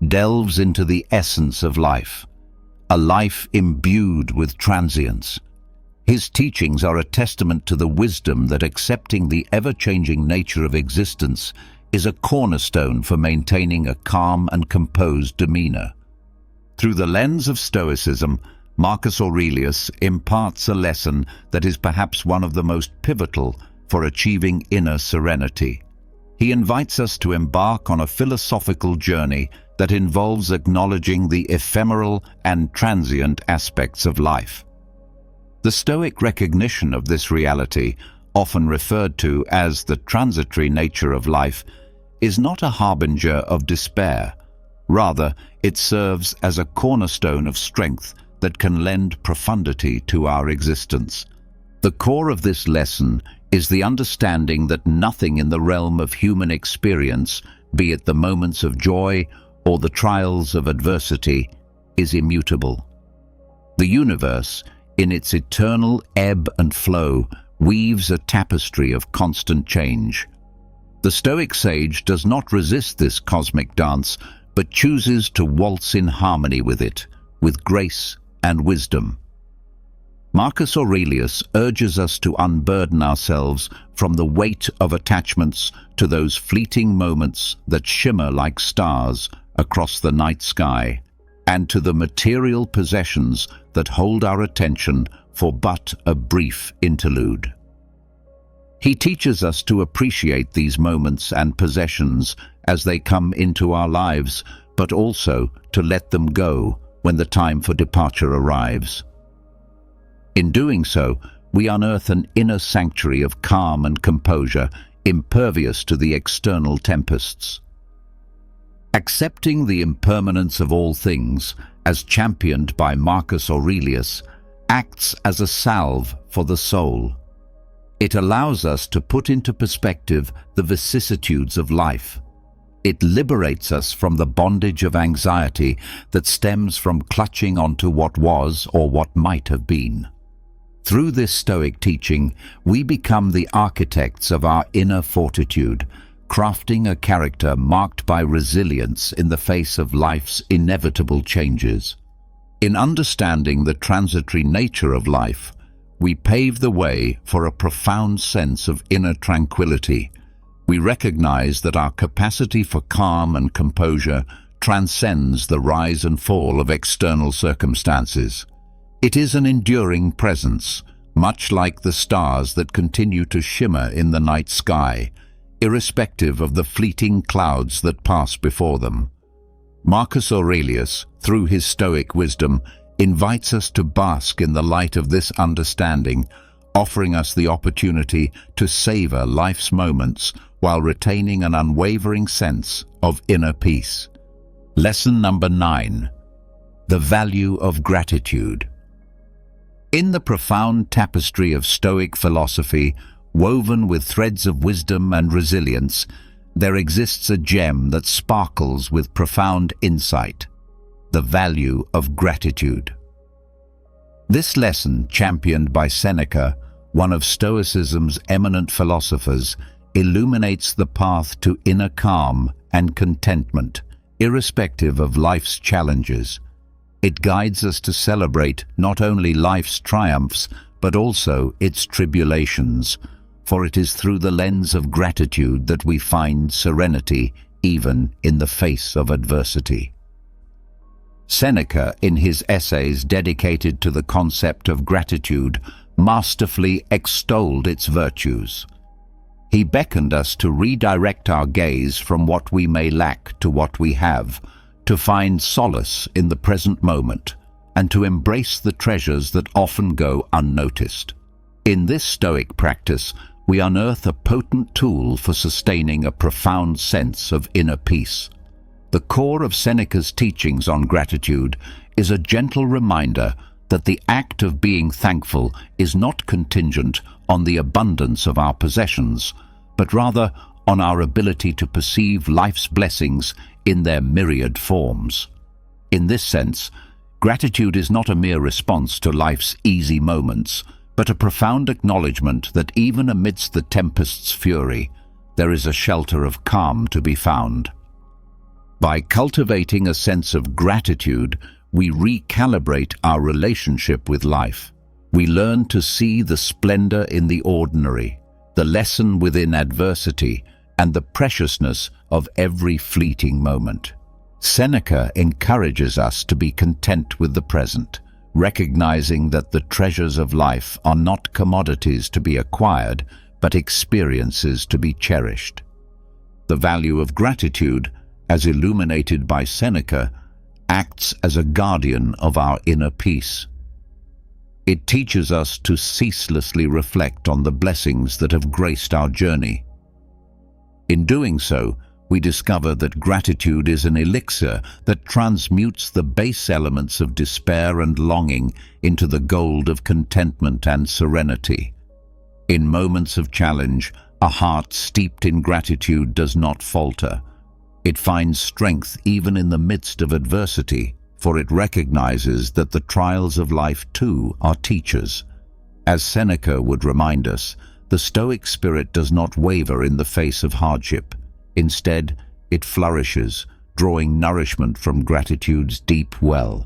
delves into the essence of life, a life imbued with transience. His teachings are a testament to the wisdom that accepting the ever-changing nature of existence is a cornerstone for maintaining a calm and composed demeanor. Through the lens of Stoicism, Marcus Aurelius imparts a lesson that is perhaps one of the most pivotal for achieving inner serenity. He invites us to embark on a philosophical journey that involves acknowledging the ephemeral and transient aspects of life. The Stoic recognition of this reality, often referred to as the transitory nature of life, is not a harbinger of despair. Rather, it serves as a cornerstone of strength that can lend profundity to our existence. The core of this lesson is the understanding that nothing in the realm of human experience, be it the moments of joy or the trials of adversity, is immutable. The universe, in its eternal ebb and flow, weaves a tapestry of constant change. The Stoic sage does not resist this cosmic dance, but chooses to waltz in harmony with it, with grace and wisdom. Marcus Aurelius urges us to unburden ourselves from the weight of attachments to those fleeting moments that shimmer like stars across the night sky, and to the material possessions that hold our attention for but a brief interlude. He teaches us to appreciate these moments and possessions as they come into our lives, but also to let them go when the time for departure arrives. In doing so, we unearth an inner sanctuary of calm and composure, impervious to the external tempests. Accepting the impermanence of all things, as championed by Marcus Aurelius, acts as a salve for the soul. It allows us to put into perspective the vicissitudes of life. It liberates us from the bondage of anxiety that stems from clutching onto what was or what might have been. Through this Stoic teaching, we become the architects of our inner fortitude, crafting a character marked by resilience in the face of life's inevitable changes. In understanding the transitory nature of life, we pave the way for a profound sense of inner tranquility. We recognize that our capacity for calm and composure transcends the rise and fall of external circumstances. It is an enduring presence, much like the stars that continue to shimmer in the night sky, irrespective of the fleeting clouds that pass before them. Marcus Aurelius, through his Stoic wisdom, invites us to bask in the light of this understanding, offering us the opportunity to savor life's moments while retaining an unwavering sense of inner peace. Lesson number 9. The value of gratitude. In the profound tapestry of Stoic philosophy, woven with threads of wisdom and resilience, there exists a gem that sparkles with profound insight: the value of gratitude. This lesson, championed by Seneca, one of Stoicism's eminent philosophers, illuminates the path to inner calm and contentment, irrespective of life's challenges. It guides us to celebrate not only life's triumphs, but also its tribulations, for it is through the lens of gratitude that we find serenity even in the face of adversity. Seneca, in his essays dedicated to the concept of gratitude, masterfully extolled its virtues. He beckoned us to redirect our gaze from what we may lack to what we have, to find solace in the present moment, and to embrace the treasures that often go unnoticed. In this Stoic practice, we unearth a potent tool for sustaining a profound sense of inner peace. The core of Seneca's teachings on gratitude is a gentle reminder that the act of being thankful is not contingent on the abundance of our possessions, but rather on our ability to perceive life's blessings in their myriad forms. In this sense, gratitude is not a mere response to life's easy moments, but a profound acknowledgement that even amidst the tempest's fury, there is a shelter of calm to be found. By cultivating a sense of gratitude, we recalibrate our relationship with life. We learn to see the splendor in the ordinary, the lesson within adversity, and the preciousness of every fleeting moment. Seneca encourages us to be content with the present, recognizing that the treasures of life are not commodities to be acquired, but experiences to be cherished. The value of gratitude, as illuminated by Seneca, acts as a guardian of our inner peace. It teaches us to ceaselessly reflect on the blessings that have graced our journey. In doing so, we discover that gratitude is an elixir that transmutes the base elements of despair and longing into the gold of contentment and serenity. In moments of challenge, a heart steeped in gratitude does not falter. It finds strength even in the midst of adversity, for it recognizes that the trials of life too are teachers. As Seneca would remind us, the Stoic spirit does not waver in the face of hardship. Instead, it flourishes, drawing nourishment from gratitude's deep well.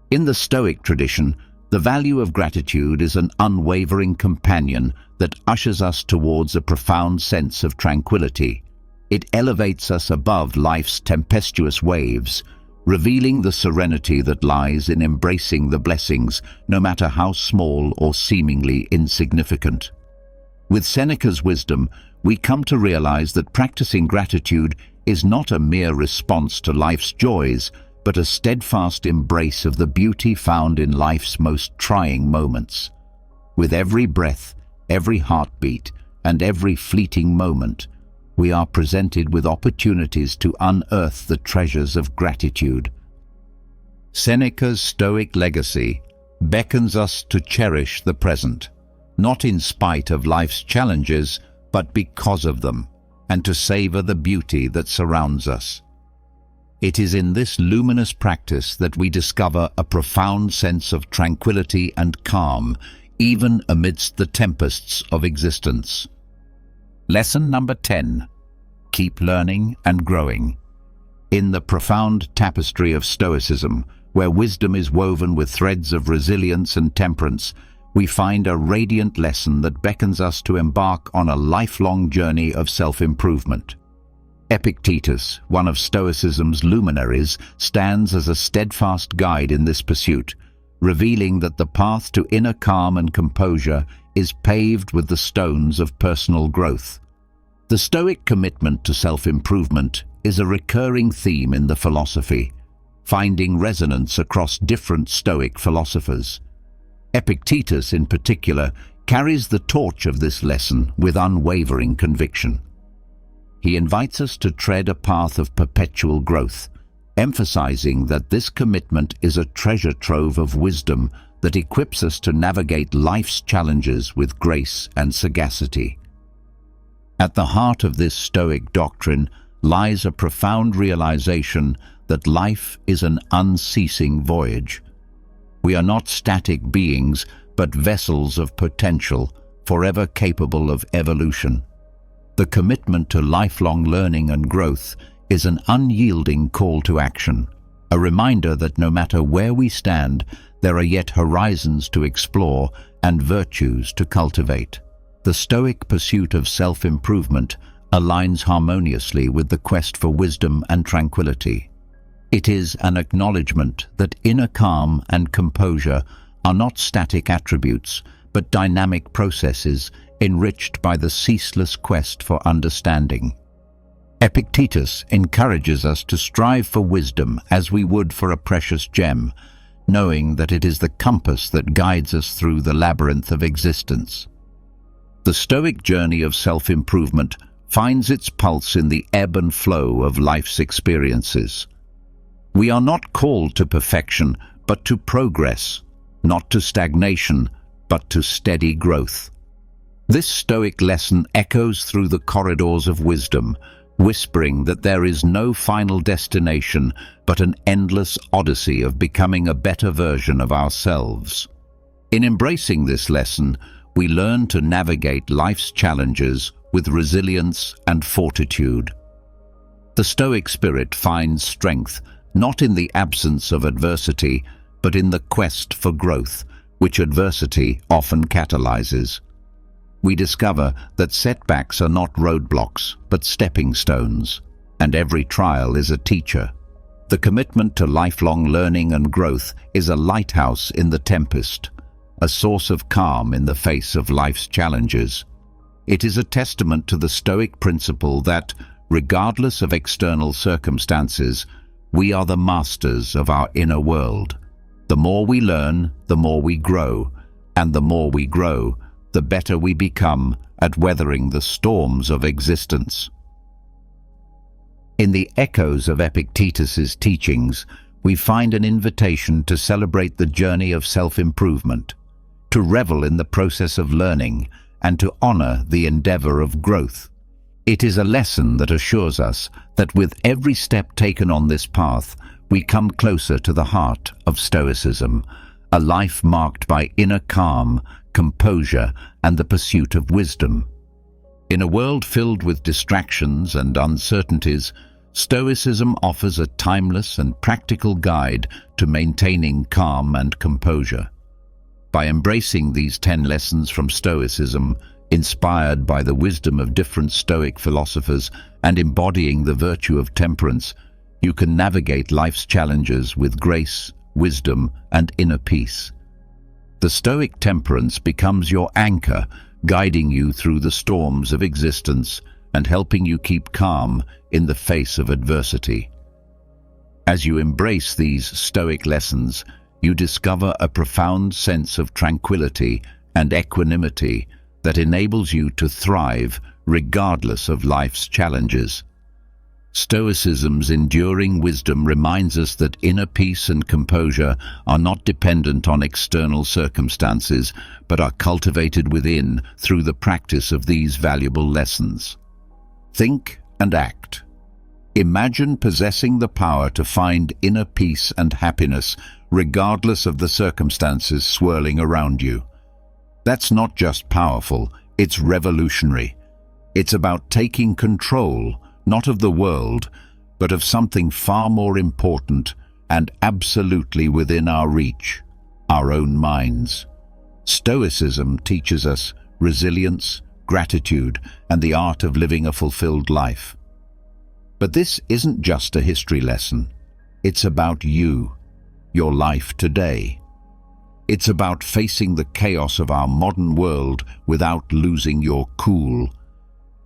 In the Stoic tradition, the value of gratitude is an unwavering companion that ushers us towards a profound sense of tranquility. It elevates us above life's tempestuous waves, revealing the serenity that lies in embracing the blessings, no matter how small or seemingly insignificant. With Seneca's wisdom, we come to realize that practicing gratitude is not a mere response to life's joys, but a steadfast embrace of the beauty found in life's most trying moments. With every breath, every heartbeat, and every fleeting moment, we are presented with opportunities to unearth the treasures of gratitude. Seneca's Stoic legacy beckons us to cherish the present, not in spite of life's challenges, but because of them, and to savor the beauty that surrounds us. It is in this luminous practice that we discover a profound sense of tranquility and calm, even amidst the tempests of existence. Lesson number 10. Keep learning and growing. In the profound tapestry of Stoicism, where wisdom is woven with threads of resilience and temperance, we find a radiant lesson that beckons us to embark on a lifelong journey of self-improvement. Epictetus, one of Stoicism's luminaries, stands as a steadfast guide in this pursuit, revealing that the path to inner calm and composure is paved with the stones of personal growth. The Stoic commitment to self-improvement is a recurring theme in the philosophy, finding resonance across different Stoic philosophers. Epictetus, in particular, carries the torch of this lesson with unwavering conviction. He invites us to tread a path of perpetual growth, emphasizing that this commitment is a treasure trove of wisdom that equips us to navigate life's challenges with grace and sagacity. At the heart of this Stoic doctrine lies a profound realization that life is an unceasing voyage. We are not static beings, but vessels of potential, forever capable of evolution. The commitment to lifelong learning and growth is an unyielding call to action, a reminder that no matter where we stand, there are yet horizons to explore and virtues to cultivate. The Stoic pursuit of self-improvement aligns harmoniously with the quest for wisdom and tranquility. It is an acknowledgement that inner calm and composure are not static attributes, but dynamic processes enriched by the ceaseless quest for understanding. Epictetus encourages us to strive for wisdom as we would for a precious gem, knowing that it is the compass that guides us through the labyrinth of existence. The Stoic journey of self-improvement finds its pulse in the ebb and flow of life's experiences. We are not called to perfection, but to progress, not to stagnation, but to steady growth. This Stoic lesson echoes through the corridors of wisdom, whispering that there is no final destination, but an endless odyssey of becoming a better version of ourselves. In embracing this lesson, we learn to navigate life's challenges with resilience and fortitude. The Stoic spirit finds strength not in the absence of adversity, but in the quest for growth, which adversity often catalyzes. We discover that setbacks are not roadblocks, but stepping stones, and every trial is a teacher. The commitment to lifelong learning and growth is a lighthouse in the tempest, a source of calm in the face of life's challenges. It is a testament to the Stoic principle that, regardless of external circumstances, we are the masters of our inner world. The more we learn, the more we grow, and the more we grow, the better we become at weathering the storms of existence. In the echoes of Epictetus's teachings, we find an invitation to celebrate the journey of self-improvement, to revel in the process of learning, and to honor the endeavor of growth. It is a lesson that assures us that with every step taken on this path, we come closer to the heart of Stoicism, a life marked by inner calm, composure, and the pursuit of wisdom. In a world filled with distractions and uncertainties, Stoicism offers a timeless and practical guide to maintaining calm and composure. By embracing these 10 lessons from Stoicism, inspired by the wisdom of different Stoic philosophers and embodying the virtue of temperance, you can navigate life's challenges with grace, wisdom, and inner peace. The Stoic temperance becomes your anchor, guiding you through the storms of existence and helping you keep calm in the face of adversity. As you embrace these Stoic lessons, you discover a profound sense of tranquility and equanimity that enables you to thrive regardless of life's challenges. Stoicism's enduring wisdom reminds us that inner peace and composure are not dependent on external circumstances, but are cultivated within through the practice of these valuable lessons. Think and act. Imagine possessing the power to find inner peace and happiness, regardless of the circumstances swirling around you. That's not just powerful, it's revolutionary. It's about taking control, not of the world, but of something far more important and absolutely within our reach, our own minds. Stoicism teaches us resilience, gratitude, and the art of living a fulfilled life. But this isn't just a history lesson. It's about you, your life today. It's about facing the chaos of our modern world without losing your cool.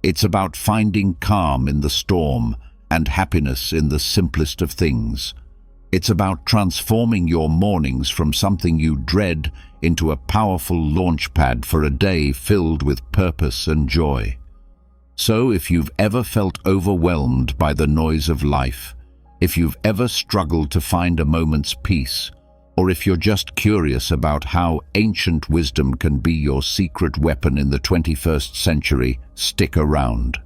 It's about finding calm in the storm and happiness in the simplest of things. It's about transforming your mornings from something you dread into a powerful launchpad for a day filled with purpose and joy. So if you've ever felt overwhelmed by the noise of life, if you've ever struggled to find a moment's peace, or if you're just curious about how ancient wisdom can be your secret weapon in the 21st century, stick around.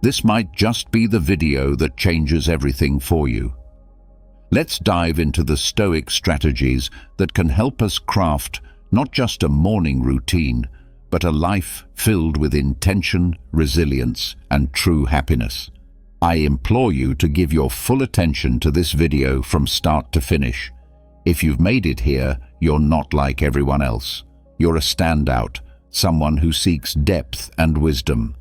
This might just be the video that changes everything for you. Let's dive into the Stoic strategies that can help us craft not just a morning routine, but a life filled with intention, resilience, and true happiness. I implore you to give your full attention to this video from start to finish. If you've made it here, you're not like everyone else. You're a standout, someone who seeks depth and wisdom.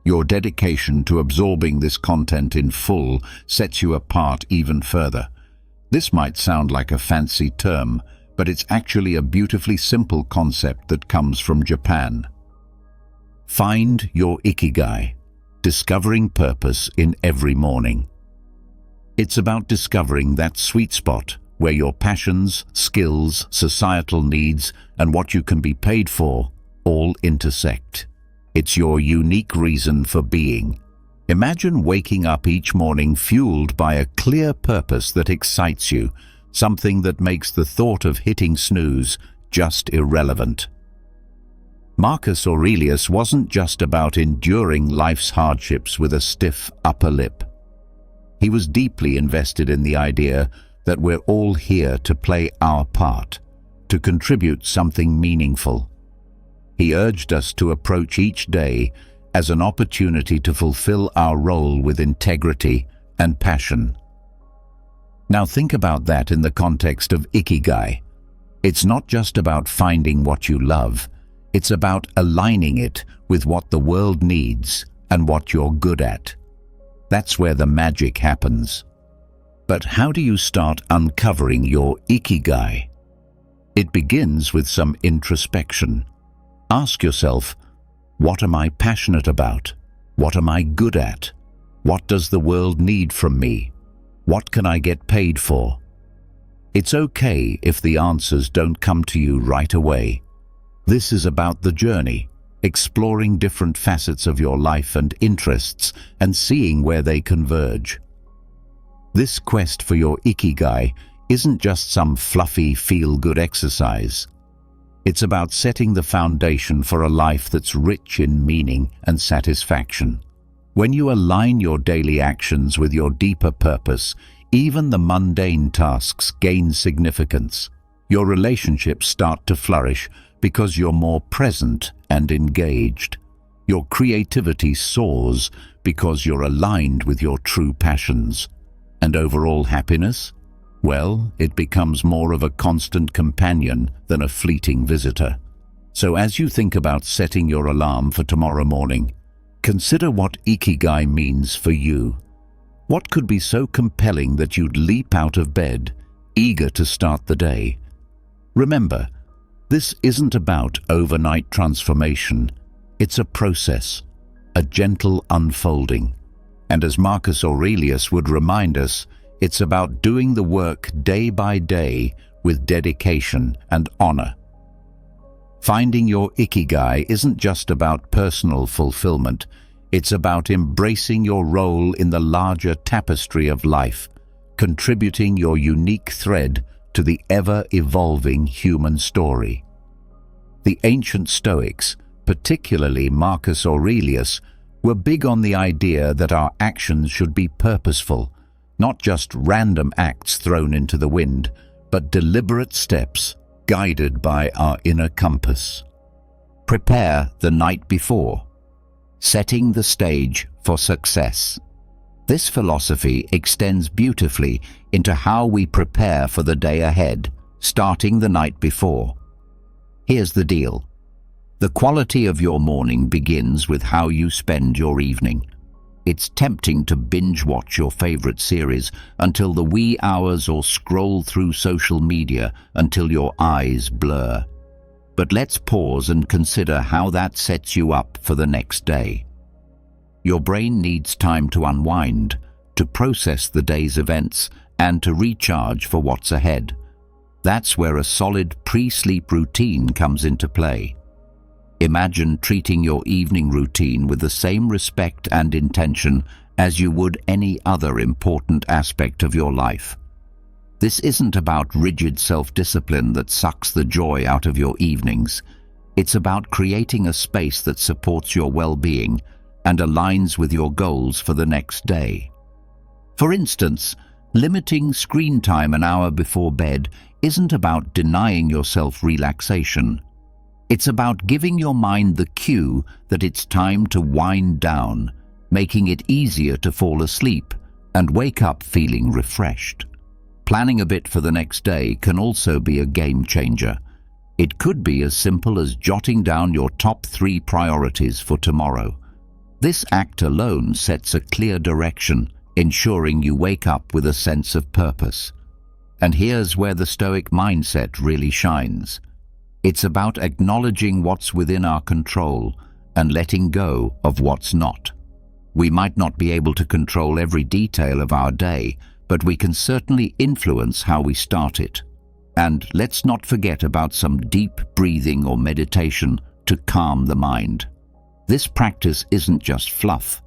Your dedication to absorbing this content in full sets you apart even further. This might sound like a fancy term, but it's actually a beautifully simple concept that comes from Japan. Find your ikigai, discovering purpose in every morning. It's about discovering that sweet spot where your passions, skills, societal needs, and what you can be paid for all intersect. It's your unique reason for being. Imagine waking up each morning fueled by a clear purpose that excites you, something that makes the thought of hitting snooze just irrelevant. Marcus Aurelius wasn't just about enduring life's hardships with a stiff upper lip. He was deeply invested in the idea that we're all here to play our part, to contribute something meaningful. He urged us to approach each day as an opportunity to fulfill our role with integrity and passion. Now think about that in the context of ikigai. It's not just about finding what you love, it's about aligning it with what the world needs and what you're good at. That's where the magic happens. But how do you start uncovering your ikigai? It begins with some introspection. Ask yourself, what am I passionate about? What am I good at? What does the world need from me? What can I get paid for? It's okay if the answers don't come to you right away. This is about the journey, exploring different facets of your life and interests and seeing where they converge. This quest for your ikigai isn't just some fluffy, feel-good exercise. It's about setting the foundation for a life that's rich in meaning and satisfaction. When you align your daily actions with your deeper purpose, even the mundane tasks gain significance. Your relationships start to flourish because you're more present and engaged. Your creativity soars because you're aligned with your true passions. And overall happiness? Well, it becomes more of a constant companion than a fleeting visitor. So as you think about setting your alarm for tomorrow morning, consider what ikigai means for you. What could be so compelling that you'd leap out of bed, eager to start the day? Remember, this isn't about overnight transformation. It's a process, a gentle unfolding. And as Marcus Aurelius would remind us, it's about doing the work day by day with dedication and honor. Finding your ikigai isn't just about personal fulfillment, It's about embracing your role in the larger tapestry of life, contributing your unique thread to the ever-evolving human story. The ancient Stoics, particularly Marcus Aurelius, were big on the idea that our actions should be purposeful, not just random acts thrown into the wind, but deliberate steps guided by our inner compass. Prepare the night before, setting the stage for success. This philosophy extends beautifully into how we prepare for the day ahead, starting the night before. Here's the deal. The quality of your morning begins with how you spend your evening. It's tempting to binge-watch your favorite series until the wee hours or scroll through social media until your eyes blur. But let's pause and consider how that sets you up for the next day. Your brain needs time to unwind, to process the day's events, and to recharge for what's ahead. That's where a solid pre-sleep routine comes into play. Imagine treating your evening routine with the same respect and intention as you would any other important aspect of your life. This isn't about rigid self-discipline that sucks the joy out of your evenings. It's about creating a space that supports your well-being and aligns with your goals for the next day. For instance, limiting screen time an hour before bed isn't about denying yourself relaxation. It's about giving your mind the cue that it's time to wind down, making it easier to fall asleep and wake up feeling refreshed. Planning a bit for the next day can also be a game changer. It could be as simple as jotting down your top 3 priorities for tomorrow. This act alone sets a clear direction, ensuring you wake up with a sense of purpose. And here's where the Stoic mindset really shines. It's about acknowledging what's within our control and letting go of what's not. We might not be able to control every detail of our day, but we can certainly influence how we start it. And let's not forget about some deep breathing or meditation to calm the mind. This practice isn't just fluff.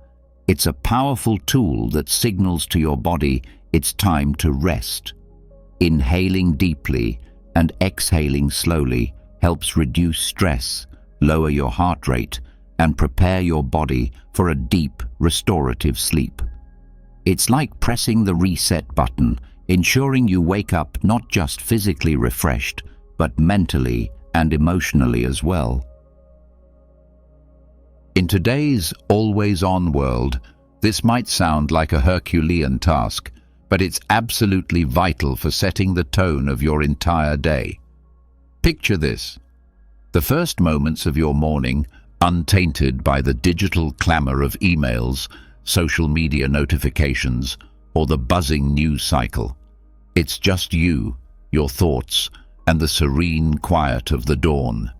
It's a powerful tool that signals to your body it's time to rest. Inhaling deeply and exhaling slowly helps reduce stress, lower your heart rate, and prepare your body for a deep, restorative sleep. It's like pressing the reset button, ensuring you wake up not just physically refreshed, but mentally and emotionally as well. In today's always-on world, this might sound like a Herculean task, but it's absolutely vital for setting the tone of your entire day. Picture this. The first moments of your morning, untainted by the digital clamor of emails, social media notifications, or the buzzing news cycle. It's just you, your thoughts, and the serene quiet of the dawn.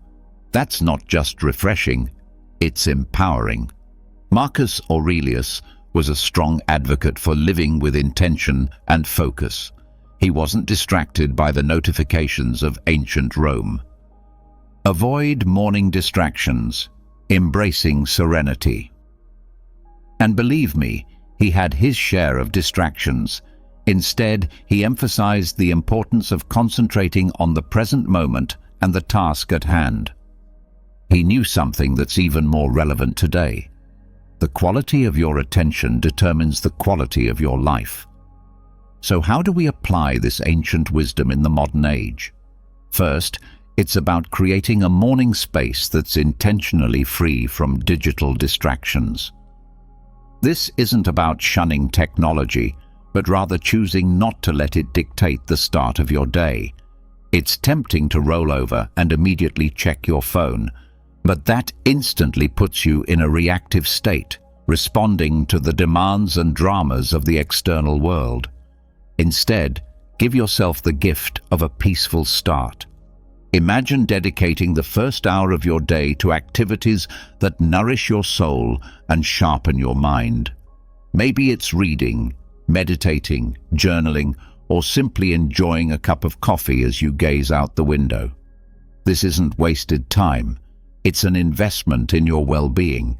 That's not just refreshing, it's empowering. Marcus Aurelius was a strong advocate for living with intention and focus. He wasn't distracted by the notifications of ancient Rome. Avoid morning distractions, embracing serenity. And believe me, he had his share of distractions. Instead, he emphasized the importance of concentrating on the present moment and the task at hand. He knew something that's even more relevant today. The quality of your attention determines the quality of your life. So how do we apply this ancient wisdom in the modern age? First, it's about creating a morning space that's intentionally free from digital distractions. This isn't about shunning technology, but rather choosing not to let it dictate the start of your day. It's tempting to roll over and immediately check your phone, but that instantly puts you in a reactive state, responding to the demands and dramas of the external world. Instead, give yourself the gift of a peaceful start. Imagine dedicating the first hour of your day to activities that nourish your soul and sharpen your mind. Maybe it's reading, meditating, journaling, or simply enjoying a cup of coffee as you gaze out the window. This isn't wasted time. It's an investment in your well-being.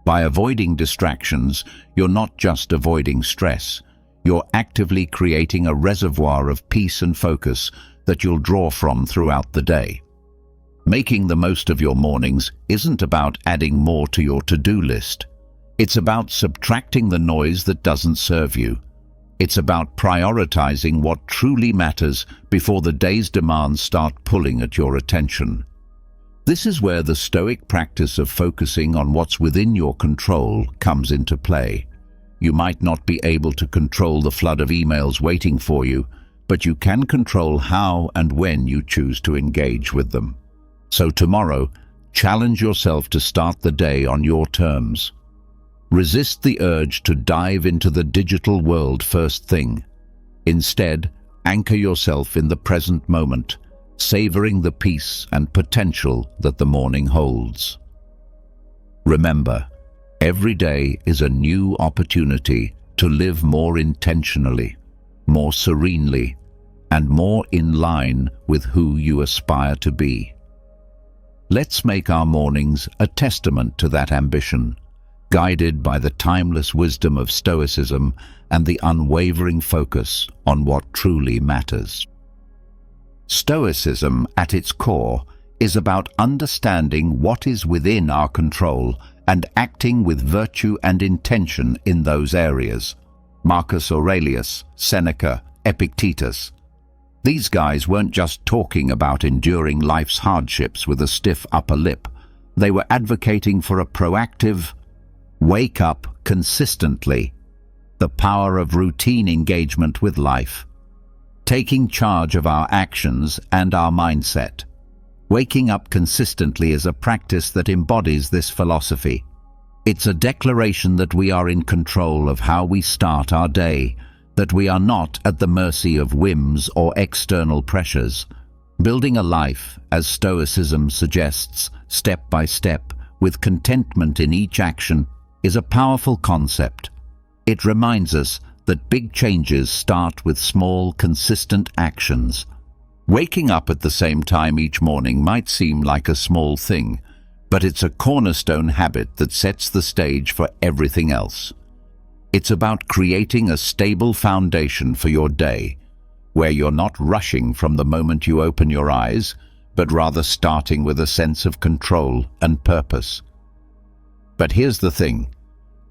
By avoiding distractions, you're not just avoiding stress. You're actively creating a reservoir of peace and focus that you'll draw from throughout the day. Making the most of your mornings isn't about adding more to your to-do list. It's about subtracting the noise that doesn't serve you. It's about prioritizing what truly matters before the day's demands start pulling at your attention. This is where the Stoic practice of focusing on what's within your control comes into play. You might not be able to control the flood of emails waiting for you, but you can control how and when you choose to engage with them. So tomorrow, challenge yourself to start the day on your terms. Resist the urge to dive into the digital world first thing. Instead, anchor yourself in the present moment, savoring the peace and potential that the morning holds. Remember, every day is a new opportunity to live more intentionally, more serenely, and more in line with who you aspire to be. Let's make our mornings a testament to that ambition, guided by the timeless wisdom of Stoicism and the unwavering focus on what truly matters. Stoicism, at its core, is about understanding what is within our control and acting with virtue and intention in those areas. Marcus Aurelius, Seneca, Epictetus. These guys weren't just talking about enduring life's hardships with a stiff upper lip. They were advocating for a proactive, wake up consistently, the power of routine engagement with life, taking charge of our actions and our mindset. Waking up consistently is a practice that embodies this philosophy. It's a declaration that we are in control of how we start our day, that we are not at the mercy of whims or external pressures. Building a life, as Stoicism suggests, step by step, with contentment in each action, is a powerful concept. It reminds us that big changes start with small, consistent actions. Waking up at the same time each morning might seem like a small thing, but it's a cornerstone habit that sets the stage for everything else. It's about creating a stable foundation for your day, where you're not rushing from the moment you open your eyes, but rather starting with a sense of control and purpose. But here's the thing.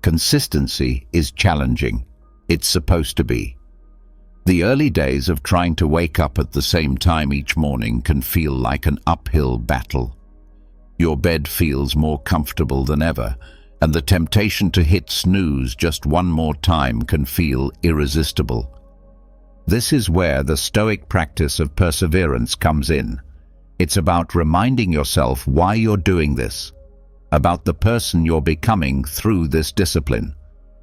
Consistency is challenging. It's supposed to be. The early days of trying to wake up at the same time each morning can feel like an uphill battle. Your bed feels more comfortable than ever, and the temptation to hit snooze just one more time can feel irresistible. This is where the Stoic practice of perseverance comes in. It's about reminding yourself why you're doing this, about the person you're becoming through this discipline.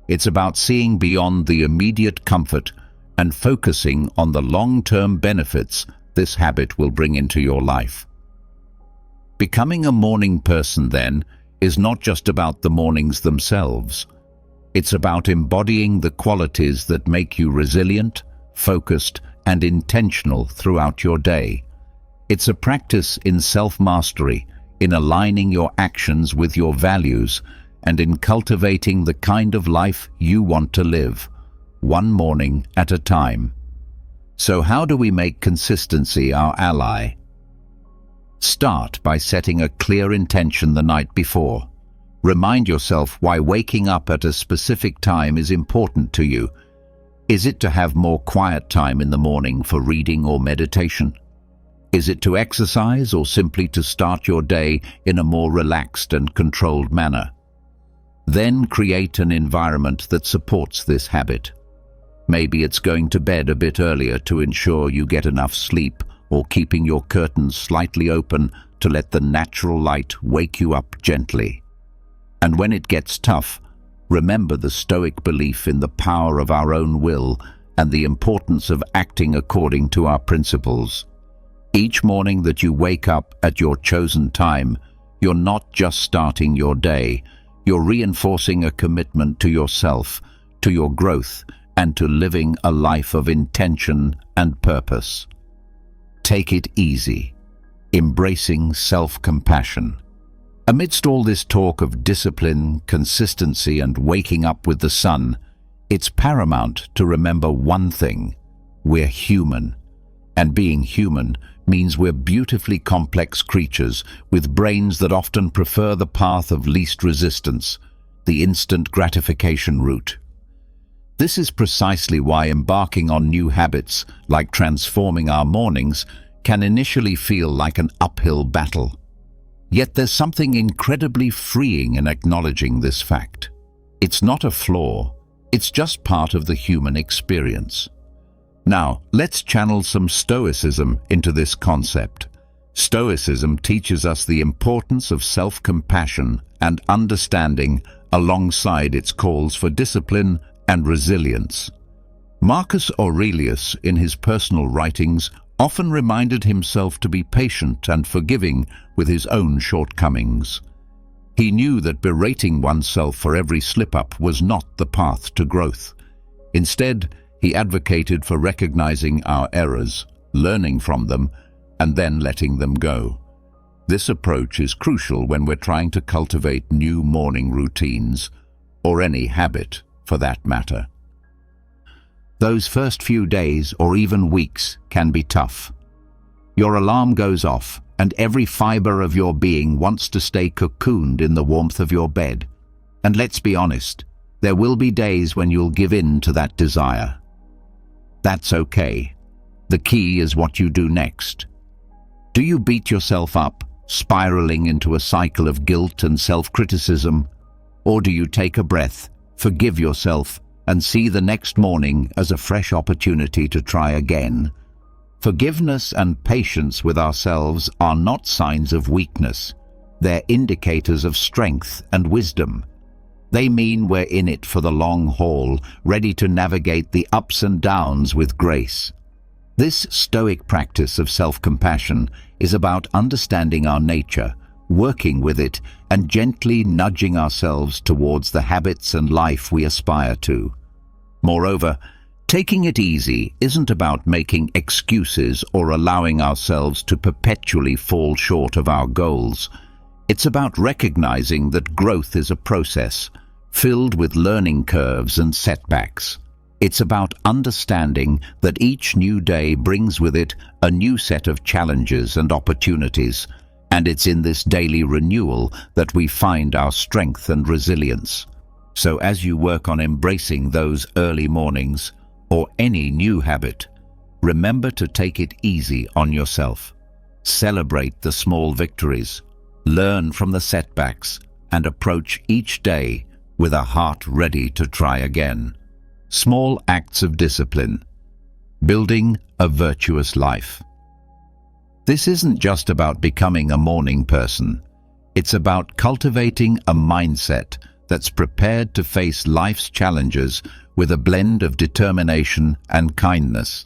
It's about seeing beyond the immediate comfort and focusing on the long-term benefits this habit will bring into your life. Becoming a morning person, then, is not just about the mornings themselves. It's about embodying the qualities that make you resilient, focused, and intentional throughout your day. It's a practice in self-mastery, in aligning your actions with your values, and in cultivating the kind of life you want to live, one morning at a time. So how do we make consistency our ally? Start by setting a clear intention the night before. Remind yourself why waking up at a specific time is important to you. Is it to have more quiet time in the morning for reading or meditation? Is it to exercise or simply to start your day in a more relaxed and controlled manner? Then create an environment that supports this habit. Maybe it's going to bed a bit earlier to ensure you get enough sleep, or keeping your curtains slightly open to let the natural light wake you up gently. And when it gets tough, remember the Stoic belief in the power of our own will and the importance of acting according to our principles. Each morning that you wake up at your chosen time, you're not just starting your day, you're reinforcing a commitment to yourself, to your growth, and to living a life of intention and purpose. Take it easy, embracing self-compassion. Amidst all this talk of discipline, consistency, and waking up with the sun, it's paramount to remember one thing: we're human. And being human means we're beautifully complex creatures with brains that often prefer the path of least resistance, the instant gratification route. This is precisely why embarking on new habits, like transforming our mornings, can initially feel like an uphill battle. Yet there's something incredibly freeing in acknowledging this fact. It's not a flaw, it's just part of the human experience. Now, let's channel some Stoicism into this concept. Stoicism teaches us the importance of self-compassion and understanding alongside its calls for discipline and resilience. Marcus Aurelius, in his personal writings, often reminded himself to be patient and forgiving with his own shortcomings. He knew that berating oneself for every slip-up was not the path to growth. Instead, he advocated for recognizing our errors, learning from them, and then letting them go. This approach is crucial when we're trying to cultivate new morning routines, or any habit for that matter. Those first few days or even weeks can be tough. Your alarm goes off, and every fiber of your being wants to stay cocooned in the warmth of your bed. And let's be honest, there will be days when you'll give in to that desire. That's okay. The key is what you do next. Do you beat yourself up, spiraling into a cycle of guilt and self-criticism? Or do you take a breath, forgive yourself, and see the next morning as a fresh opportunity to try again? Forgiveness and patience with ourselves are not signs of weakness. They're indicators of strength and wisdom. They mean we're in it for the long haul, ready to navigate the ups and downs with grace. This Stoic practice of self-compassion is about understanding our nature, working with it, and gently nudging ourselves towards the habits and life we aspire to. Moreover, taking it easy isn't about making excuses or allowing ourselves to perpetually fall short of our goals. It's about recognizing that growth is a process, filled with learning curves and setbacks. It's about understanding that each new day brings with it a new set of challenges and opportunities, and it's in this daily renewal that we find our strength and resilience. So as you work on embracing those early mornings, or any new habit, remember to take it easy on yourself. Celebrate the small victories, learn from the setbacks, and approach each day with a heart ready to try again. Small acts of discipline, building a virtuous life. This isn't just about becoming a morning person. It's about cultivating a mindset that's prepared to face life's challenges with a blend of determination and kindness.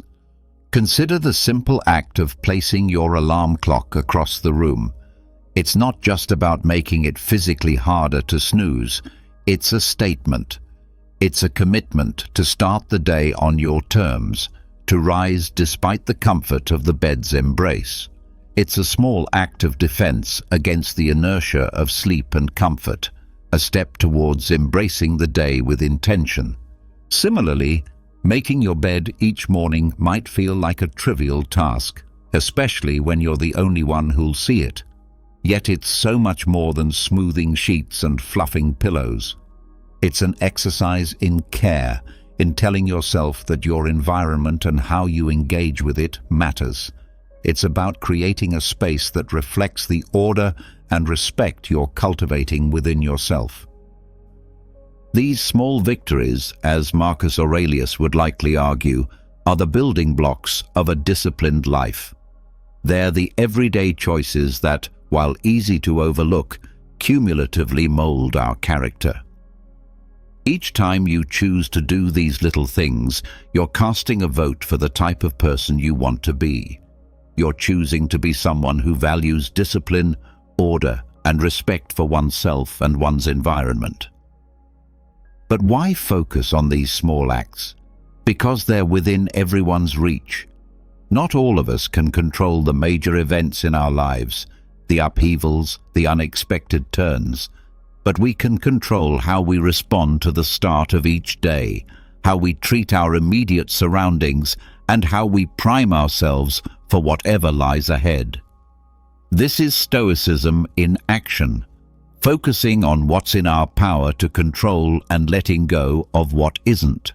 Consider the simple act of placing your alarm clock across the room. It's not just about making it physically harder to snooze. It's a statement. It's a commitment to start the day on your terms, to rise despite the comfort of the bed's embrace. It's a small act of defense against the inertia of sleep and comfort, a step towards embracing the day with intention. Similarly, making your bed each morning might feel like a trivial task, especially when you're the only one who'll see it. Yet it's so much more than smoothing sheets and fluffing pillows. It's an exercise in care, in telling yourself that your environment and how you engage with it matters. It's about creating a space that reflects the order and respect you're cultivating within yourself. These small victories, as Marcus Aurelius would likely argue, are the building blocks of a disciplined life. They're the everyday choices that, while easy to overlook, cumulatively mold our character. Each time you choose to do these little things, you're casting a vote for the type of person you want to be. You're choosing to be someone who values discipline, order, and respect for oneself and one's environment. But why focus on these small acts? Because they're within everyone's reach. Not all of us can control the major events in our lives, the upheavals, the unexpected turns. But we can control how we respond to the start of each day, how we treat our immediate surroundings, and how we prime ourselves for whatever lies ahead. This is Stoicism in action, focusing on what's in our power to control and letting go of what isn't.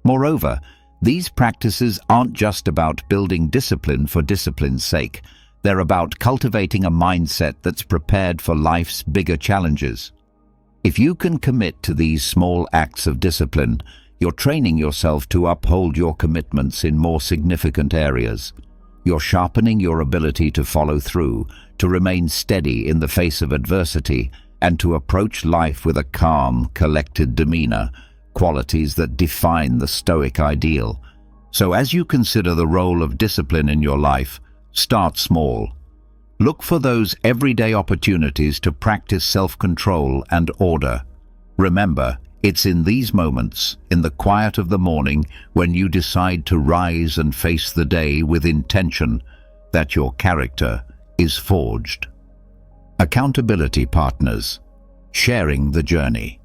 Moreover, these practices aren't just about building discipline for discipline's sake. They're about cultivating a mindset that's prepared for life's bigger challenges. If you can commit to these small acts of discipline, you're training yourself to uphold your commitments in more significant areas. You're sharpening your ability to follow through, to remain steady in the face of adversity, and to approach life with a calm, collected demeanor, qualities that define the Stoic ideal. So as you consider the role of discipline in your life, start small. Look for those everyday opportunities to practice self-control and order. Remember, it's in these moments, in the quiet of the morning, when you decide to rise and face the day with intention, that your character is forged. Accountability partners, sharing the journey.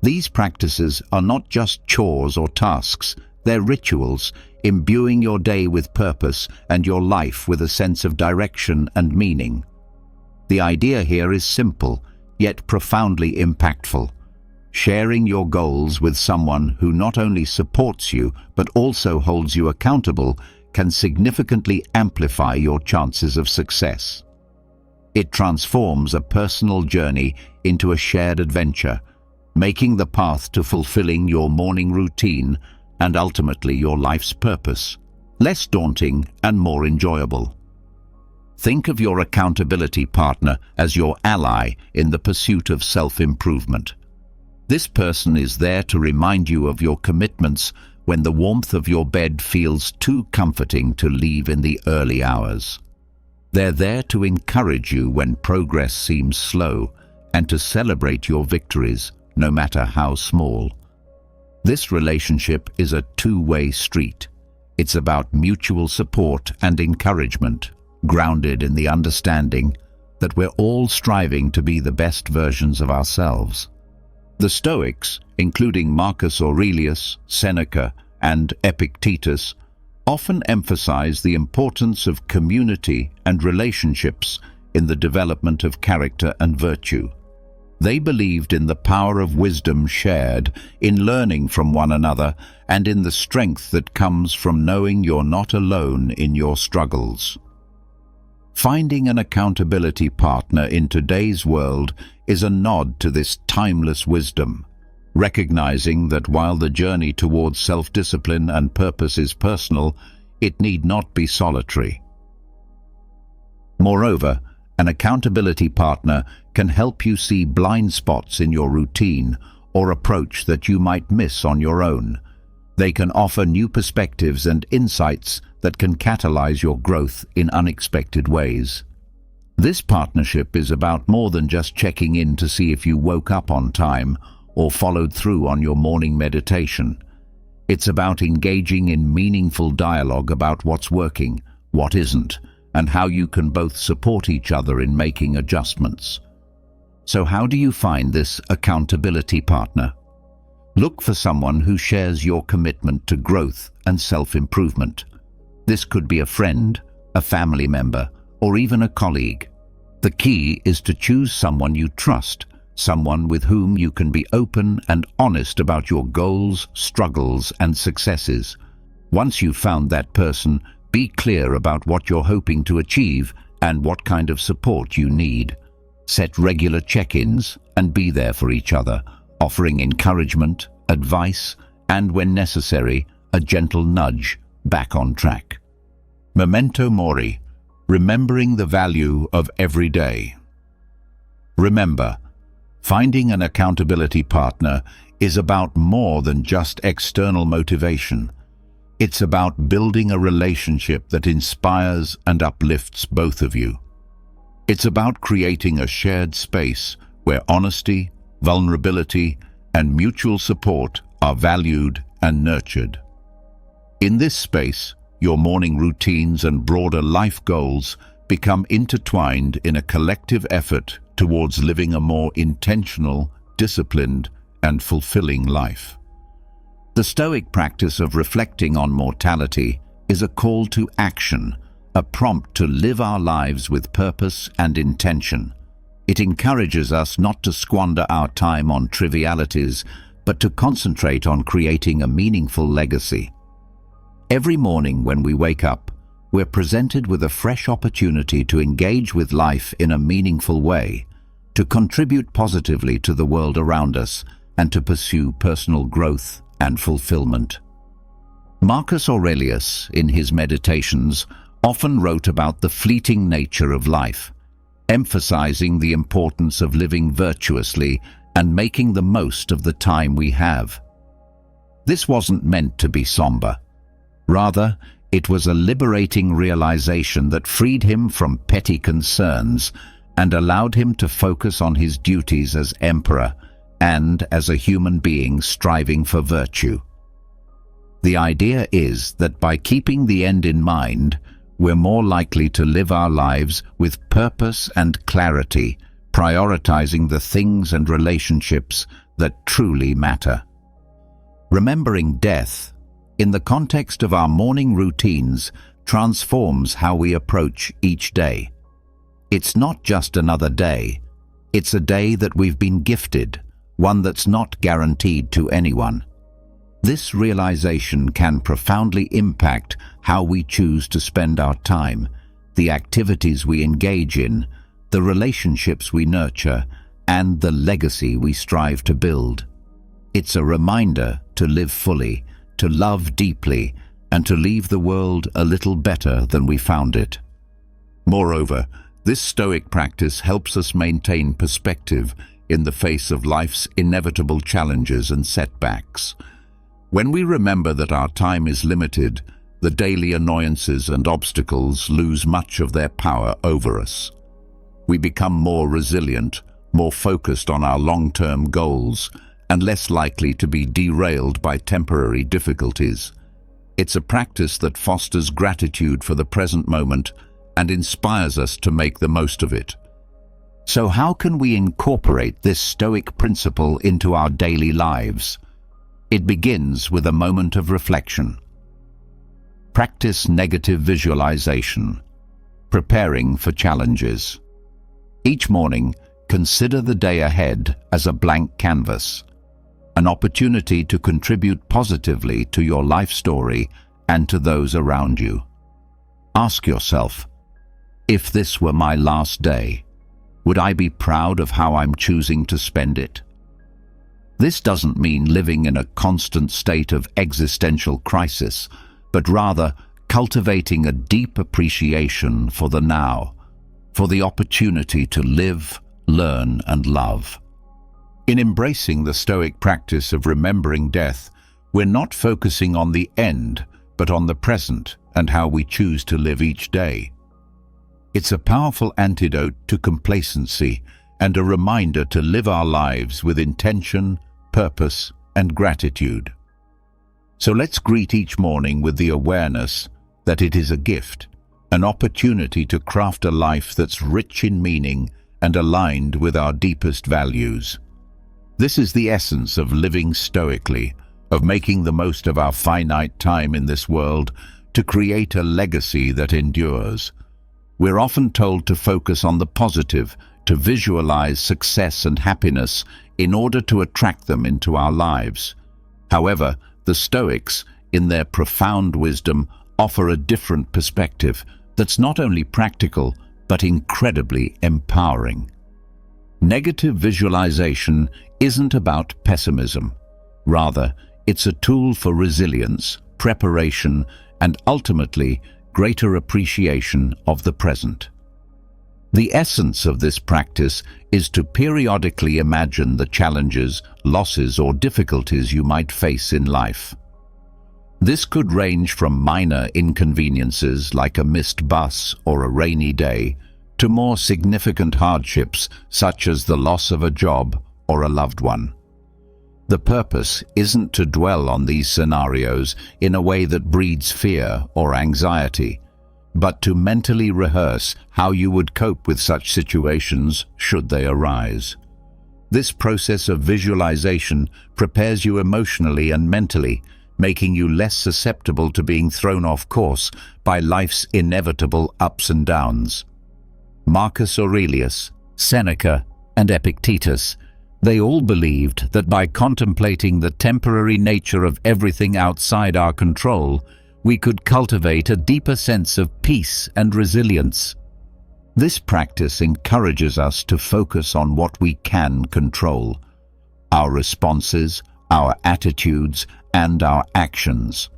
These practices are not just chores or tasks, they're rituals, imbuing your day with purpose and your life with a sense of direction and meaning. The idea here is simple, yet profoundly impactful. Sharing your goals with someone who not only supports you but also holds you accountable can significantly amplify your chances of success. It transforms a personal journey into a shared adventure, making the path to fulfilling your morning routine and ultimately your life's purpose less daunting and more enjoyable. Think of your accountability partner as your ally in the pursuit of self-improvement. This person is there to remind you of your commitments when the warmth of your bed feels too comforting to leave in the early hours. They're there to encourage you when progress seems slow and to celebrate your victories, no matter how small. This relationship is a two-way street. It's about mutual support and encouragement, grounded in the understanding that we're all striving to be the best versions of ourselves. The Stoics, including Marcus Aurelius, Seneca, and Epictetus, often emphasize the importance of community and relationships in the development of character and virtue. They believed in the power of wisdom shared, in learning from one another, and in the strength that comes from knowing you're not alone in your struggles. Finding an accountability partner in today's world is a nod to this timeless wisdom, recognizing that while the journey towards self-discipline and purpose is personal, it need not be solitary. Moreover, an accountability partner can help you see blind spots in your routine or approach that you might miss on your own. They can offer new perspectives and insights that can catalyze your growth in unexpected ways. This partnership is about more than just checking in to see if you woke up on time or followed through on your morning meditation. It's about engaging in meaningful dialogue about what's working, what isn't, and how you can both support each other in making adjustments. So how do you find this accountability partner? Look for someone who shares your commitment to growth and self-improvement. This could be a friend, a family member, or even a colleague. The key is to choose someone you trust, someone with whom you can be open and honest about your goals, struggles, and successes. Once you've found that person, be clear about what you're hoping to achieve and what kind of support you need. Set regular check-ins and be there for each other, offering encouragement, advice, and when necessary, a gentle nudge back on track. Memento mori, remembering the value of every day. Remember, finding an accountability partner is about more than just external motivation. It's about building a relationship that inspires and uplifts both of you. It's about creating a shared space where honesty, vulnerability, and mutual support are valued and nurtured. In this space, your morning routines and broader life goals become intertwined in a collective effort towards living a more intentional, disciplined, and fulfilling life. The Stoic practice of reflecting on mortality is a call to action, a prompt to live our lives with purpose and intention. It encourages us not to squander our time on trivialities, but to concentrate on creating a meaningful legacy. Every morning when we wake up, we're presented with a fresh opportunity to engage with life in a meaningful way, to contribute positively to the world around us, and to pursue personal growth and fulfillment. Marcus Aurelius, in his Meditations, often wrote about the fleeting nature of life, emphasizing the importance of living virtuously and making the most of the time we have. This wasn't meant to be somber. Rather, it was a liberating realization that freed him from petty concerns and allowed him to focus on his duties as emperor and as a human being striving for virtue. The idea is that by keeping the end in mind, we're more likely to live our lives with purpose and clarity, prioritizing the things and relationships that truly matter. Remembering death, in the context of our morning routines, transforms how we approach each day. It's not just another day, it's a day that we've been gifted, one that's not guaranteed to anyone. This realization can profoundly impact how we choose to spend our time, the activities we engage in, the relationships we nurture, and the legacy we strive to build. It's a reminder to live fully, to love deeply, and to leave the world a little better than we found it. Moreover, this Stoic practice helps us maintain perspective in the face of life's inevitable challenges and setbacks. When we remember that our time is limited, the daily annoyances and obstacles lose much of their power over us. We become more resilient, more focused on our long-term goals, and less likely to be derailed by temporary difficulties. It's a practice that fosters gratitude for the present moment and inspires us to make the most of it. So how can we incorporate this Stoic principle into our daily lives? It begins with a moment of reflection. Practice negative visualization, preparing for challenges. Each morning, consider the day ahead as a blank canvas, an opportunity to contribute positively to your life story and to those around you. Ask yourself, if this were my last day, would I be proud of how I'm choosing to spend it? This doesn't mean living in a constant state of existential crisis, but rather cultivating a deep appreciation for the now, for the opportunity to live, learn, and love. In embracing the Stoic practice of remembering death, we're not focusing on the end, but on the present and how we choose to live each day. It's a powerful antidote to complacency and a reminder to live our lives with intention, purpose, and gratitude. So let's greet each morning with the awareness that it is a gift, an opportunity to craft a life that's rich in meaning and aligned with our deepest values. This is the essence of living stoically, of making the most of our finite time in this world to create a legacy that endures. We're often told to focus on the positive, to visualize success and happiness in order to attract them into our lives. However, the Stoics, in their profound wisdom, offer a different perspective that's not only practical, but incredibly empowering. Negative visualization isn't about pessimism. Rather, it's a tool for resilience, preparation, and ultimately, greater appreciation of the present. The essence of this practice is to periodically imagine the challenges, losses, or difficulties you might face in life. This could range from minor inconveniences like a missed bus or a rainy day to more significant hardships such as the loss of a job or a loved one. The purpose isn't to dwell on these scenarios in a way that breeds fear or anxiety, but to mentally rehearse how you would cope with such situations should they arise. This process of visualization prepares you emotionally and mentally, making you less susceptible to being thrown off course by life's inevitable ups and downs. Marcus Aurelius, Seneca, and Epictetus, they all believed that by contemplating the temporary nature of everything outside our control, we could cultivate a deeper sense of peace and resilience. This practice encourages us to focus on what we can control: our responses, our attitudes, and our actions.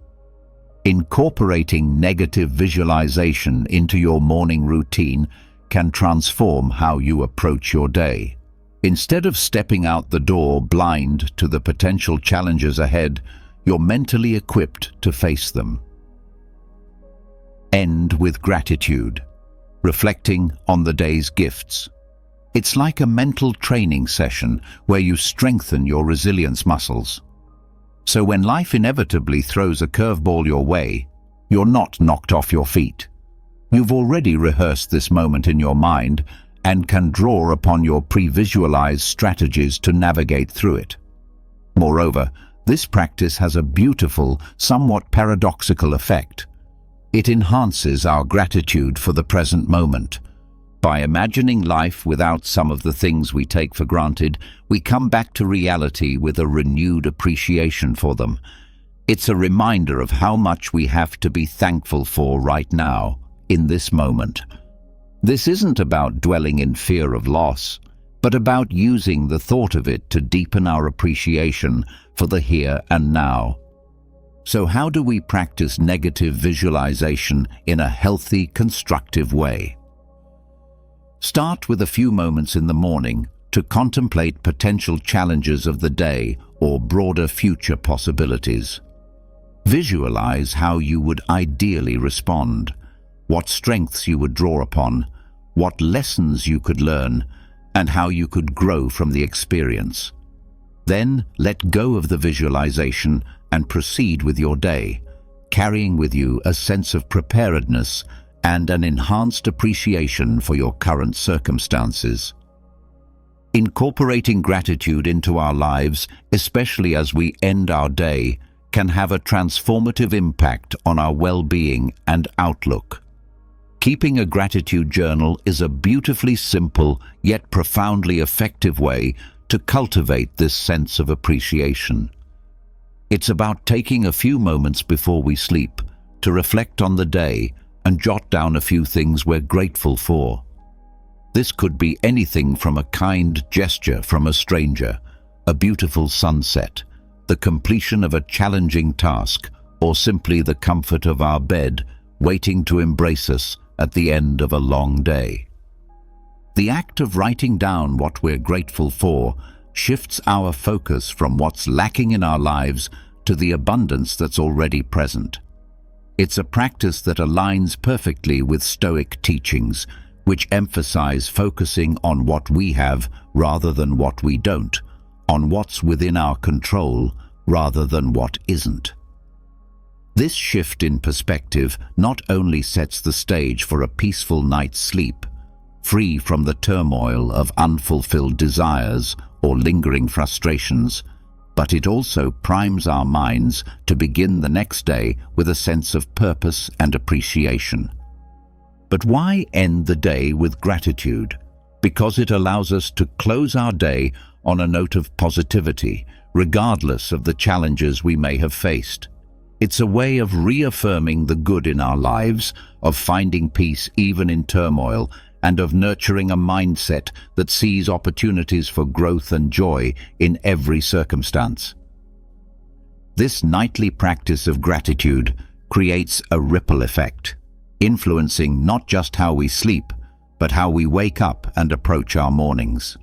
Incorporating negative visualization into your morning routine can transform how you approach your day. Instead of stepping out the door blind to the potential challenges ahead, you're mentally equipped to face them. End with gratitude, reflecting on the day's gifts. It's like a mental training session where you strengthen your resilience muscles. So when life inevitably throws a curveball your way, you're not knocked off your feet. You've already rehearsed this moment in your mind and can draw upon your pre-visualized strategies to navigate through it. Moreover, this practice has a beautiful, somewhat paradoxical effect. It enhances our gratitude for the present moment. By imagining life without some of the things we take for granted, we come back to reality with a renewed appreciation for them. It's a reminder of how much we have to be thankful for right now, in this moment. This isn't about dwelling in fear of loss, but about using the thought of it to deepen our appreciation for the here and now. So how do we practice negative visualization in a healthy, constructive way? Start with a few moments in the morning to contemplate potential challenges of the day or broader future possibilities. Visualize how you would ideally respond, what strengths you would draw upon, what lessons you could learn, and how you could grow from the experience. Then let go of the visualization and proceed with your day, carrying with you a sense of preparedness and an enhanced appreciation for your current circumstances. Incorporating gratitude into our lives, especially as we end our day, can have a transformative impact on our well-being and outlook. Keeping a gratitude journal is a beautifully simple yet profoundly effective way to cultivate this sense of appreciation. It's about taking a few moments before we sleep to reflect on the day and jot down a few things we're grateful for. This could be anything from a kind gesture from a stranger, a beautiful sunset, the completion of a challenging task, or simply the comfort of our bed waiting to embrace us at the end of a long day. The act of writing down what we're grateful for shifts our focus from what's lacking in our lives to the abundance that's already present. It's a practice that aligns perfectly with Stoic teachings, which emphasize focusing on what we have rather than what we don't, on what's within our control rather than what isn't. This shift in perspective not only sets the stage for a peaceful night's sleep, free from the turmoil of unfulfilled desires or lingering frustrations, but it also primes our minds to begin the next day with a sense of purpose and appreciation. But why end the day with gratitude? Because it allows us to close our day on a note of positivity, regardless of the challenges we may have faced. It's a way of reaffirming the good in our lives, of finding peace even in turmoil, and of nurturing a mindset that sees opportunities for growth and joy in every circumstance. This nightly practice of gratitude creates a ripple effect, influencing not just how we sleep, but how we wake up and approach our mornings.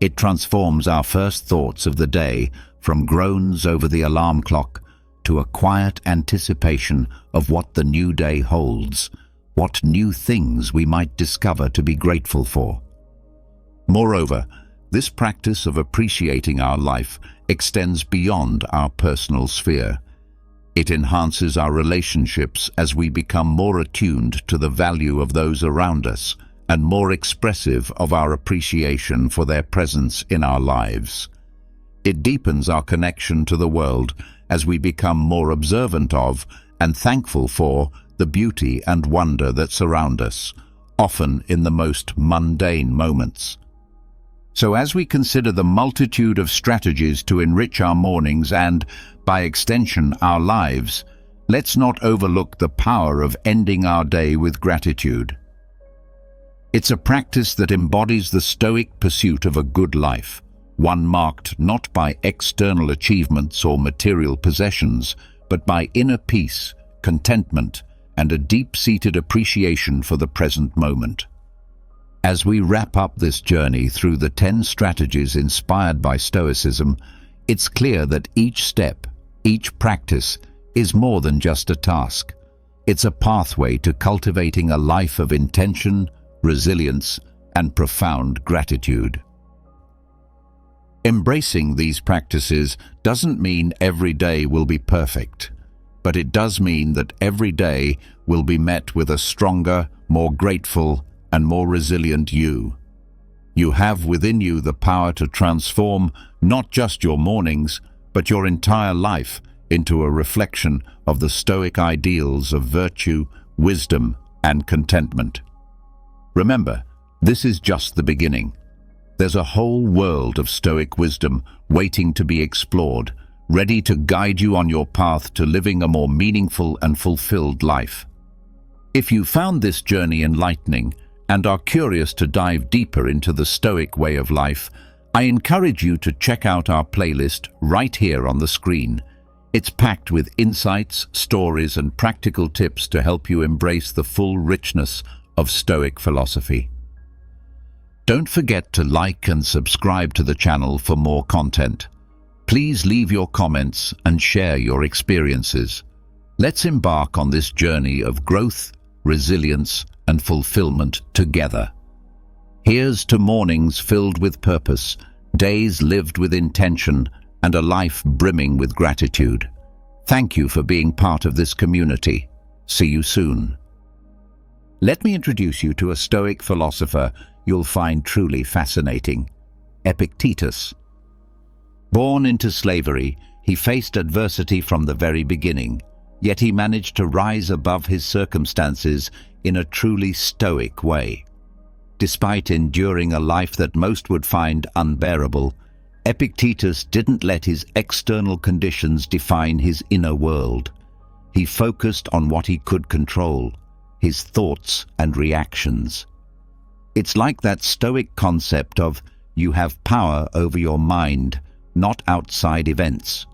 It transforms our first thoughts of the day from groans over the alarm clock to a quiet anticipation of what the new day holds, what new things we might discover to be grateful for. Moreover, this practice of appreciating our life extends beyond our personal sphere. It enhances our relationships as we become more attuned to the value of those around us and more expressive of our appreciation for their presence in our lives. It deepens our connection to the world as we become more observant of and thankful for the beauty and wonder that surround us, often in the most mundane moments. So as we consider the multitude of strategies to enrich our mornings and, by extension, our lives, let's not overlook the power of ending our day with gratitude. It's a practice that embodies the Stoic pursuit of a good life, one marked not by external achievements or material possessions, but by inner peace, contentment, and a deep-seated appreciation for the present moment. As we wrap up this journey through the 10 strategies inspired by Stoicism, it's clear that each step, each practice, is more than just a task. It's a pathway to cultivating a life of intention, resilience, and profound gratitude. Embracing these practices doesn't mean every day will be perfect, but it does mean that every day will be met with a stronger, more grateful, and more resilient you. You have within you the power to transform not just your mornings, but your entire life into a reflection of the Stoic ideals of virtue, wisdom, and contentment. Remember, this is just the beginning. There's a whole world of Stoic wisdom waiting to be explored, ready to guide you on your path to living a more meaningful and fulfilled life. If you found this journey enlightening and are curious to dive deeper into the Stoic way of life, I encourage you to check out our playlist right here on the screen. It's packed with insights, stories, and practical tips to help you embrace the full richness of Stoic philosophy. Don't forget to like and subscribe to the channel for more content. Please leave your comments and share your experiences. Let's embark on this journey of growth, resilience, and fulfillment together. Here's to mornings filled with purpose, days lived with intention, and a life brimming with gratitude. Thank you for being part of this community. See you soon. Let me introduce you to a Stoic philosopher you'll find truly fascinating, Epictetus. Born into slavery, he faced adversity from the very beginning, yet he managed to rise above his circumstances in a truly Stoic way. Despite enduring a life that most would find unbearable, Epictetus didn't let his external conditions define his inner world. He focused on what he could control, his thoughts and reactions. It's like that Stoic concept of you have power over your mind, not outside events.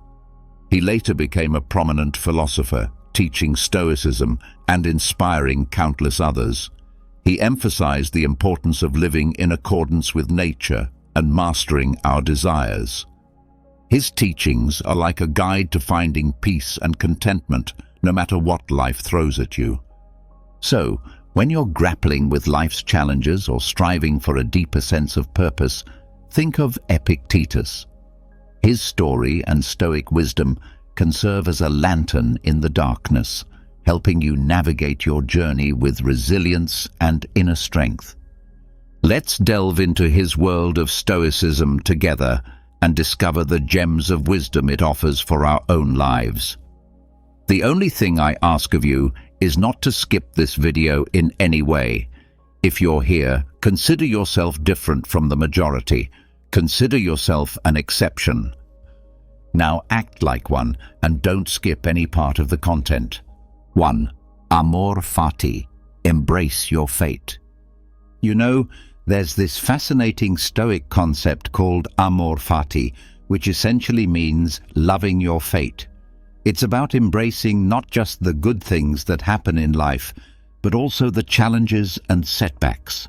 He later became a prominent philosopher, teaching Stoicism and inspiring countless others. He emphasized the importance of living in accordance with nature and mastering our desires. His teachings are like a guide to finding peace and contentment no matter what life throws at you. So, when you're grappling with life's challenges or striving for a deeper sense of purpose, think of Epictetus. His story and Stoic wisdom can serve as a lantern in the darkness, helping you navigate your journey with resilience and inner strength. Let's delve into his world of Stoicism together and discover the gems of wisdom it offers for our own lives. The only thing I ask of you is not to skip this video in any way. If you're here, consider yourself different from the majority. Consider yourself an exception. Now act like one and don't skip any part of the content. 1. Amor fati. Embrace your fate. You know, there's this fascinating Stoic concept called amor fati, which essentially means loving your fate. It's about embracing not just the good things that happen in life, but also the challenges and setbacks.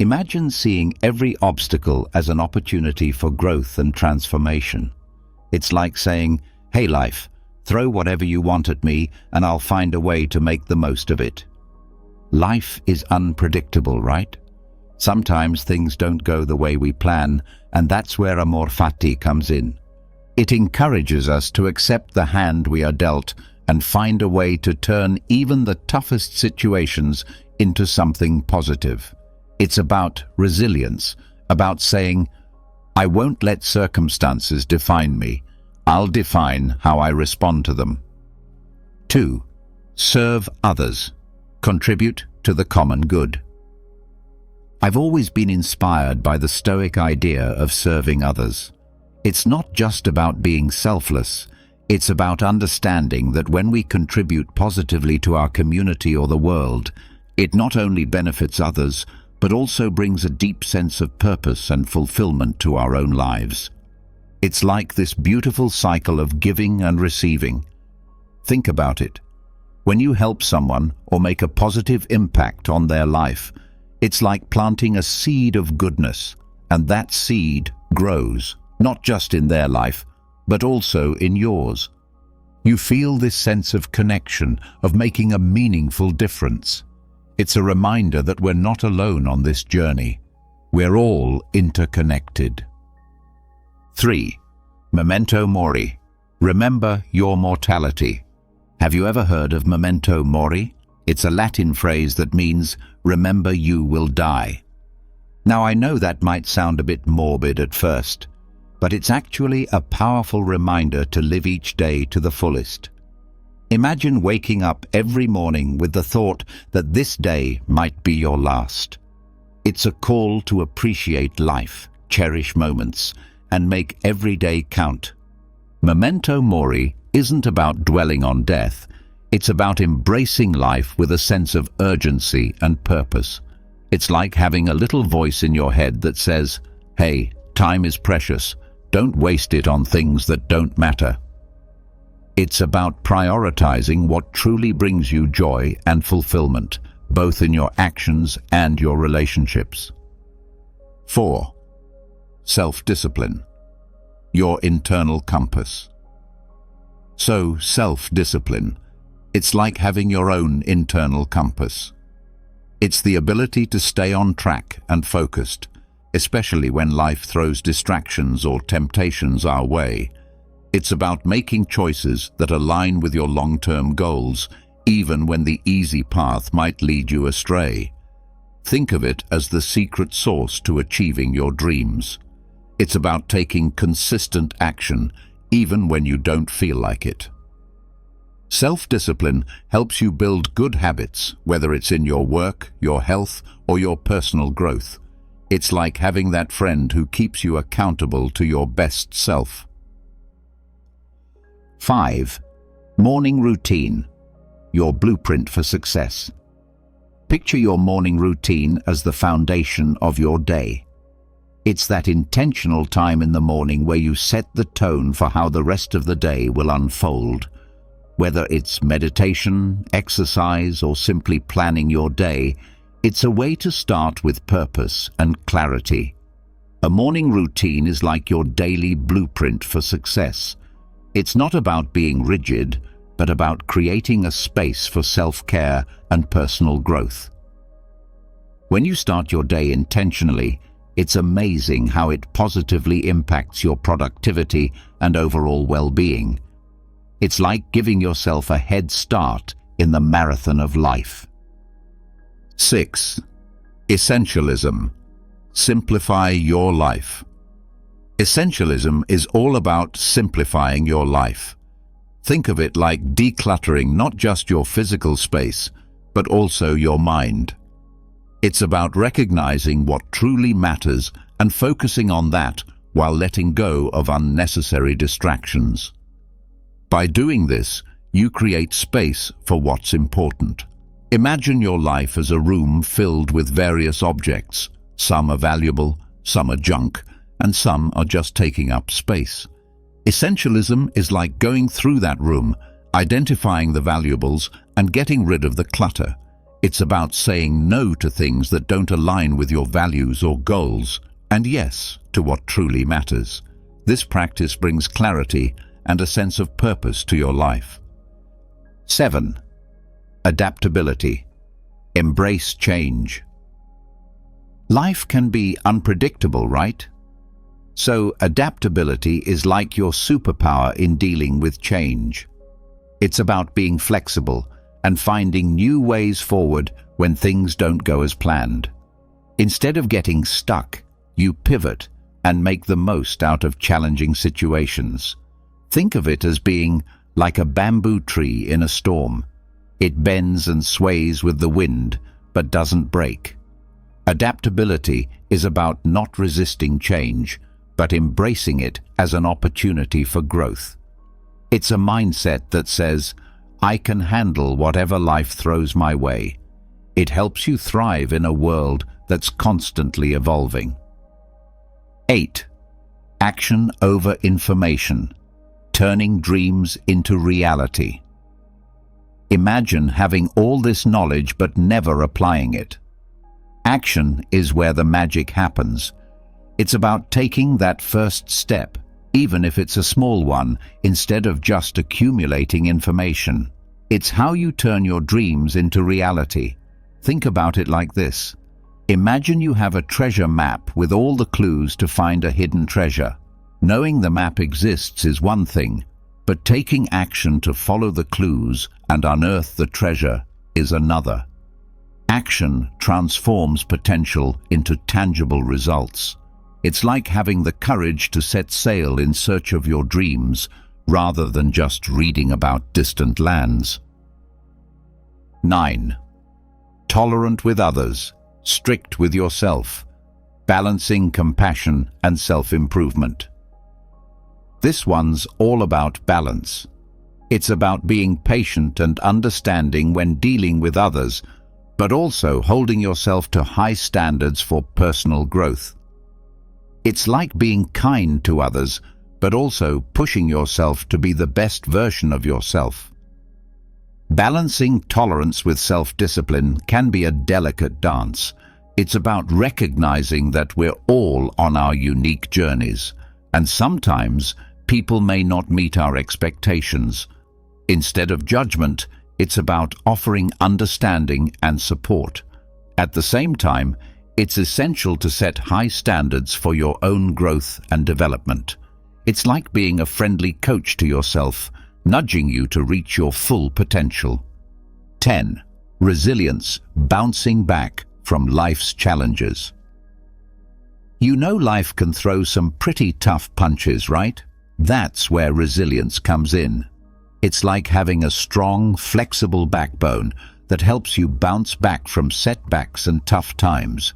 Imagine seeing every obstacle as an opportunity for growth and transformation. It's like saying, "Hey life, throw whatever you want at me and I'll find a way to make the most of it." Life is unpredictable, right? Sometimes things don't go the way we plan, and that's where amor fati comes in. It encourages us to accept the hand we are dealt and find a way to turn even the toughest situations into something positive. It's about resilience, about saying, I won't let circumstances define me. I'll define how I respond to them. 2. Serve others. Contribute to the common good. I've always been inspired by the Stoic idea of serving others. It's not just about being selfless. It's about understanding that when we contribute positively to our community or the world, it not only benefits others, but also brings a deep sense of purpose and fulfillment to our own lives. It's like this beautiful cycle of giving and receiving. Think about it. When you help someone or make a positive impact on their life, it's like planting a seed of goodness, and that seed grows, not just in their life, but also in yours. You feel this sense of connection, of making a meaningful difference. It's a reminder that we're not alone on this journey. We're all interconnected. 3. Memento mori. Remember your mortality. Have you ever heard of memento mori? It's a Latin phrase that means, remember you will die. Now I know that might sound a bit morbid at first, but it's actually a powerful reminder to live each day to the fullest. Imagine waking up every morning with the thought that this day might be your last. It's a call to appreciate life, cherish moments, and make every day count. Memento mori isn't about dwelling on death. It's about embracing life with a sense of urgency and purpose. It's like having a little voice in your head that says, hey, time is precious. Don't waste it on things that don't matter. It's about prioritizing what truly brings you joy and fulfillment, both in your actions and your relationships. 4. Self-discipline. Your internal compass. So, self-discipline. It's like having your own internal compass. It's the ability to stay on track and focused, especially when life throws distractions or temptations our way. It's about making choices that align with your long-term goals, even when the easy path might lead you astray. Think of it as the secret sauce to achieving your dreams. It's about taking consistent action, even when you don't feel like it. Self-discipline helps you build good habits, whether it's in your work, your health, or your personal growth. It's like having that friend who keeps you accountable to your best self. 5. Morning routine. Your blueprint for success. Picture your morning routine as the foundation of your day. It's that intentional time in the morning where you set the tone for how the rest of the day will unfold. Whether it's meditation, exercise, or simply planning your day, it's a way to start with purpose and clarity. A morning routine is like your daily blueprint for success. It's not about being rigid, but about creating a space for self-care and personal growth. When you start your day intentionally, it's amazing how it positively impacts your productivity and overall well-being. It's like giving yourself a head start in the marathon of life. 6. Essentialism. Simplify your life. Essentialism is all about simplifying your life. Think of it like decluttering not just your physical space, but also your mind. It's about recognizing what truly matters and focusing on that while letting go of unnecessary distractions. By doing this, you create space for what's important. Imagine your life as a room filled with various objects. Some are valuable, some are junk, and some are just taking up space. Essentialism is like going through that room, identifying the valuables, and getting rid of the clutter. It's about saying no to things that don't align with your values or goals, and yes to what truly matters. This practice brings clarity and a sense of purpose to your life. 7. Adaptability. Embrace change. Life can be unpredictable, right? So adaptability is like your superpower in dealing with change. It's about being flexible and finding new ways forward when things don't go as planned. Instead of getting stuck, you pivot and make the most out of challenging situations. Think of it as being like a bamboo tree in a storm. It bends and sways with the wind, but doesn't break. Adaptability is about not resisting change, but embracing it as an opportunity for growth. It's a mindset that says, I can handle whatever life throws my way. It helps you thrive in a world that's constantly evolving. 8. Action over information, turning dreams into reality. Imagine having all this knowledge but never applying it. Action is where the magic happens. It's about taking that first step, even if it's a small one, instead of just accumulating information. It's how you turn your dreams into reality. Think about it like this. Imagine you have a treasure map with all the clues to find a hidden treasure. Knowing the map exists is one thing, but taking action to follow the clues and unearth the treasure is another. Action transforms potential into tangible results. It's like having the courage to set sail in search of your dreams rather than just reading about distant lands. 9. Tolerant with others, strict with yourself, balancing compassion and self-improvement. This one's all about balance. It's about being patient and understanding when dealing with others, but also holding yourself to high standards for personal growth. It's like being kind to others, but also pushing yourself to be the best version of yourself. Balancing tolerance with self-discipline can be a delicate dance. It's about recognizing that we're all on our unique journeys, and sometimes people may not meet our expectations. Instead of judgment, it's about offering understanding and support. At the same time, it's essential to set high standards for your own growth and development. It's like being a friendly coach to yourself, nudging you to reach your full potential. 10. Resilience, bouncing back from life's challenges. You know life can throw some pretty tough punches, right? That's where resilience comes in. It's like having a strong, flexible backbone that helps you bounce back from setbacks and tough times.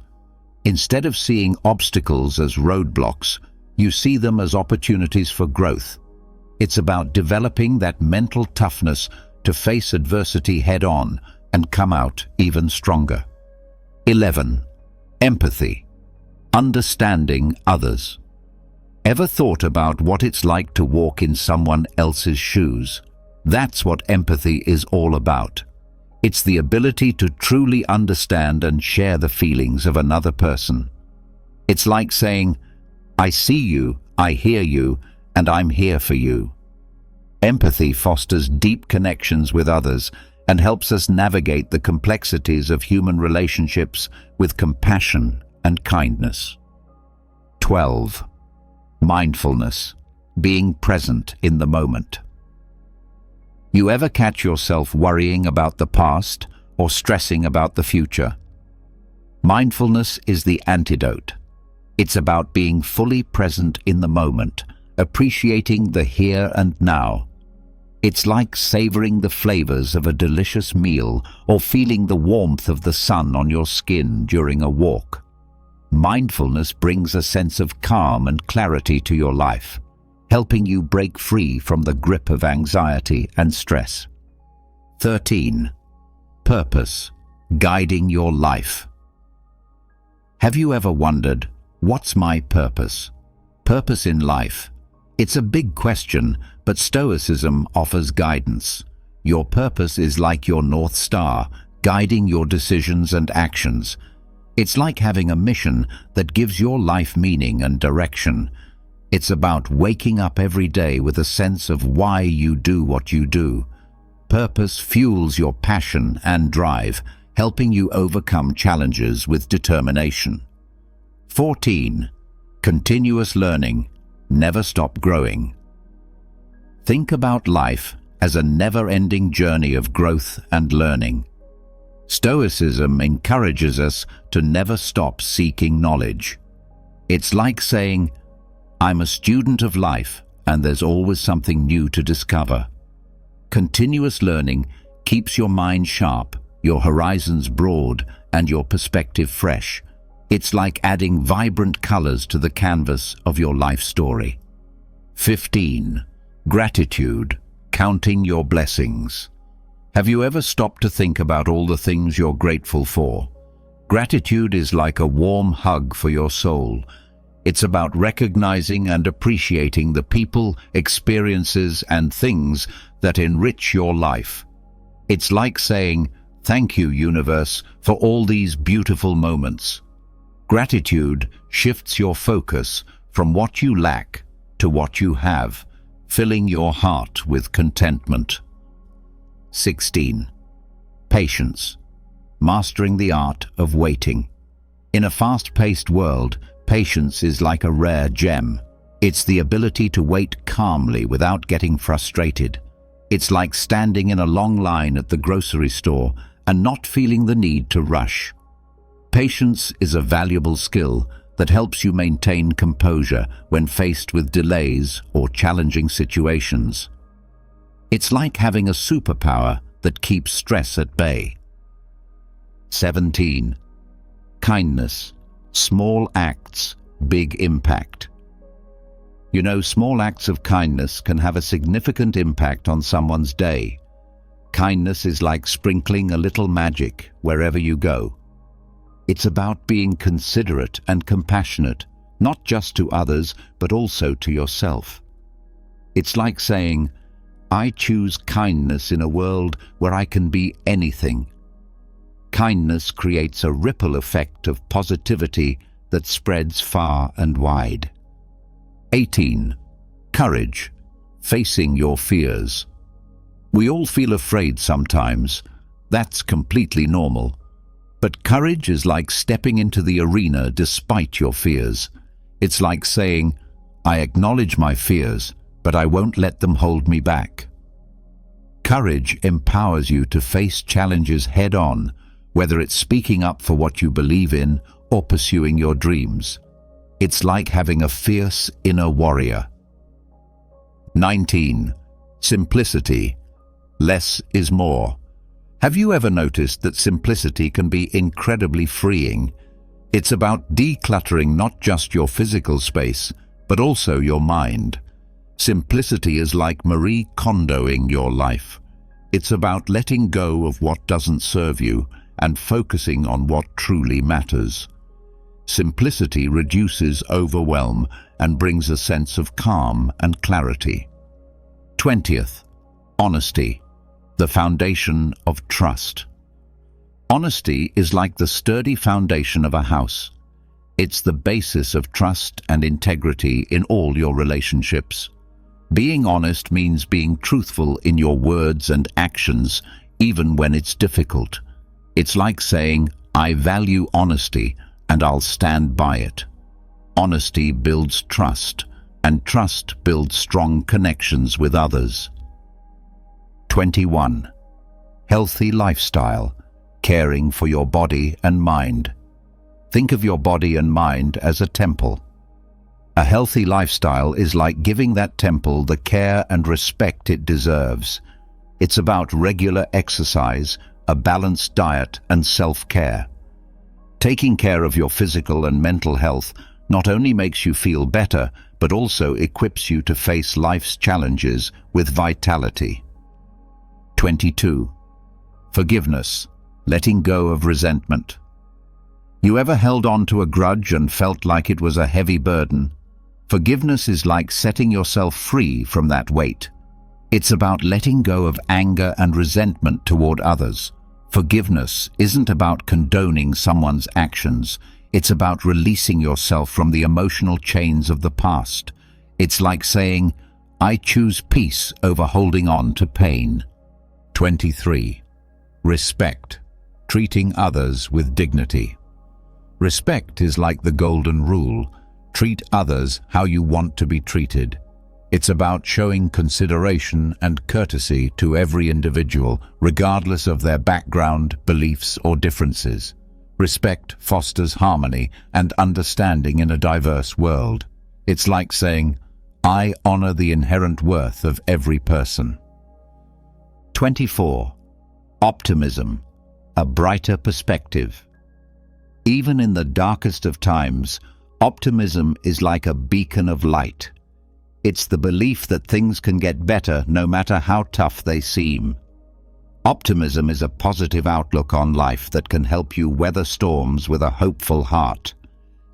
Instead of seeing obstacles as roadblocks, you see them as opportunities for growth. It's about developing that mental toughness to face adversity head-on and come out even stronger. 11. Empathy, understanding others. Ever thought about what it's like to walk in someone else's shoes? That's what empathy is all about. It's the ability to truly understand and share the feelings of another person. It's like saying, I see you, I hear you, and I'm here for you. Empathy fosters deep connections with others and helps us navigate the complexities of human relationships with compassion and kindness. 12. Mindfulness, being present in the moment. You ever catch yourself worrying about the past or stressing about the future? Mindfulness is the antidote. It's about being fully present in the moment, appreciating the here and now. It's like savoring the flavors of a delicious meal or feeling the warmth of the sun on your skin during a walk. Mindfulness brings a sense of calm and clarity to your life, helping you break free from the grip of anxiety and stress. 13. Purpose, guiding your life. Have you ever wondered, what's my purpose? Purpose in life. It's a big question, but Stoicism offers guidance. Your purpose is like your North Star, guiding your decisions and actions. It's like having a mission that gives your life meaning and direction. It's about waking up every day with a sense of why you do what you do. Purpose fuels your passion and drive, helping you overcome challenges with determination. 14. Continuous learning, never stop growing. Think about life as a never-ending journey of growth and learning. Stoicism encourages us to never stop seeking knowledge. It's like saying, I'm a student of life and there's always something new to discover. Continuous learning keeps your mind sharp, your horizons broad, and your perspective fresh. It's like adding vibrant colors to the canvas of your life story. 15. Gratitude, counting your blessings. Have you ever stopped to think about all the things you're grateful for? Gratitude is like a warm hug for your soul. It's about recognizing and appreciating the people, experiences, and things that enrich your life. It's like saying, thank you, universe, for all these beautiful moments. Gratitude shifts your focus from what you lack to what you have, filling your heart with contentment. 16. Patience, mastering the art of waiting. In a fast-paced world, patience is like a rare gem. It's the ability to wait calmly without getting frustrated. It's like standing in a long line at the grocery store and not feeling the need to rush. Patience is a valuable skill that helps you maintain composure when faced with delays or challenging situations. It's like having a superpower that keeps stress at bay. 17. Kindness, small acts, big impact. You know, small acts of kindness can have a significant impact on someone's day. Kindness is like sprinkling a little magic wherever you go. It's about being considerate and compassionate, not just to others, but also to yourself. It's like saying, I choose kindness in a world where I can be anything. Kindness creates a ripple effect of positivity that spreads far and wide. 18. Courage, facing your fears. We all feel afraid sometimes. That's completely normal. But courage is like stepping into the arena despite your fears. It's like saying, I acknowledge my fears, but I won't let them hold me back. Courage empowers you to face challenges head-on, whether it's speaking up for what you believe in or pursuing your dreams. It's like having a fierce inner warrior. 19. Simplicity, less is more. Have you ever noticed that simplicity can be incredibly freeing? It's about decluttering not just your physical space, but also your mind. Simplicity is like Marie Kondoing your life. It's about letting go of what doesn't serve you and focusing on what truly matters. Simplicity reduces overwhelm and brings a sense of calm and clarity. 20th, honesty, the foundation of trust. Honesty is like the sturdy foundation of a house. It's the basis of trust and integrity in all your relationships. Being honest means being truthful in your words and actions, even when it's difficult. It's like saying, I value honesty and I'll stand by it. Honesty builds trust, and trust builds strong connections with others. 21. Healthy lifestyle, caring for your body and mind. Think of your body and mind as a temple. A healthy lifestyle is like giving that temple the care and respect it deserves. It's about regular exercise, a balanced diet, and self-care. Taking care of your physical and mental health not only makes you feel better, but also equips you to face life's challenges with vitality. 22. Forgiveness, letting go of resentment. You ever held on to a grudge and felt like it was a heavy burden? Forgiveness is like setting yourself free from that weight. It's about letting go of anger and resentment toward others. Forgiveness isn't about condoning someone's actions. It's about releasing yourself from the emotional chains of the past. It's like saying, I choose peace over holding on to pain. 23. Respect, treating others with dignity. Respect is like the golden rule. treat others how you want to be treated. It's about showing consideration and courtesy to every individual, regardless of their background, beliefs, or differences. Respect fosters harmony and understanding in a diverse world. It's like saying, I honor the inherent worth of every person. 24. Optimism, a brighter perspective. Even in the darkest of times, optimism is like a beacon of light. It's the belief that things can get better no matter how tough they seem. Optimism is a positive outlook on life that can help you weather storms with a hopeful heart.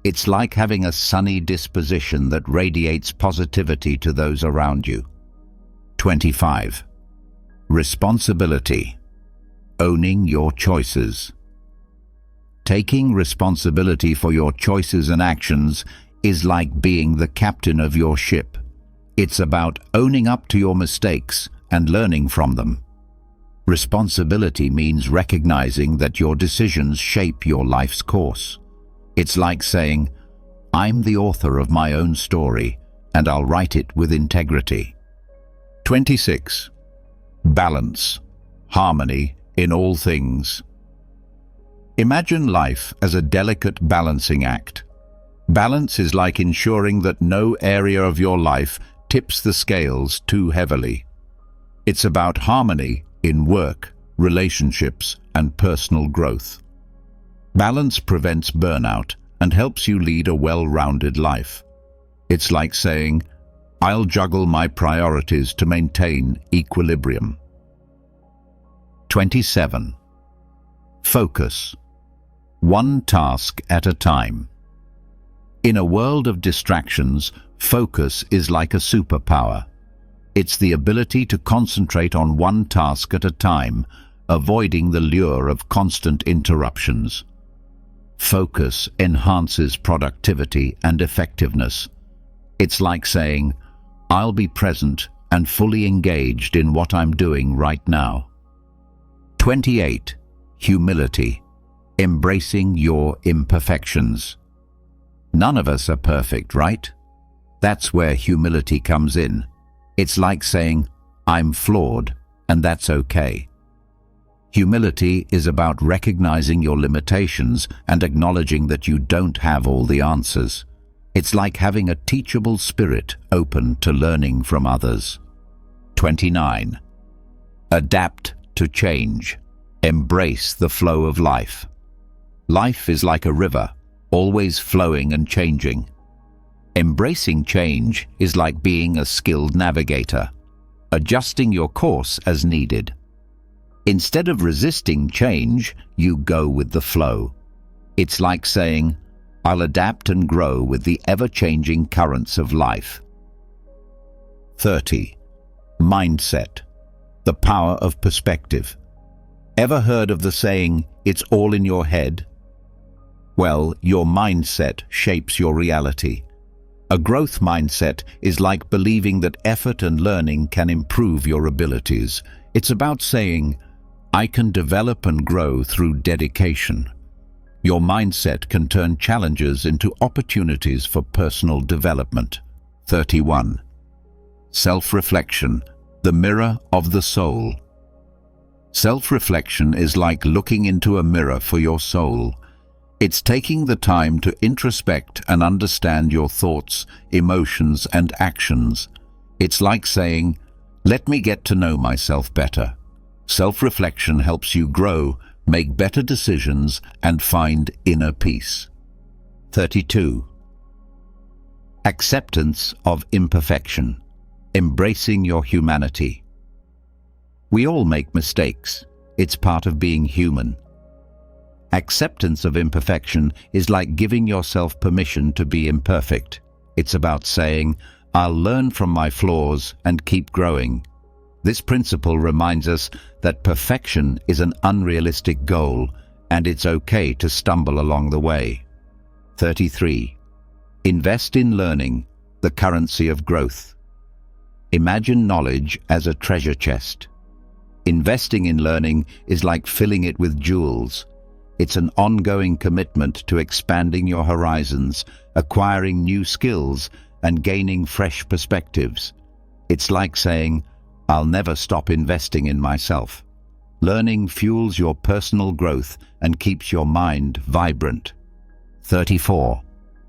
It's like having a sunny disposition that radiates positivity to those around you. 25. Responsibility, owning your choices. Taking responsibility for your choices and actions is like being the captain of your ship. It's about owning up to your mistakes and learning from them. Responsibility means recognizing that your decisions shape your life's course. It's like saying, I'm the author of my own story, and I'll write it with integrity. 26. Balance, harmony in all things. Imagine life as a delicate balancing act. Balance is like ensuring that no area of your life tips the scales too heavily. It's about harmony in work, relationships, and personal growth. Balance prevents burnout and helps you lead a well-rounded life. It's like saying, I'll juggle my priorities to maintain equilibrium. 27. Focus, one task at a time. In a world of distractions, focus is like a superpower. It's the ability to concentrate on one task at a time, avoiding the lure of constant interruptions. Focus enhances productivity and effectiveness. It's like saying, I'll be present and fully engaged in what I'm doing right now. 28. Humility, embracing your imperfections. None of us are perfect, right? That's where humility comes in. It's like saying, I'm flawed, and that's okay. Humility is about recognizing your limitations and acknowledging that you don't have all the answers. It's like having a teachable spirit open to learning from others. 29. Adapt to change. Embrace the flow of life. Life is like a river, always flowing and changing. Embracing change is like being a skilled navigator, adjusting your course as needed. Instead of resisting change, you go with the flow. It's like saying, I'll adapt and grow with the ever-changing currents of life. 30. Mindset, the power of perspective. Ever heard of the saying, it's all in your head? Well, your mindset shapes your reality. A growth mindset is like believing that effort and learning can improve your abilities. It's about saying, I can develop and grow through dedication. Your mindset can turn challenges into opportunities for personal development. 31. Self-reflection, the mirror of the soul. Self-reflection is like looking into a mirror for your soul. It's taking the time to introspect and understand your thoughts, emotions, and actions. It's like saying, let me get to know myself better. Self-reflection helps you grow, make better decisions, and find inner peace. 32. Acceptance of imperfection, embracing your humanity. We all make mistakes. It's part of being human. Acceptance of imperfection is like giving yourself permission to be imperfect. It's about saying, I'll learn from my flaws and keep growing. This principle reminds us that perfection is an unrealistic goal, and it's okay to stumble along the way. 33. Invest in learning, the currency of growth. Imagine knowledge as a treasure chest. Investing in learning is like filling it with jewels. It's an ongoing commitment to expanding your horizons, acquiring new skills, and gaining fresh perspectives. It's like saying, "I'll never stop investing in myself." Learning fuels your personal growth and keeps your mind vibrant. 34.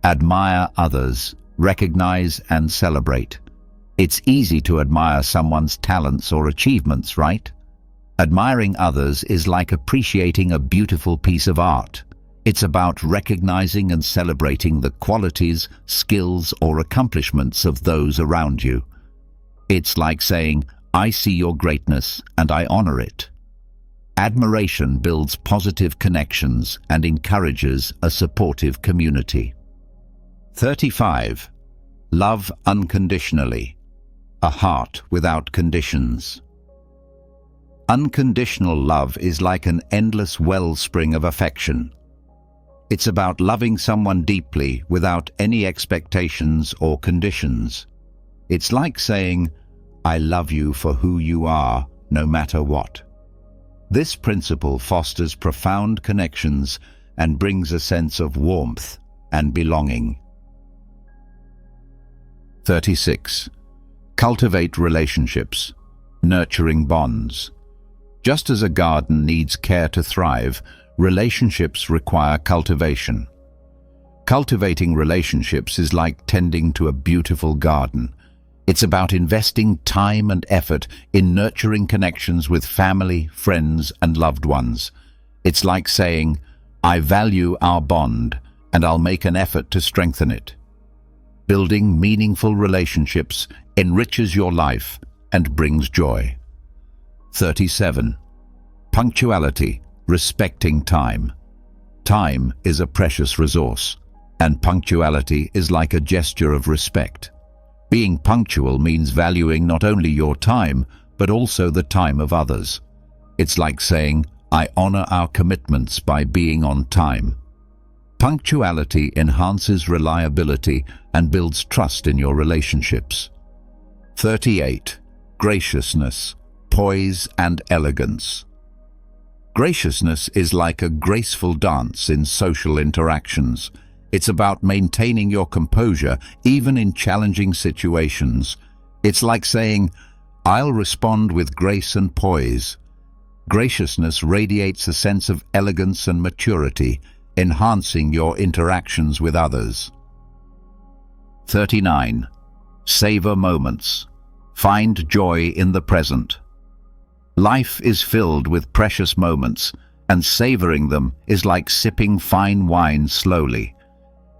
Admire others, recognize and celebrate. It's easy to admire someone's talents or achievements, right? Admiring others is like appreciating a beautiful piece of art. It's about recognizing and celebrating the qualities, skills, or accomplishments of those around you. It's like saying, "I see your greatness and I honor it." Admiration builds positive connections and encourages a supportive community. 35. Love unconditionally. A heart without conditions. Unconditional love is like an endless wellspring of affection. It's about loving someone deeply without any expectations or conditions. It's like saying, "I love you for who you are, no matter what." This principle fosters profound connections and brings a sense of warmth and belonging. 36. Cultivate relationships, nurturing bonds. Just as a garden needs care to thrive, relationships require cultivation. Cultivating relationships is like tending to a beautiful garden. It's about investing time and effort in nurturing connections with family, friends, and loved ones. It's like saying, "I value our bond, and I'll make an effort to strengthen it." Building meaningful relationships enriches your life and brings joy. 37. Punctuality, respecting time. Time is a precious resource, and punctuality is like a gesture of respect. Being punctual means valuing not only your time, but also the time of others. It's like saying, "I honor our commitments by being on time." Punctuality enhances reliability and builds trust in your relationships. 38. Graciousness, poise and elegance. Graciousness is like a graceful dance in social interactions. It's about maintaining your composure even in challenging situations. It's like saying, "I'll respond with grace and poise." Graciousness radiates a sense of elegance and maturity, enhancing your interactions with others. 39. Savor moments. Find joy in the present. Life is filled with precious moments, and savoring them is like sipping fine wine slowly.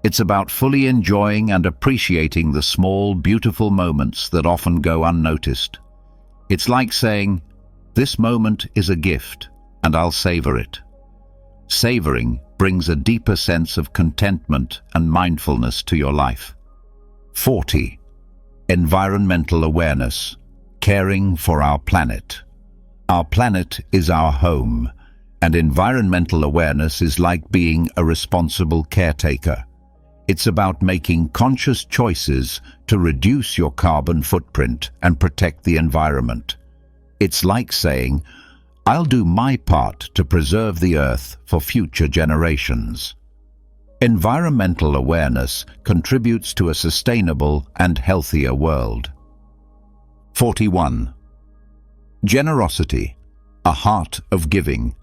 It's about fully enjoying and appreciating the small, beautiful moments that often go unnoticed. It's like saying, "This moment is a gift, and I'll savor it." Savoring brings a deeper sense of contentment and mindfulness to your life. 40. Environmental awareness, caring for our planet. Our planet is our home, and environmental awareness is like being a responsible caretaker. It's about making conscious choices to reduce your carbon footprint and protect the environment. It's like saying, "I'll do my part to preserve the Earth for future generations." Environmental awareness contributes to a sustainable and healthier world. 41. Generosity, a heart of giving.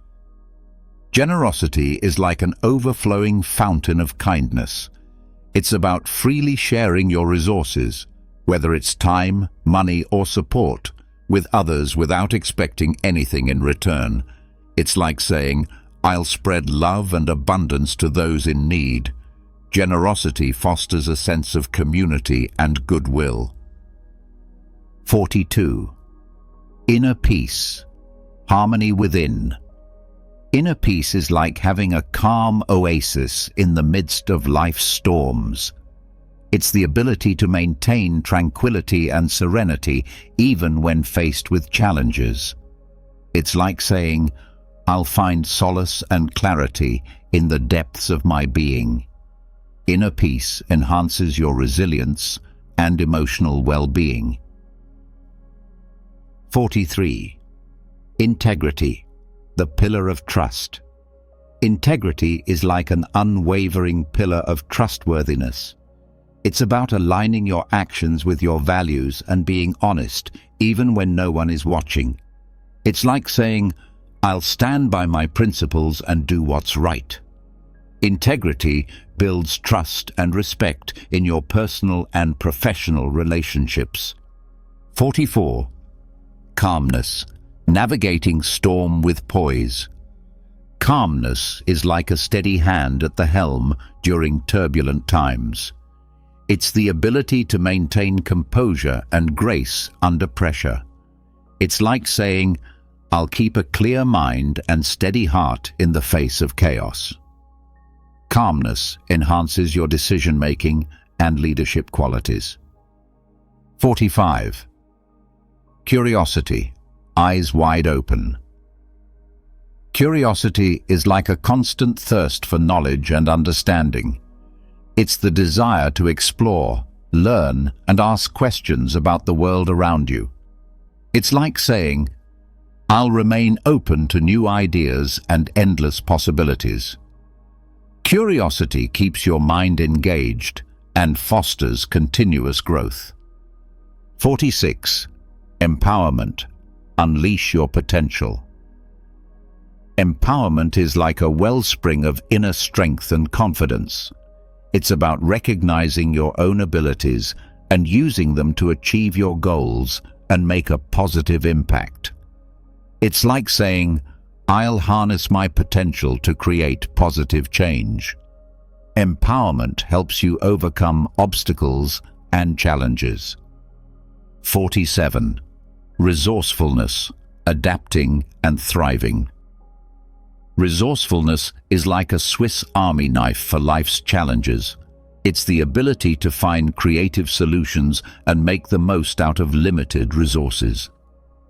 Generosity is like an overflowing fountain of kindness. It's about freely sharing your resources, whether it's time, money, or support, with others without expecting anything in return. It's like saying, "I'll spread love and abundance to those in need." Generosity fosters a sense of community and goodwill. 42. Inner peace, harmony within. Inner peace is like having a calm oasis in the midst of life's storms. It's the ability to maintain tranquility and serenity even when faced with challenges. It's like saying, "I'll find solace and clarity in the depths of my being." Inner peace enhances your resilience and emotional well-being. 43. Integrity, the pillar of trust. Integrity is like an unwavering pillar of trustworthiness. It's about aligning your actions with your values and being honest, even when no one is watching. It's like saying, "I'll stand by my principles and do what's right." Integrity builds trust and respect in your personal and professional relationships. 44. Calmness. Navigating storm with poise. Calmness is like a steady hand at the helm during turbulent times. It's the ability to maintain composure and grace under pressure. It's like saying, "I'll keep a clear mind and steady heart in the face of chaos." Calmness enhances your decision-making and leadership qualities. 45. Curiosity. Eyes wide open. Curiosity is like a constant thirst for knowledge and understanding. It's the desire to explore, learn, and ask questions about the world around you. It's like saying, "I'll remain open to new ideas and endless possibilities." Curiosity keeps your mind engaged and fosters continuous growth. 46. Empowerment. Unleash your potential. Empowerment is like a wellspring of inner strength and confidence. It's about recognizing your own abilities and using them to achieve your goals and make a positive impact. It's like saying, "I'll harness my potential to create positive change." Empowerment helps you overcome obstacles and challenges. 47. Resourcefulness. Adapting and thriving. Resourcefulness is like a Swiss Army knife for life's challenges. It's the ability to find creative solutions and make the most out of limited resources.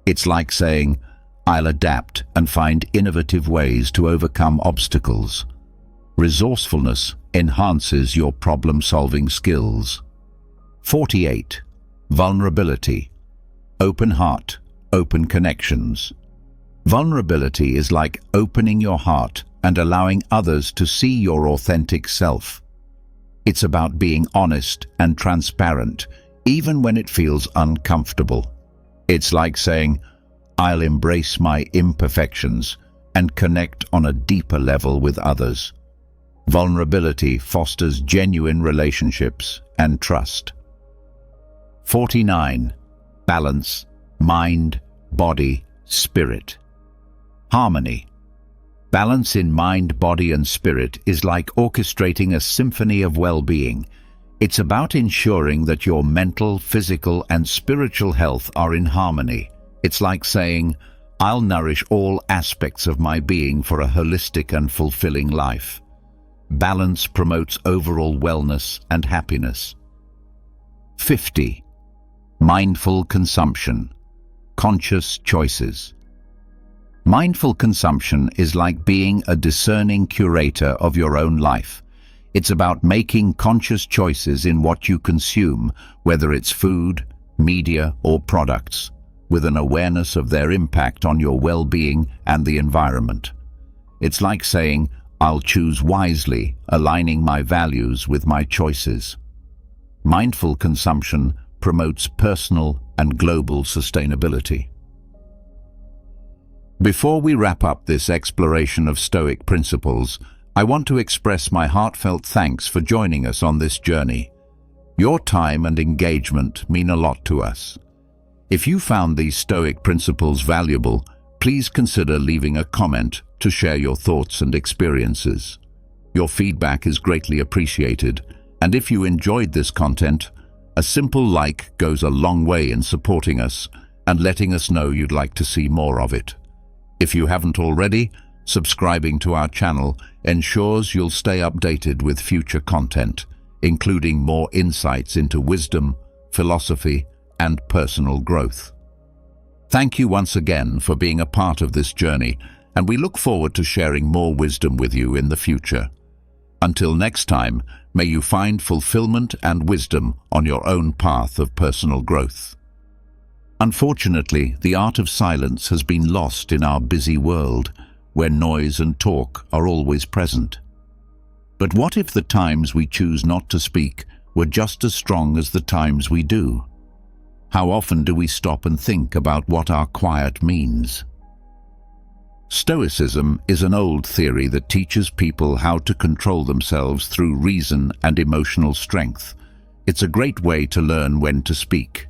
It's like saying, "I'll adapt and find innovative ways to overcome obstacles." Resourcefulness enhances your problem-solving skills. 48. Vulnerability. Open heart, open connections. Vulnerability is like opening your heart and allowing others to see your authentic self. It's about being honest and transparent, even when it feels uncomfortable. It's like saying, "I'll embrace my imperfections and connect on a deeper level with others." Vulnerability fosters genuine relationships and trust. 49. Balance. Mind, body, spirit. Harmony. Balance in mind, body, and spirit is like orchestrating a symphony of well-being. It's about ensuring that your mental, physical, and spiritual health are in harmony. It's like saying, "I'll nourish all aspects of my being for a holistic and fulfilling life." Balance promotes overall wellness and happiness. 50. Mindful consumption. Conscious choices. Mindful consumption is like being a discerning curator of your own life. It's about making conscious choices in what you consume, whether it's food, media, or products, with an awareness of their impact on your well-being and the environment. It's like saying, "I'll choose wisely, aligning my values with my choices." Mindful consumption promotes personal and global sustainability. Before we wrap up this exploration of Stoic principles, I want to express my heartfelt thanks for joining us on this journey. Your time and engagement mean a lot to us. If you found these Stoic principles valuable, please consider leaving a comment to share your thoughts and experiences. Your feedback is greatly appreciated, and if you enjoyed this content, a simple like goes a long way in supporting us and letting us know you'd like to see more of it. If you haven't already, subscribing to our channel ensures you'll stay updated with future content, including more insights into wisdom, philosophy, and personal growth. Thank you once again for being a part of this journey, and we look forward to sharing more wisdom with you in the future. Until next time, may you find fulfillment and wisdom on your own path of personal growth. Unfortunately, the art of silence has been lost in our busy world. where noise and talk are always present. But what if the times we choose not to speak were just as strong as the times we do? How often do we stop and think about what our quiet means? Stoicism is an old theory that teaches people how to control themselves through reason and emotional strength. It's a great way to learn when to speak.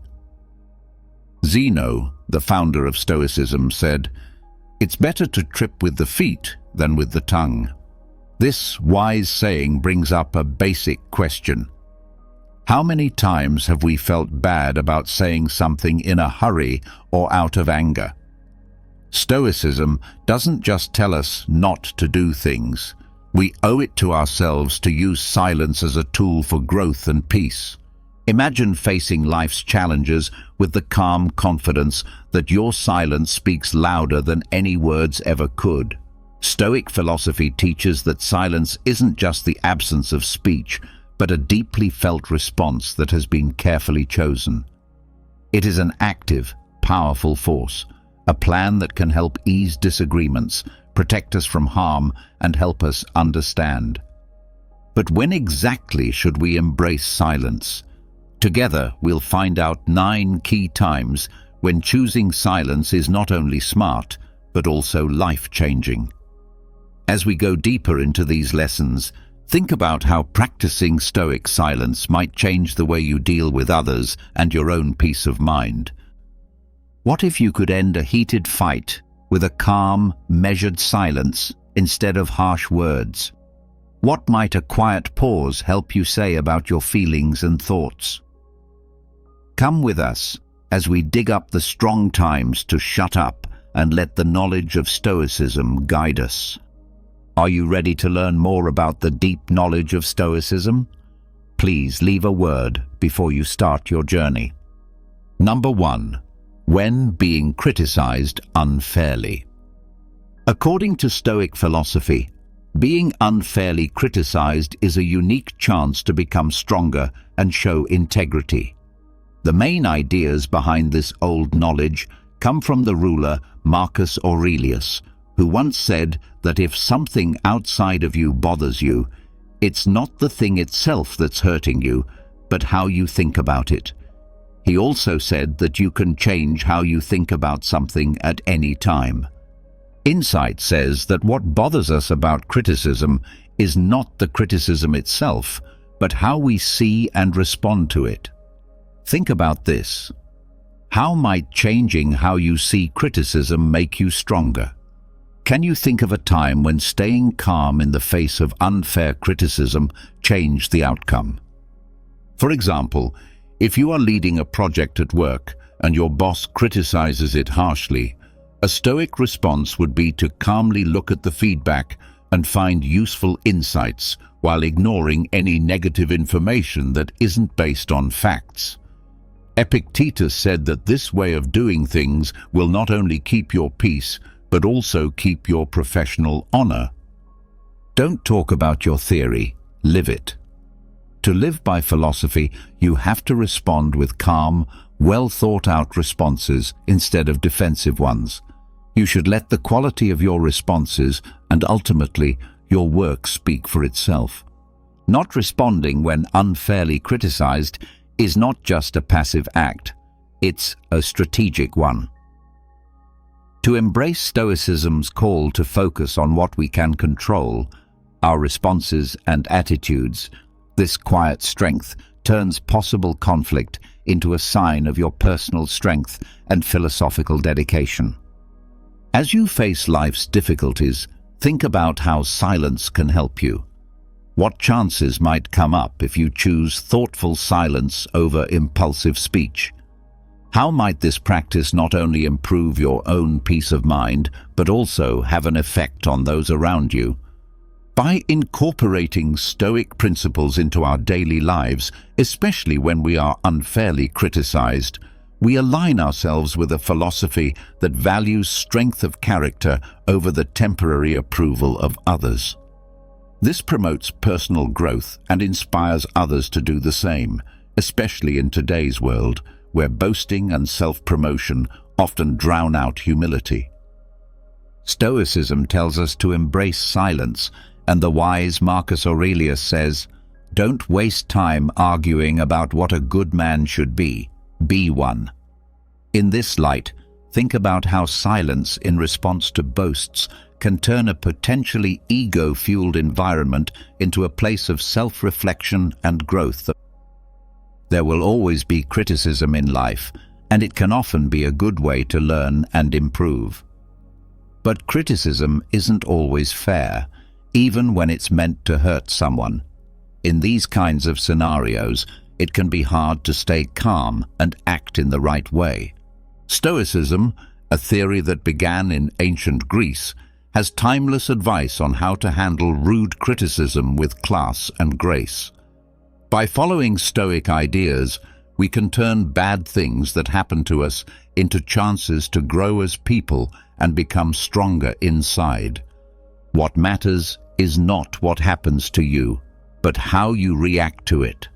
Zeno, the founder of Stoicism, said, "It's better to trip with the feet than with the tongue." This wise saying brings up a basic question. How many times have we felt bad about saying something in a hurry or out of anger? Stoicism doesn't just tell us not to do things. We owe it to ourselves to use silence as a tool for growth and peace. Imagine facing life's challenges with the calm confidence that your silence speaks louder than any words ever could. Stoic philosophy teaches that silence isn't just the absence of speech, but a deeply felt response that has been carefully chosen. It is an active, powerful force, a plan that can help ease disagreements, protect us from harm, and help us understand. But when exactly should we embrace silence? Together, we'll find out 9 key times when choosing silence is not only smart, but also life-changing. As we go deeper into these lessons, think about how practicing Stoic silence might change the way you deal with others and your own peace of mind. What if you could end a heated fight with a calm, measured silence instead of harsh words? What might a quiet pause help you say about your feelings and thoughts? Come with us as we dig up the strong times to shut up and let the knowledge of Stoicism guide us. Are you ready to learn more about the deep knowledge of Stoicism? Please leave a word before you start your journey. Number 1. When being criticized unfairly. According to Stoic philosophy, being unfairly criticized is a unique chance to become stronger and show integrity. The main ideas behind this old knowledge come from the ruler Marcus Aurelius, who once said that if something outside of you bothers you, it's not the thing itself that's hurting you, but how you think about it. He also said that you can change how you think about something at any time. Insight says that what bothers us about criticism is not the criticism itself, but how we see and respond to it. Think about this. How might changing how you see criticism make you stronger? Can you think of a time when staying calm in the face of unfair criticism changed the outcome? For example, if you are leading a project at work and your boss criticizes it harshly, a Stoic response would be to calmly look at the feedback and find useful insights while ignoring any negative information that isn't based on facts. Epictetus said that this way of doing things will not only keep your peace, but also keep your professional honor. Don't talk about your theory, live it. To live by philosophy, you have to respond with calm, well-thought-out responses instead of defensive ones. You should let the quality of your responses and ultimately your work speak for itself. Not responding when unfairly criticized is not just a passive act, it's a strategic one. To embrace Stoicism's call to focus on what we can control, our responses and attitudes, this quiet strength turns possible conflict into a sign of your personal strength and philosophical dedication. As you face life's difficulties, think about how silence can help you. What chances might come up if you choose thoughtful silence over impulsive speech? How might this practice not only improve your own peace of mind, but also have an effect on those around you? By incorporating Stoic principles into our daily lives, especially when we are unfairly criticized, we align ourselves with a philosophy that values strength of character over the temporary approval of others. This promotes personal growth and inspires others to do the same, especially in today's world, where boasting and self-promotion often drown out humility. Stoicism tells us to embrace silence, and the wise Marcus Aurelius says, "Don't waste time arguing about what a good man should be one." In this light, think about how silence in response to boasts can turn a potentially ego-fueled environment into a place of self-reflection and growth. There will always be criticism in life, and it can often be a good way to learn and improve. But criticism isn't always fair, even when it's meant to hurt someone. In these kinds of scenarios, it can be hard to stay calm and act in the right way. Stoicism, a theory that began in ancient Greece, has timeless advice on how to handle rude criticism with class and grace. By following Stoic ideas, we can turn bad things that happen to us into chances to grow as people and become stronger inside. What matters is not what happens to you, but how you react to it.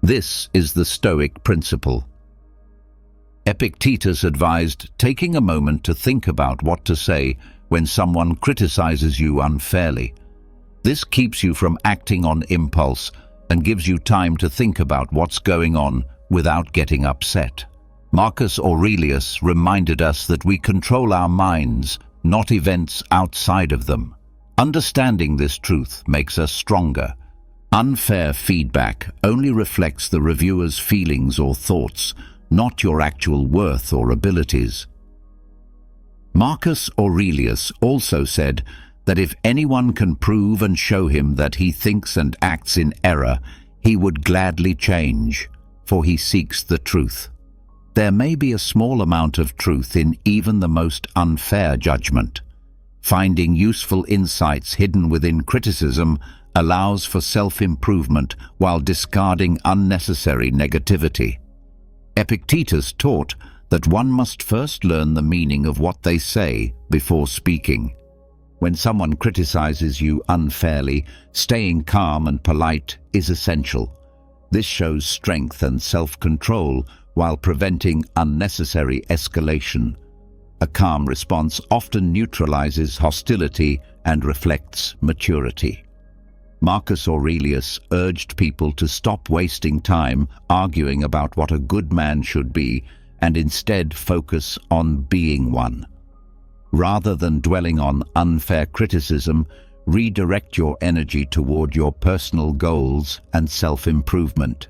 This is the Stoic principle. Epictetus advised taking a moment to think about what to say when someone criticizes you unfairly. This keeps you from acting on impulse and gives you time to think about what's going on without getting upset. Marcus Aurelius reminded us that we control our minds, not events outside of them. Understanding this truth makes us stronger. Unfair feedback only reflects the reviewer's feelings or thoughts, not your actual worth or abilities. Marcus Aurelius also said that if anyone can prove and show him that he thinks and acts in error, he would gladly change, for he seeks the truth. There may be a small amount of truth in even the most unfair judgment. Finding useful insights hidden within criticism allows for self-improvement while discarding unnecessary negativity. Epictetus taught that one must first learn the meaning of what they say before speaking. When someone criticizes you unfairly, staying calm and polite is essential. This shows strength and self-control while preventing unnecessary escalation. A calm response often neutralizes hostility and reflects maturity. Marcus Aurelius urged people to stop wasting time arguing about what a good man should be and instead focus on being one. Rather than dwelling on unfair criticism, redirect your energy toward your personal goals and self-improvement.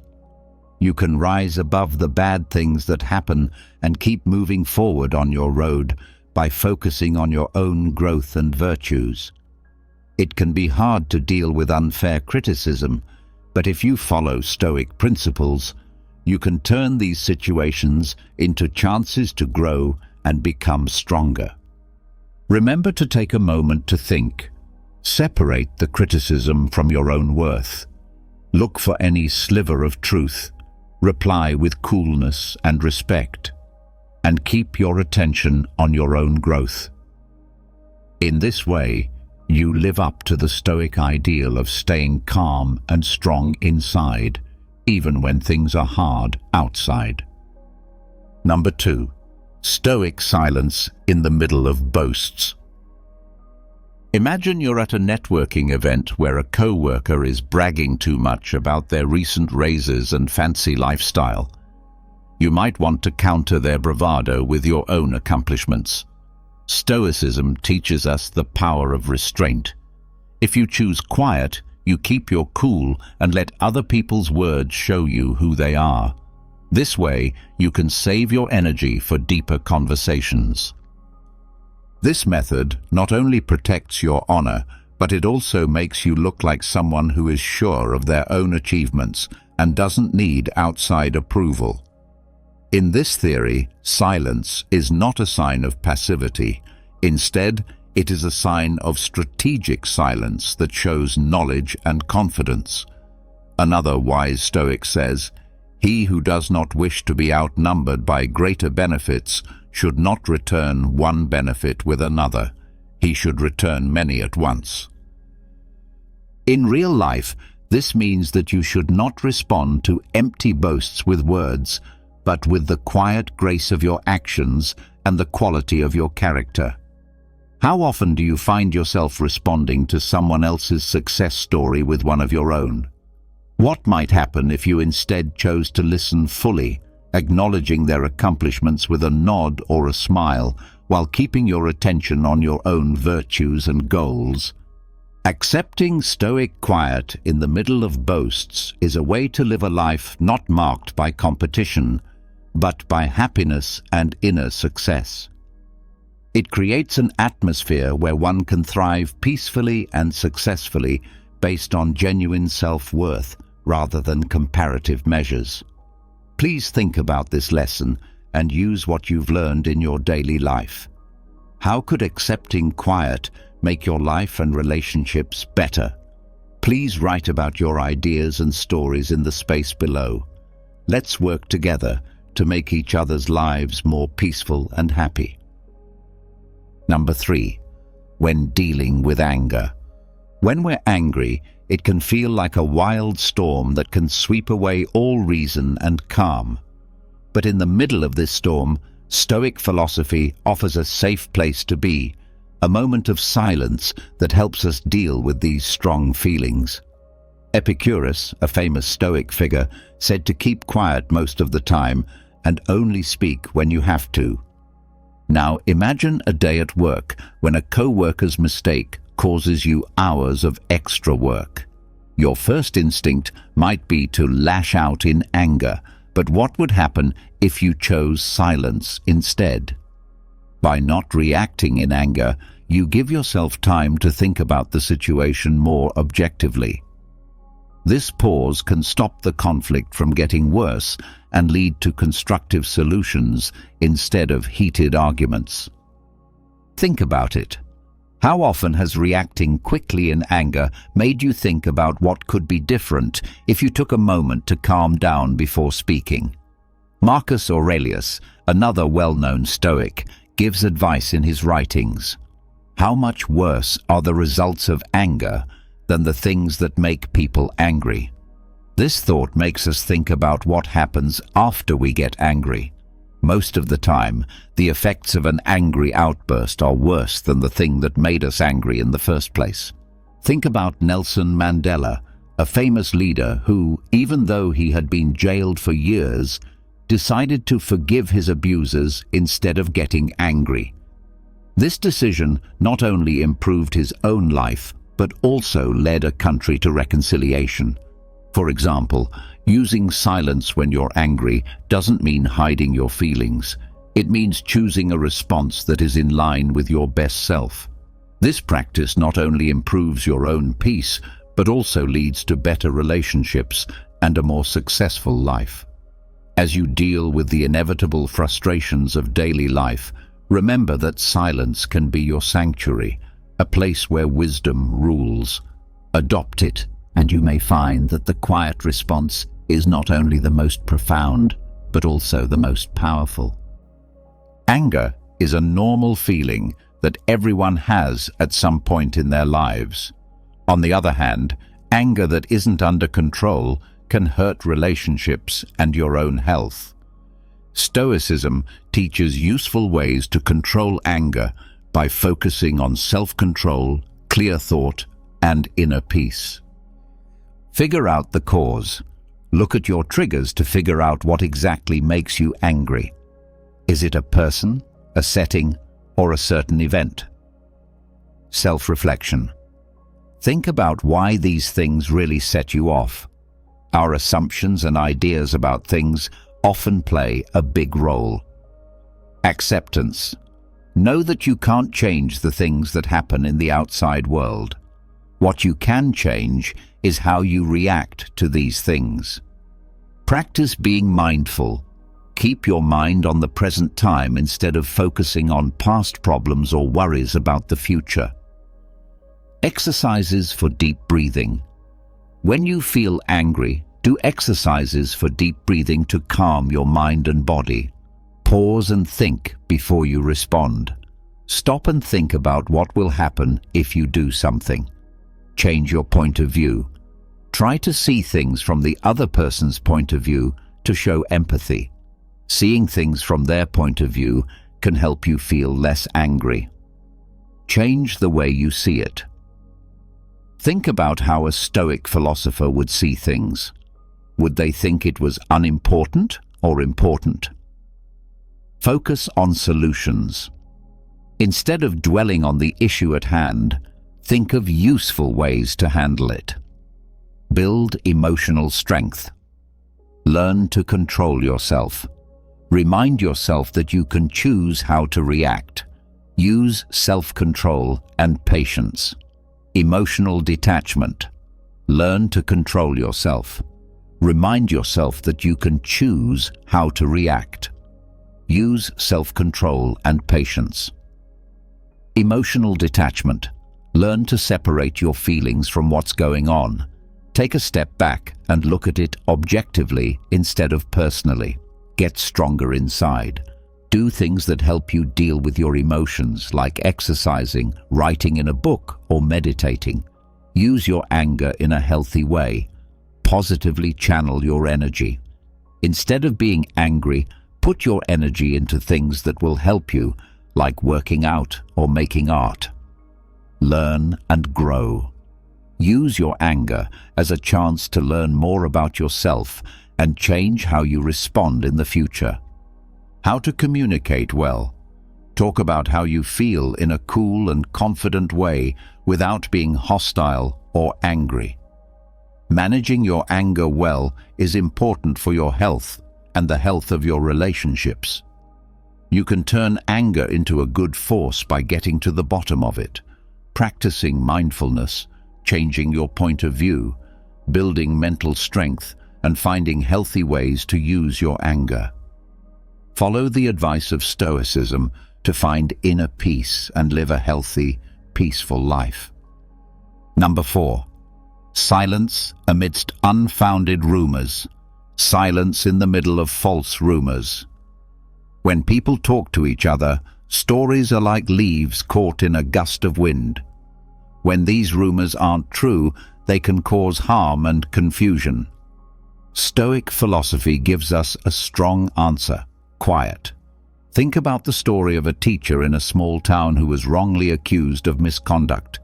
You can rise above the bad things that happen and keep moving forward on your road by focusing on your own growth and virtues. It can be hard to deal with unfair criticism, but if you follow Stoic principles, you can turn these situations into chances to grow and become stronger. Remember to take a moment to think. Separate the criticism from your own worth. Look for any sliver of truth. Reply with coolness and respect, and keep your attention on your own growth. In this way, you live up to the Stoic ideal of staying calm and strong inside, even when things are hard outside. Number 2. Stoic silence in the middle of boasts. Imagine you're at a networking event where a co-worker is bragging too much about their recent raises and fancy lifestyle. You might want to counter their bravado with your own accomplishments. Stoicism teaches us the power of restraint. If you choose quiet, you keep your cool and let other people's words show you who they are. This way, you can save your energy for deeper conversations. This method not only protects your honor, but it also makes you look like someone who is sure of their own achievements and doesn't need outside approval. In this theory, silence is not a sign of passivity. Instead, it is a sign of strategic silence that shows knowledge and confidence. Another wise Stoic says, "He who does not wish to be outnumbered by greater benefits should not return one benefit with another. He should return many at once." In real life, this means that you should not respond to empty boasts with words, but with the quiet grace of your actions and the quality of your character. How often do you find yourself responding to someone else's success story with one of your own? What might happen if you instead chose to listen fully, acknowledging their accomplishments with a nod or a smile, while keeping your attention on your own virtues and goals? Accepting Stoic quiet in the middle of boasts is a way to live a life not marked by competition, but by happiness and inner success. It creates an atmosphere where one can thrive peacefully and successfully based on genuine self-worth rather than comparative measures. Please think about this lesson and use what you've learned in your daily life. How could accepting quiet make your life and relationships better? Please write about your ideas and stories in the space below. Let's work together to make each other's lives more peaceful and happy. Number 3. When dealing with anger. When we're angry, it can feel like a wild storm that can sweep away all reason and calm. But in the middle of this storm, Stoic philosophy offers a safe place to be, a moment of silence that helps us deal with these strong feelings. Epicurus, a famous Stoic figure, said to keep quiet most of the time and only speak when you have to. Now imagine a day at work when a co-worker's mistake causes you hours of extra work. Your first instinct might be to lash out in anger, but what would happen if you chose silence instead? By not reacting in anger, you give yourself time to think about the situation more objectively. This pause can stop the conflict from getting worse and lead to constructive solutions instead of heated arguments. Think about it. How often has reacting quickly in anger made you think about what could be different if you took a moment to calm down before speaking? Marcus Aurelius, another well-known Stoic, gives advice in his writings. How much worse are the results of anger than the things that make people angry? This thought makes us think about what happens after we get angry. Most of the time, the effects of an angry outburst are worse than the thing that made us angry in the first place. Think about Nelson Mandela, a famous leader who, even though he had been jailed for years, decided to forgive his abusers instead of getting angry. This decision not only improved his own life, but also led a country to reconciliation. For example, using silence when you're angry doesn't mean hiding your feelings. It means choosing a response that is in line with your best self. This practice not only improves your own peace, but also leads to better relationships and a more successful life. As you deal with the inevitable frustrations of daily life, remember that silence can be your sanctuary, a place where wisdom rules. Adopt it, and you may find that the quiet response is not only the most profound, but also the most powerful. Anger is a normal feeling that everyone has at some point in their lives. On the other hand, anger that isn't under control can hurt relationships and your own health. Stoicism teaches useful ways to control anger by focusing on self-control, clear thought, and inner peace. Figure out the cause. Look at your triggers to figure out what exactly makes you angry. Is it a person, a setting, or a certain event? Self-reflection. Think about why these things really set you off. Our assumptions and ideas about things often play a big role. Acceptance. Know that you can't change the things that happen in the outside world. What you can change is how you react to these things. Practice being mindful. Keep your mind on the present time instead of focusing on past problems or worries about the future. Exercises for deep breathing. When you feel angry, do exercises for deep breathing to calm your mind and body. Pause and think before you respond. Stop and think about what will happen if you do something. Change your point of view. Try to see things from the other person's point of view to show empathy. Seeing things from their point of view can help you feel less angry. Change the way you see it. Think about how a Stoic philosopher would see things. Would they think it was unimportant or important? Focus on solutions. Instead of dwelling on the issue at hand, think of useful ways to handle it. Build emotional strength. Learn to control yourself. Remind yourself that you can choose how to react. Use self-control and patience. Emotional detachment. Learn to control yourself. Remind yourself that you can choose how to react. Use self-control and patience. Emotional detachment. Learn to separate your feelings from what's going on. Take a step back and look at it objectively instead of personally. Get stronger inside. Do things that help you deal with your emotions, like exercising, writing in a book, or meditating. Use your anger in a healthy way. Positively channel your energy. Instead of being angry, put your energy into things that will help you, like working out or making art. Learn and grow. Use your anger as a chance to learn more about yourself and change how you respond in the future. How to communicate well. Talk about how you feel in a cool and confident way without being hostile or angry. Managing your anger well is important for your health and the health of your relationships. You can turn anger into a good force by getting to the bottom of it, practicing mindfulness, changing your point of view, building mental strength, and finding healthy ways to use your anger. Follow the advice of Stoicism to find inner peace and live a healthy, peaceful life. Number 4. Silence amidst unfounded rumors. Silence in the middle of false rumors. When people talk to each other, stories are like leaves caught in a gust of wind. When these rumors aren't true, they can cause harm and confusion. Stoic philosophy gives us a strong answer: quiet. Think about the story of a teacher in a small town who was wrongly accused of misconduct.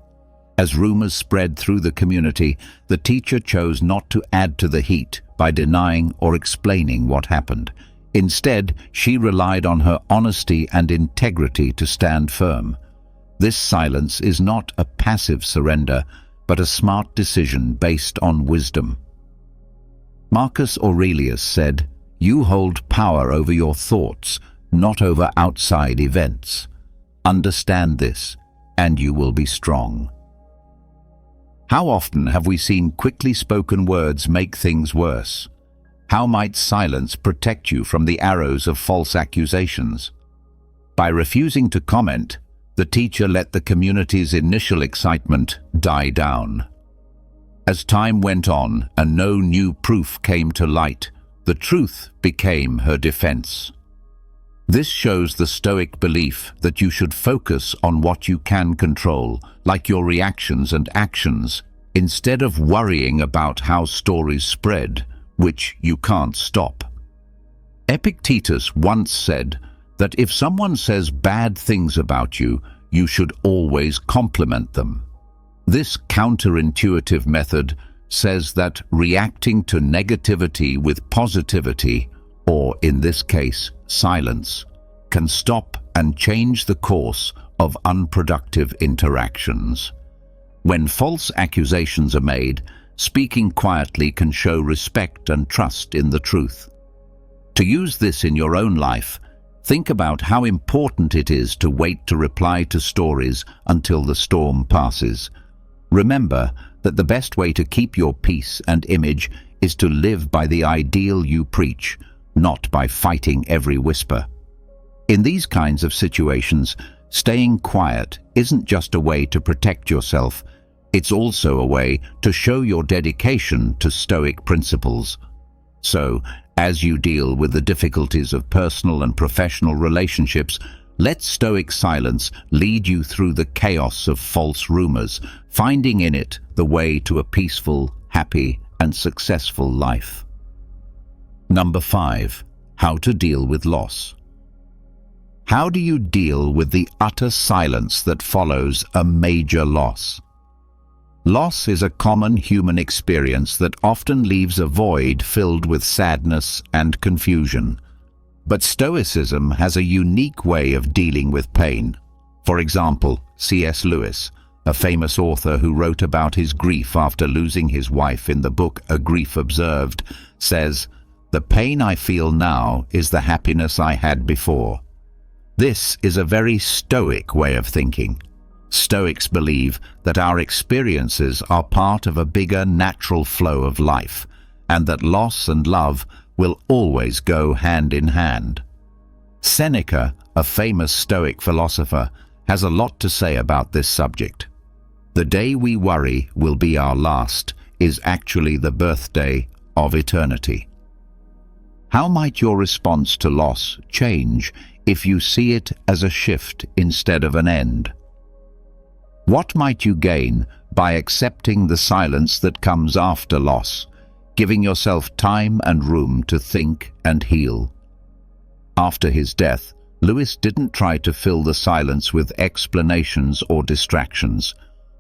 As rumors spread through the community, the teacher chose not to add to the heat by denying or explaining what happened. Instead, she relied on her honesty and integrity to stand firm. This silence is not a passive surrender, but a smart decision based on wisdom. Marcus Aurelius said, "You hold power over your thoughts, not over outside events. Understand this, and you will be strong." How often have we seen quickly spoken words make things worse? How might silence protect you from the arrows of false accusations? By refusing to comment, the teacher let the community's initial excitement die down. As time went on and no new proof came to light, the truth became her defense. This shows the Stoic belief that you should focus on what you can control, like your reactions and actions, instead of worrying about how stories spread, which you can't stop. Epictetus once said that if someone says bad things about you, you should always compliment them. This counterintuitive method says that reacting to negativity with positivity, or in this case, silence, can stop and change the course of unproductive interactions. When false accusations are made, speaking quietly can show respect and trust in the truth. To use this in your own life, think about how important it is to wait to reply to stories until the storm passes. Remember that the best way to keep your peace and image is to live by the ideal you preach, not by fighting every whisper. In these kinds of situations, staying quiet isn't just a way to protect yourself, it's also a way to show your dedication to Stoic principles. So, as you deal with the difficulties of personal and professional relationships, let Stoic silence lead you through the chaos of false rumors, finding in it the way to a peaceful, happy, and successful life. Number 5. How to deal with loss. How do you deal with the utter silence that follows a major loss? Loss is a common human experience that often leaves a void filled with sadness and confusion. But Stoicism has a unique way of dealing with pain. For example, C.S. Lewis, a famous author who wrote about his grief after losing his wife in the book A Grief Observed, says, "The pain I feel now is the happiness I had before." This is a very Stoic way of thinking. Stoics believe that our experiences are part of a bigger natural flow of life, and that loss and love will always go hand in hand. Seneca, a famous Stoic philosopher, has a lot to say about this subject. "The day we worry will be our last is actually the birthday of eternity." How might your response to loss change if you see it as a shift instead of an end? What might you gain by accepting the silence that comes after loss, giving yourself time and room to think and heal? After his death, Lewis didn't try to fill the silence with explanations or distractions.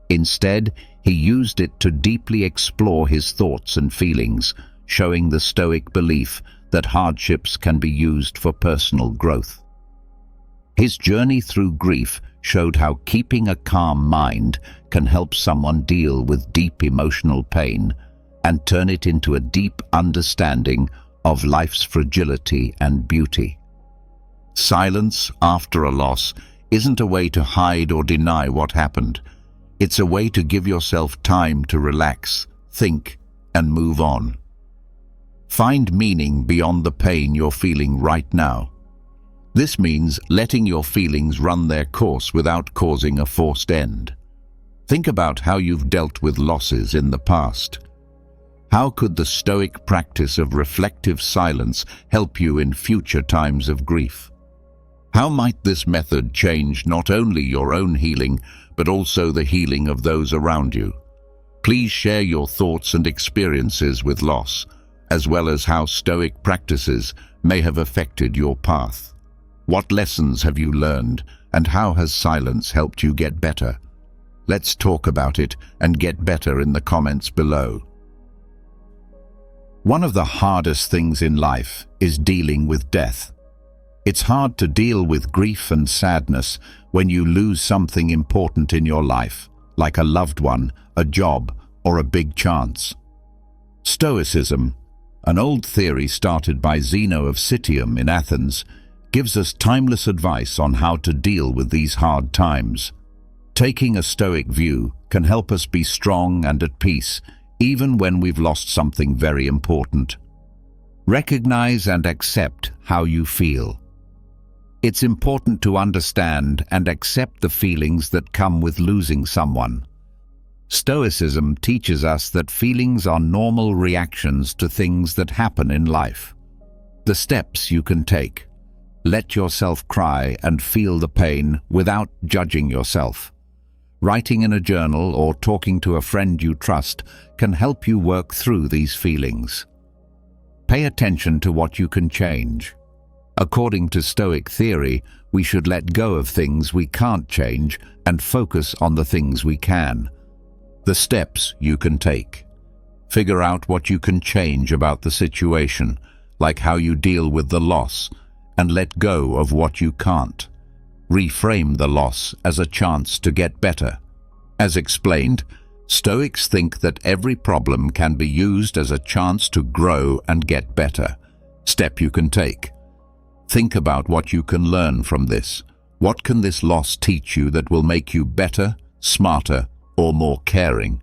Instead, he used it to deeply explore his thoughts and feelings, showing the Stoic belief that hardships can be used for personal growth. His journey through grief showed how keeping a calm mind can help someone deal with deep emotional pain and turn it into a deep understanding of life's fragility and beauty. Silence after a loss isn't a way to hide or deny what happened. It's a way to give yourself time to relax, think, and move on. Find meaning beyond the pain you're feeling right now. This means letting your feelings run their course without causing a forced end. Think about how you've dealt with losses in the past. How could the Stoic practice of reflective silence help you in future times of grief? How might this method change not only your own healing, but also the healing of those around you? Please share your thoughts and experiences with loss, as well as how Stoic practices may have affected your path. What lessons have you learned, and how has silence helped you get better? Let's talk about it and get better in the comments below. One of the hardest things in life is dealing with death. It's hard to deal with grief and sadness when you lose something important in your life, like a loved one, a job, or a big chance. Stoicism, an old theory started by Zeno of Citium in Athens, gives us timeless advice on how to deal with these hard times. Taking a Stoic view can help us be strong and at peace, even when we've lost something very important. Recognize and accept how you feel. It's important to understand and accept the feelings that come with losing someone. Stoicism teaches us that feelings are normal reactions to things that happen in life. The steps you can take. Let yourself cry and feel the pain without judging yourself. Writing in a journal or talking to a friend you trust can help you work through these feelings. Pay attention to what you can change. According to Stoic theory, we should let go of things we can't change and focus on the things we can. The steps you can take. Figure out what you can change about the situation, like how you deal with the loss, and let go of what you can't. Reframe the loss as a chance to get better. As explained, Stoics think that every problem can be used as a chance to grow and get better. Step you can take. Think about what you can learn from this. What can this loss teach you that will make you better, smarter, or more caring?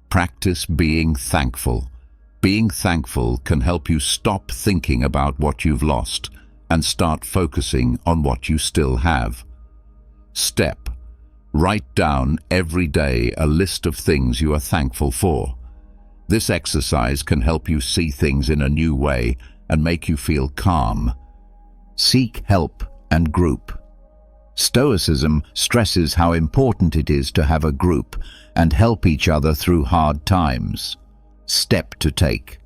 Practice being thankful. Being thankful can help you stop thinking about what you've lost and start focusing on what you still have. Step. Write down every day a list of things you are thankful for. This exercise can help you see things in a new way and make you feel calm. Seek help and group. Stoicism stresses how important it is to have a group and help each other through hard times. Step to take.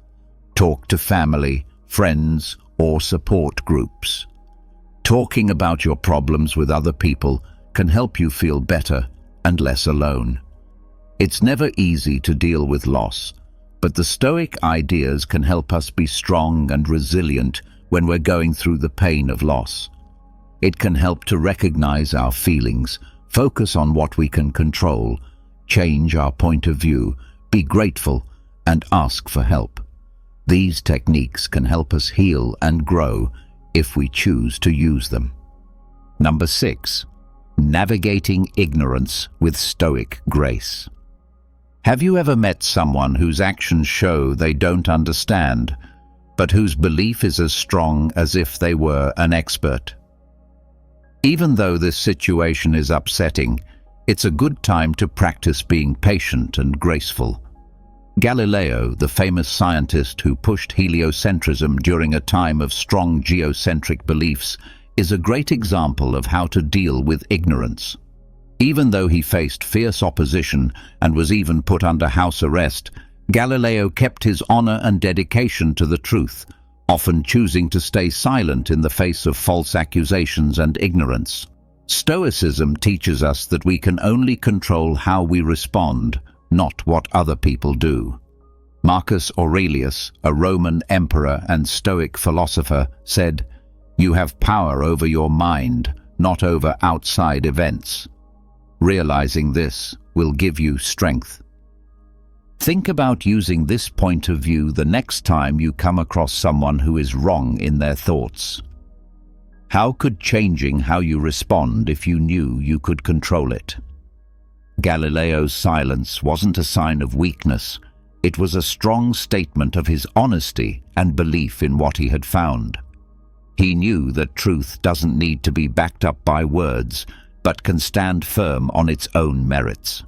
Talk to family, friends, or support groups. Talking about your problems with other people can help you feel better and less alone. It's never easy to deal with loss, but the Stoic ideas can help us be strong and resilient when we're going through the pain of loss. It can help to recognize our feelings, focus on what we can control, change our point of view, be grateful, and ask for help. These techniques can help us heal and grow if we choose to use them. Number 6. Navigating ignorance with Stoic grace. Have you ever met someone whose actions show they don't understand, but whose belief is as strong as if they were an expert? Even though this situation is upsetting, it's a good time to practice being patient and graceful. Galileo, the famous scientist who pushed heliocentrism during a time of strong geocentric beliefs, is a great example of how to deal with ignorance. Even though he faced fierce opposition and was even put under house arrest, Galileo kept his honor and dedication to the truth, often choosing to stay silent in the face of false accusations and ignorance. Stoicism teaches us that we can only control how we respond, not what other people do. Marcus Aurelius, a Roman emperor and Stoic philosopher, said, "You have power over your mind, not over outside events." Realizing this will give you strength. Think about using this point of view the next time you come across someone who is wrong in their thoughts. How could changing how you respond if you knew you could control it? Galileo's silence wasn't a sign of weakness. It was a strong statement of his honesty and belief in what he had found. He knew that truth doesn't need to be backed up by words, but can stand firm on its own merits.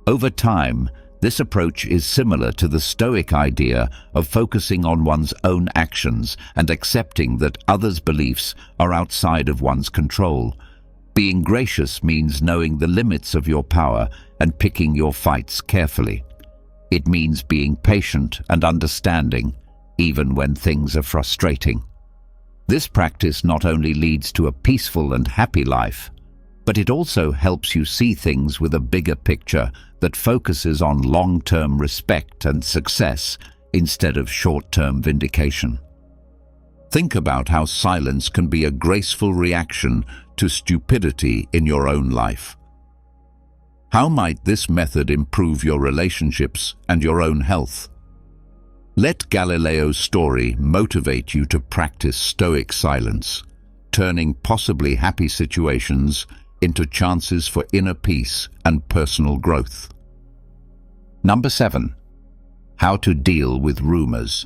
Over time, this approach is similar to the Stoic idea of focusing on one's own actions and accepting that others' beliefs are outside of one's control. Being gracious means knowing the limits of your power and picking your fights carefully. It means being patient and understanding, even when things are frustrating. This practice not only leads to a peaceful and happy life, but it also helps you see things with a bigger picture that focuses on long-term respect and success instead of short-term vindication. Think about how silence can be a graceful reaction to stupidity in your own life. How might this method improve your relationships and your own health? Let Galileo's story motivate you to practice Stoic silence, turning possibly happy situations into chances for inner peace and personal growth. Number 7. How to deal with rumors.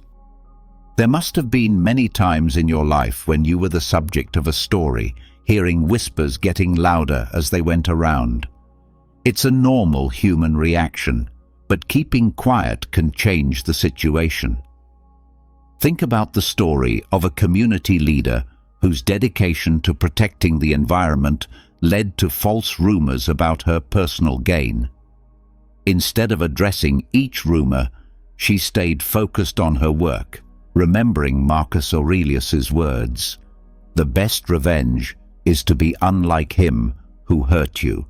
There must have been many times in your life when you were the subject of a story, hearing whispers getting louder as they went around. It's a normal human reaction, but keeping quiet can change the situation. Think about the story of a community leader whose dedication to protecting the environment led to false rumors about her personal gain. Instead of addressing each rumor, she stayed focused on her work, remembering Marcus Aurelius's words, "The best revenge is to be unlike him who hurt you."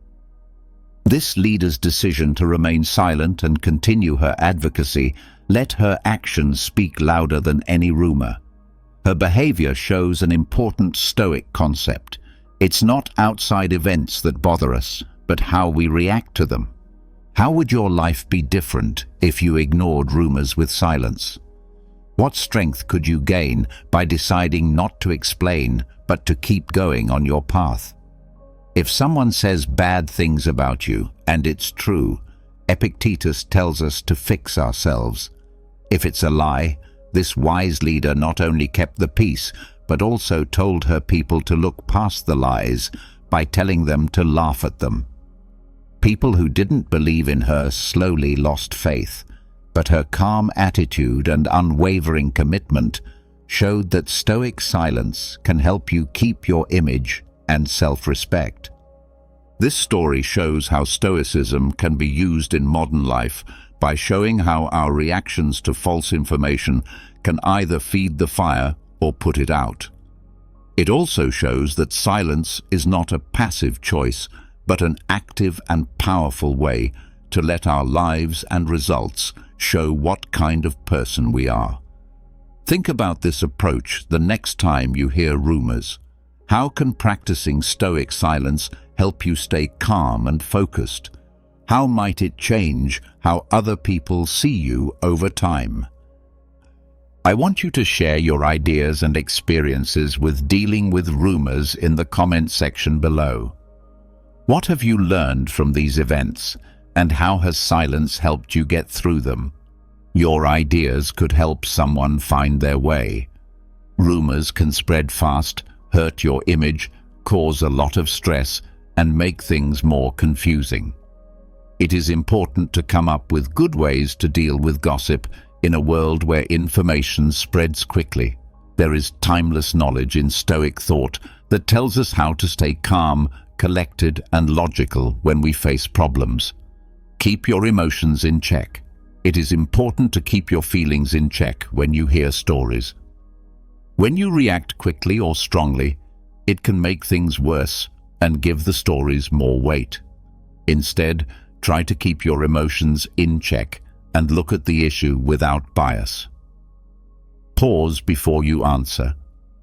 This leader's decision to remain silent and continue her advocacy let her actions speak louder than any rumor. Her behavior shows an important Stoic concept. It's not outside events that bother us, but how we react to them. How would your life be different if you ignored rumors with silence? What strength could you gain by deciding not to explain, but to keep going on your path? If someone says bad things about you, and it's true, Epictetus tells us to fix ourselves. If it's a lie, this wise leader not only kept the peace, but also told her people to look past the lies by telling them to laugh at them. People who didn't believe in her slowly lost faith, but her calm attitude and unwavering commitment showed that Stoic silence can help you keep your image and self-respect. This story shows how Stoicism can be used in modern life by showing how our reactions to false information can either feed the fire or put it out. It also shows that silence is not a passive choice, but an active and powerful way to let our lives and results show what kind of person we are. Think about this approach the next time you hear rumors. How can practicing Stoic silence help you stay calm and focused? How might it change how other people see you over time? I want you to share your ideas and experiences with dealing with rumors in the comment section below. What have you learned from these events, and how has silence helped you get through them? Your ideas could help someone find their way. Rumors can spread fast, hurt your image, cause a lot of stress, and make things more confusing. It is important to come up with good ways to deal with gossip in a world where information spreads quickly. There is timeless knowledge in Stoic thought that tells us how to stay calm, collected, and logical when we face problems. Keep your emotions in check. It is important to keep your feelings in check when you hear stories. When you react quickly or strongly, it can make things worse and give the stories more weight. Instead, try to keep your emotions in check and look at the issue without bias. Pause before you answer.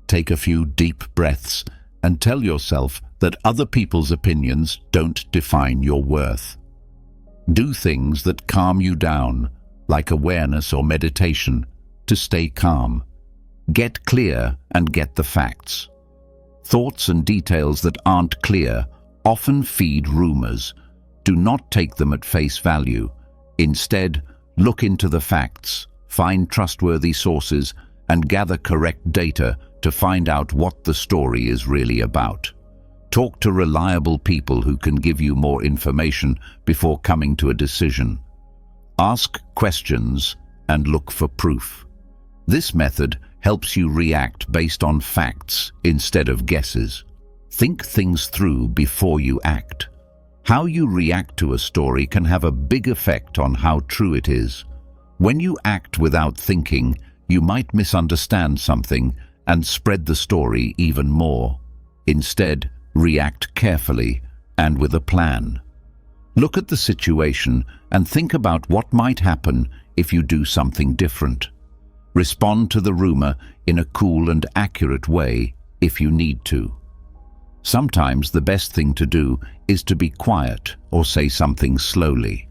Take a few deep breaths and tell yourself that other people's opinions don't define your worth. Do things that calm you down, like awareness or meditation, to stay calm. Get clear and get the facts. Thoughts and details that aren't clear often feed rumors. Do not take them at face value. Instead, look into the facts, find trustworthy sources, and gather correct data to find out what the story is really about. Talk to reliable people who can give you more information before coming to a decision. Ask questions and look for proof. This method helps you react based on facts instead of guesses. Think things through before you act. How you react to a story can have a big effect on how true it is. When you act without thinking, you might misunderstand something and spread the story even more. Instead, react carefully and with a plan. Look at the situation and think about what might happen if you do something different. Respond to the rumor in a cool and accurate way if you need to. Sometimes the best thing to do is to be quiet or say something slowly.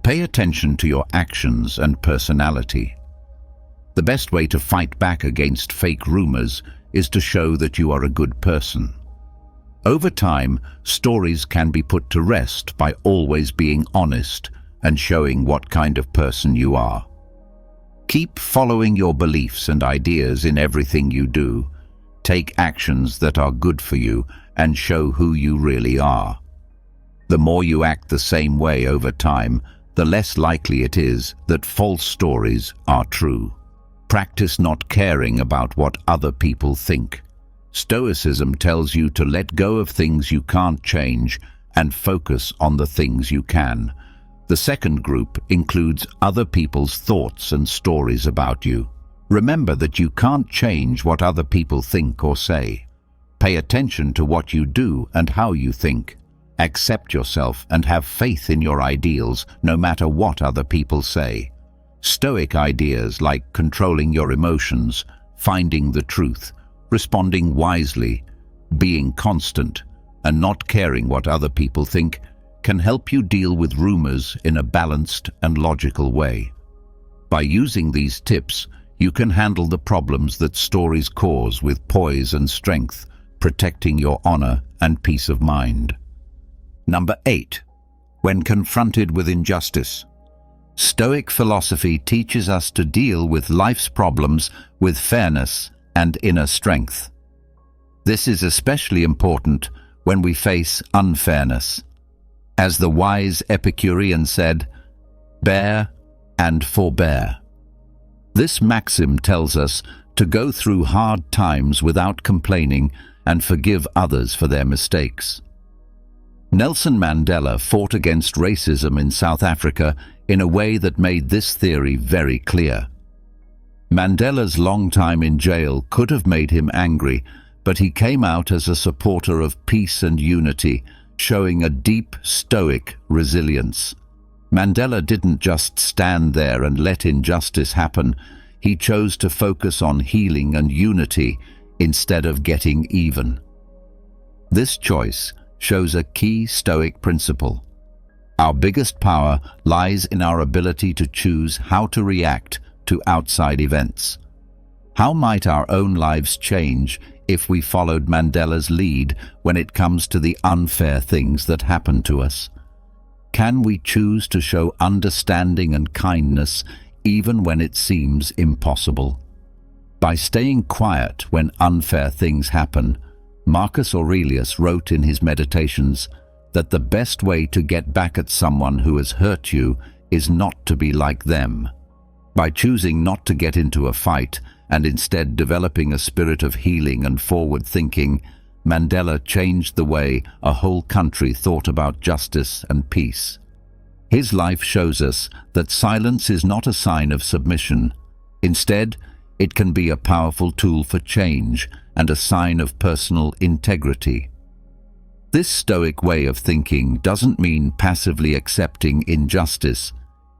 Pay attention to your actions and personality. The best way to fight back against fake rumors is to show that you are a good person. Over time, stories can be put to rest by always being honest and showing what kind of person you are. Keep following your beliefs and ideas in everything you do. Take actions that are good for you and show who you really are. The more you act the same way over time, the less likely it is that false stories are true. Practice not caring about what other people think. Stoicism tells you to let go of things you can't change and focus on the things you can. The second group includes other people's thoughts and stories about you. Remember that you can't change what other people think or say. Pay attention to what you do and how you think. Accept yourself and have faith in your ideals, no matter what other people say. Stoic ideas like controlling your emotions, finding the truth, responding wisely, being constant, and not caring what other people think can help you deal with rumors in a balanced and logical way. By using these tips, you can handle the problems that stories cause with poise and strength, protecting your honor and peace of mind. Number 8. When confronted with injustice. Stoic philosophy teaches us to deal with life's problems with fairness and inner strength. This is especially important when we face unfairness. As the wise Epicurean said, "Bear and forbear." This maxim tells us to go through hard times without complaining and forgive others for their mistakes. Nelson Mandela fought against racism in South Africa in a way that made this theory very clear. Mandela's long time in jail could have made him angry, but he came out as a supporter of peace and unity, showing a deep Stoic resilience. Mandela didn't just stand there and let injustice happen. He chose to focus on healing and unity instead of getting even. This choice shows a key Stoic principle. Our biggest power lies in our ability to choose how to react to outside events. How might our own lives change if we followed Mandela's lead when it comes to the unfair things that happen to us? Can we choose to show understanding and kindness even when it seems impossible? By staying quiet when unfair things happen, Marcus Aurelius wrote in his Meditations that the best way to get back at someone who has hurt you is not to be like them. By choosing not to get into a fight and instead developing a spirit of healing and forward thinking, Mandela changed the way a whole country thought about justice and peace. His life shows us that silence is not a sign of submission. Instead, it can be a powerful tool for change and a sign of personal integrity. This Stoic way of thinking doesn't mean passively accepting injustice.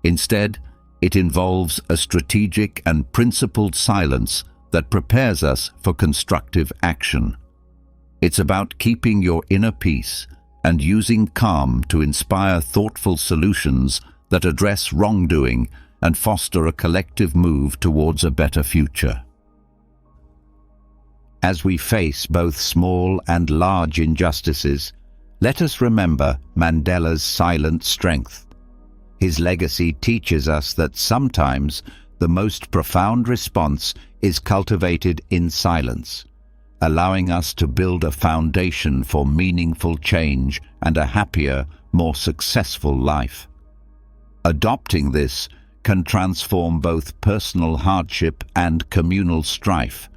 Instead, it involves a strategic and principled silence that prepares us for constructive action. It's about keeping your inner peace and using calm to inspire thoughtful solutions that address wrongdoing and foster a collective move towards a better future. As we face both small and large injustices, let us remember Mandela's silent strength. His legacy teaches us that sometimes the most profound response is cultivated in silence, allowing us to build a foundation for meaningful change and a happier, more successful life. Adopting this can transform both personal hardship and communal strife,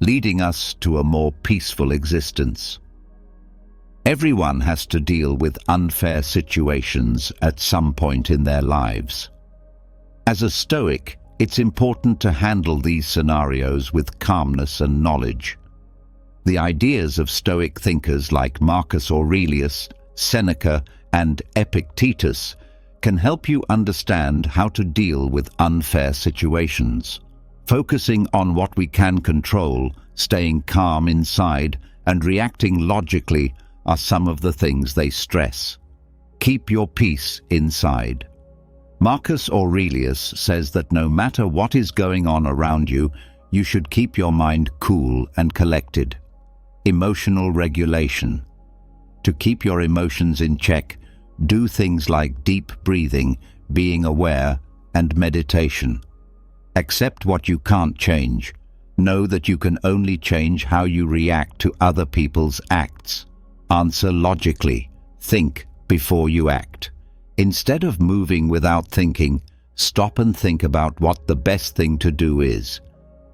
leading us to a more peaceful existence. Everyone has to deal with unfair situations at some point in their lives. As a Stoic, it's important to handle these scenarios with calmness and knowledge. The ideas of Stoic thinkers like Marcus Aurelius, Seneca, and Epictetus can help you understand how to deal with unfair situations. Focusing on what we can control, staying calm inside, and reacting logically are some of the things they stress. Keep your peace inside. Marcus Aurelius says that no matter what is going on around you, you should keep your mind cool and collected. Emotional regulation. To keep your emotions in check, do things like deep breathing, being aware, and meditation. Accept what you can't change. Know that you can only change how you react to other people's acts. Answer logically. Think before you act. Instead of moving without thinking, stop and think about what the best thing to do is.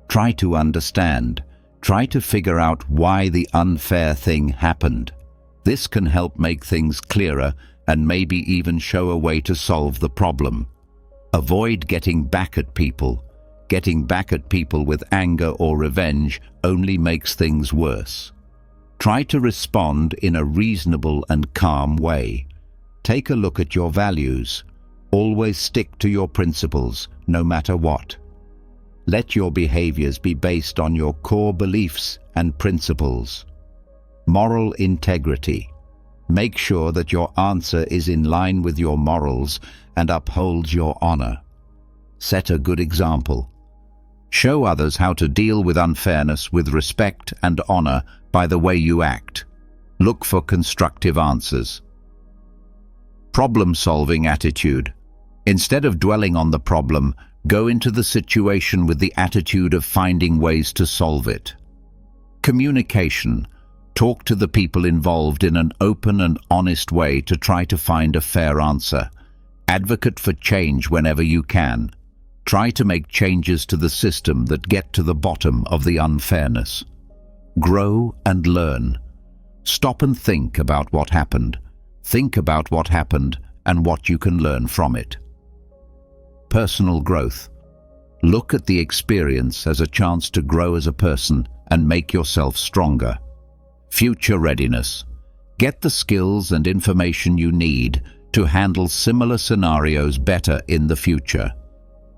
Try to understand. Try to figure out why the unfair thing happened. This can help make things clearer and maybe even show a way to solve the problem. Avoid getting back at people. Getting back at people with anger or revenge only makes things worse. Try to respond in a reasonable and calm way. Take a look at your values. Always stick to your principles, no matter what. Let your behaviors be based on your core beliefs and principles. Moral integrity. Make sure that your answer is in line with your morals and upholds your honor. Set a good example. Show others how to deal with unfairness with respect and honor by the way you act. Look for constructive answers. Problem-solving attitude. Instead of dwelling on the problem, go into the situation with the attitude of finding ways to solve it. Communication. Talk to the people involved in an open and honest way to try to find a fair answer. Advocate for change whenever you can. Try to make changes to the system that get to the bottom of the unfairness. Grow and learn. Stop and think about what happened. Think about what happened and what you can learn from it. Personal growth. Look at the experience as a chance to grow as a person and make yourself stronger. Future readiness. Get the skills and information you need to handle similar scenarios better in the future.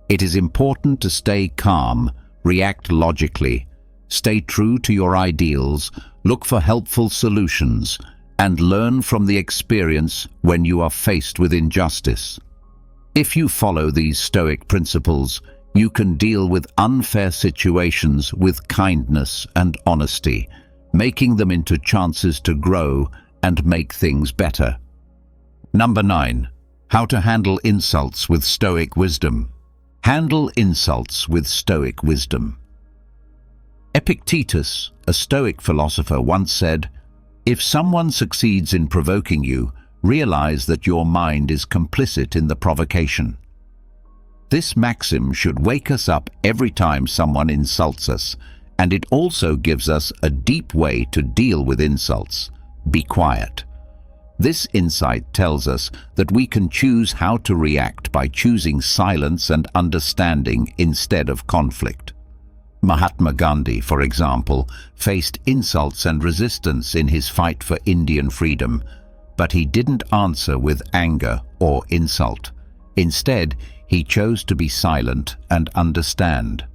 It is important to stay calm, react logically, stay true to your ideals, look for helpful solutions, and learn from the experience when you are faced with injustice. If you follow these Stoic principles, you can deal with unfair situations with kindness and honesty, making them into chances to grow and make things better. Number 9. How to handle insults with Stoic wisdom. Handle insults with Stoic wisdom. Epictetus, a Stoic philosopher, once said, "If someone succeeds in provoking you, realize that your mind is complicit in the provocation." This maxim should wake us up every time someone insults us, and it also gives us a deep way to deal with insults. Be quiet. This insight tells us that we can choose how to react by choosing silence and understanding instead of conflict. Mahatma Gandhi, for example, faced insults and resistance in his fight for Indian freedom, but he didn't answer with anger or insult. Instead, he chose to be silent and understand.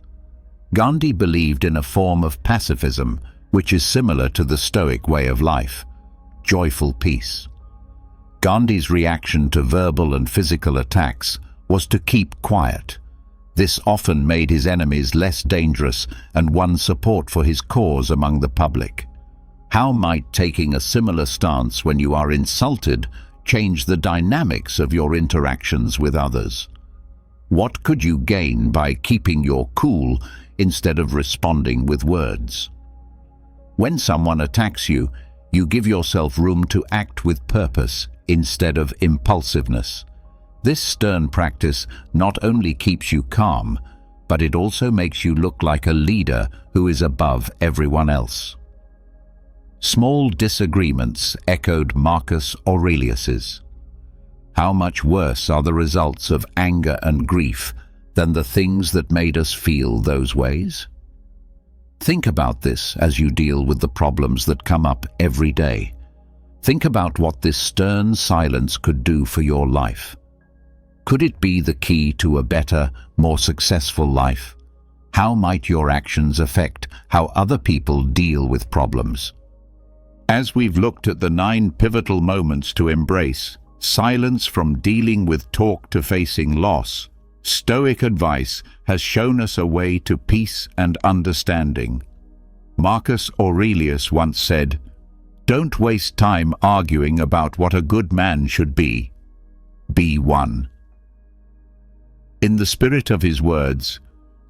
Gandhi believed in a form of pacifism, which is similar to the Stoic way of life, joyful peace. Gandhi's reaction to verbal and physical attacks was to keep quiet. This often made his enemies less dangerous and won support for his cause among the public. How might taking a similar stance when you are insulted change the dynamics of your interactions with others? What could you gain by keeping your cool instead of responding with words? When someone attacks you, you give yourself room to act with purpose instead of impulsiveness. This stern practice not only keeps you calm, but it also makes you look like a leader who is above everyone else. Small disagreements echoed Marcus Aurelius's. How much worse are the results of anger and grief than the things that made us feel those ways? Think about this as you deal with the problems that come up every day. Think about what this stern silence could do for your life. Could it be the key to a better, more successful life? How might your actions affect how other people deal with problems? As we've looked at the 9 pivotal moments to embrace, silence from dealing with talk to facing loss, Stoic advice has shown us a way to peace and understanding. Marcus Aurelius once said, "Don't waste time arguing about what a good man should be. Be one." In the spirit of his words,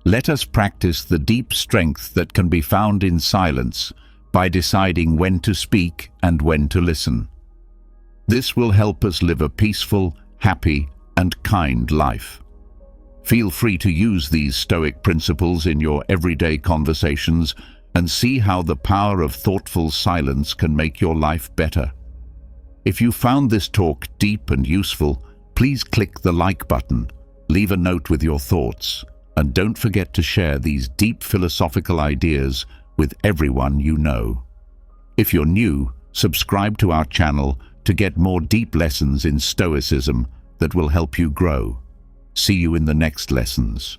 let us practice the deep strength that can be found in silence by deciding when to speak and when to listen. This will help us live a peaceful, happy, and kind life. Feel free to use these Stoic principles in your everyday conversations and see how the power of thoughtful silence can make your life better. If you found this talk deep and useful, please click the like button, leave a note with your thoughts, and don't forget to share these deep philosophical ideas with everyone you know. If you're new, subscribe to our channel to get more deep lessons in Stoicism that will help you grow. See you in the next lessons.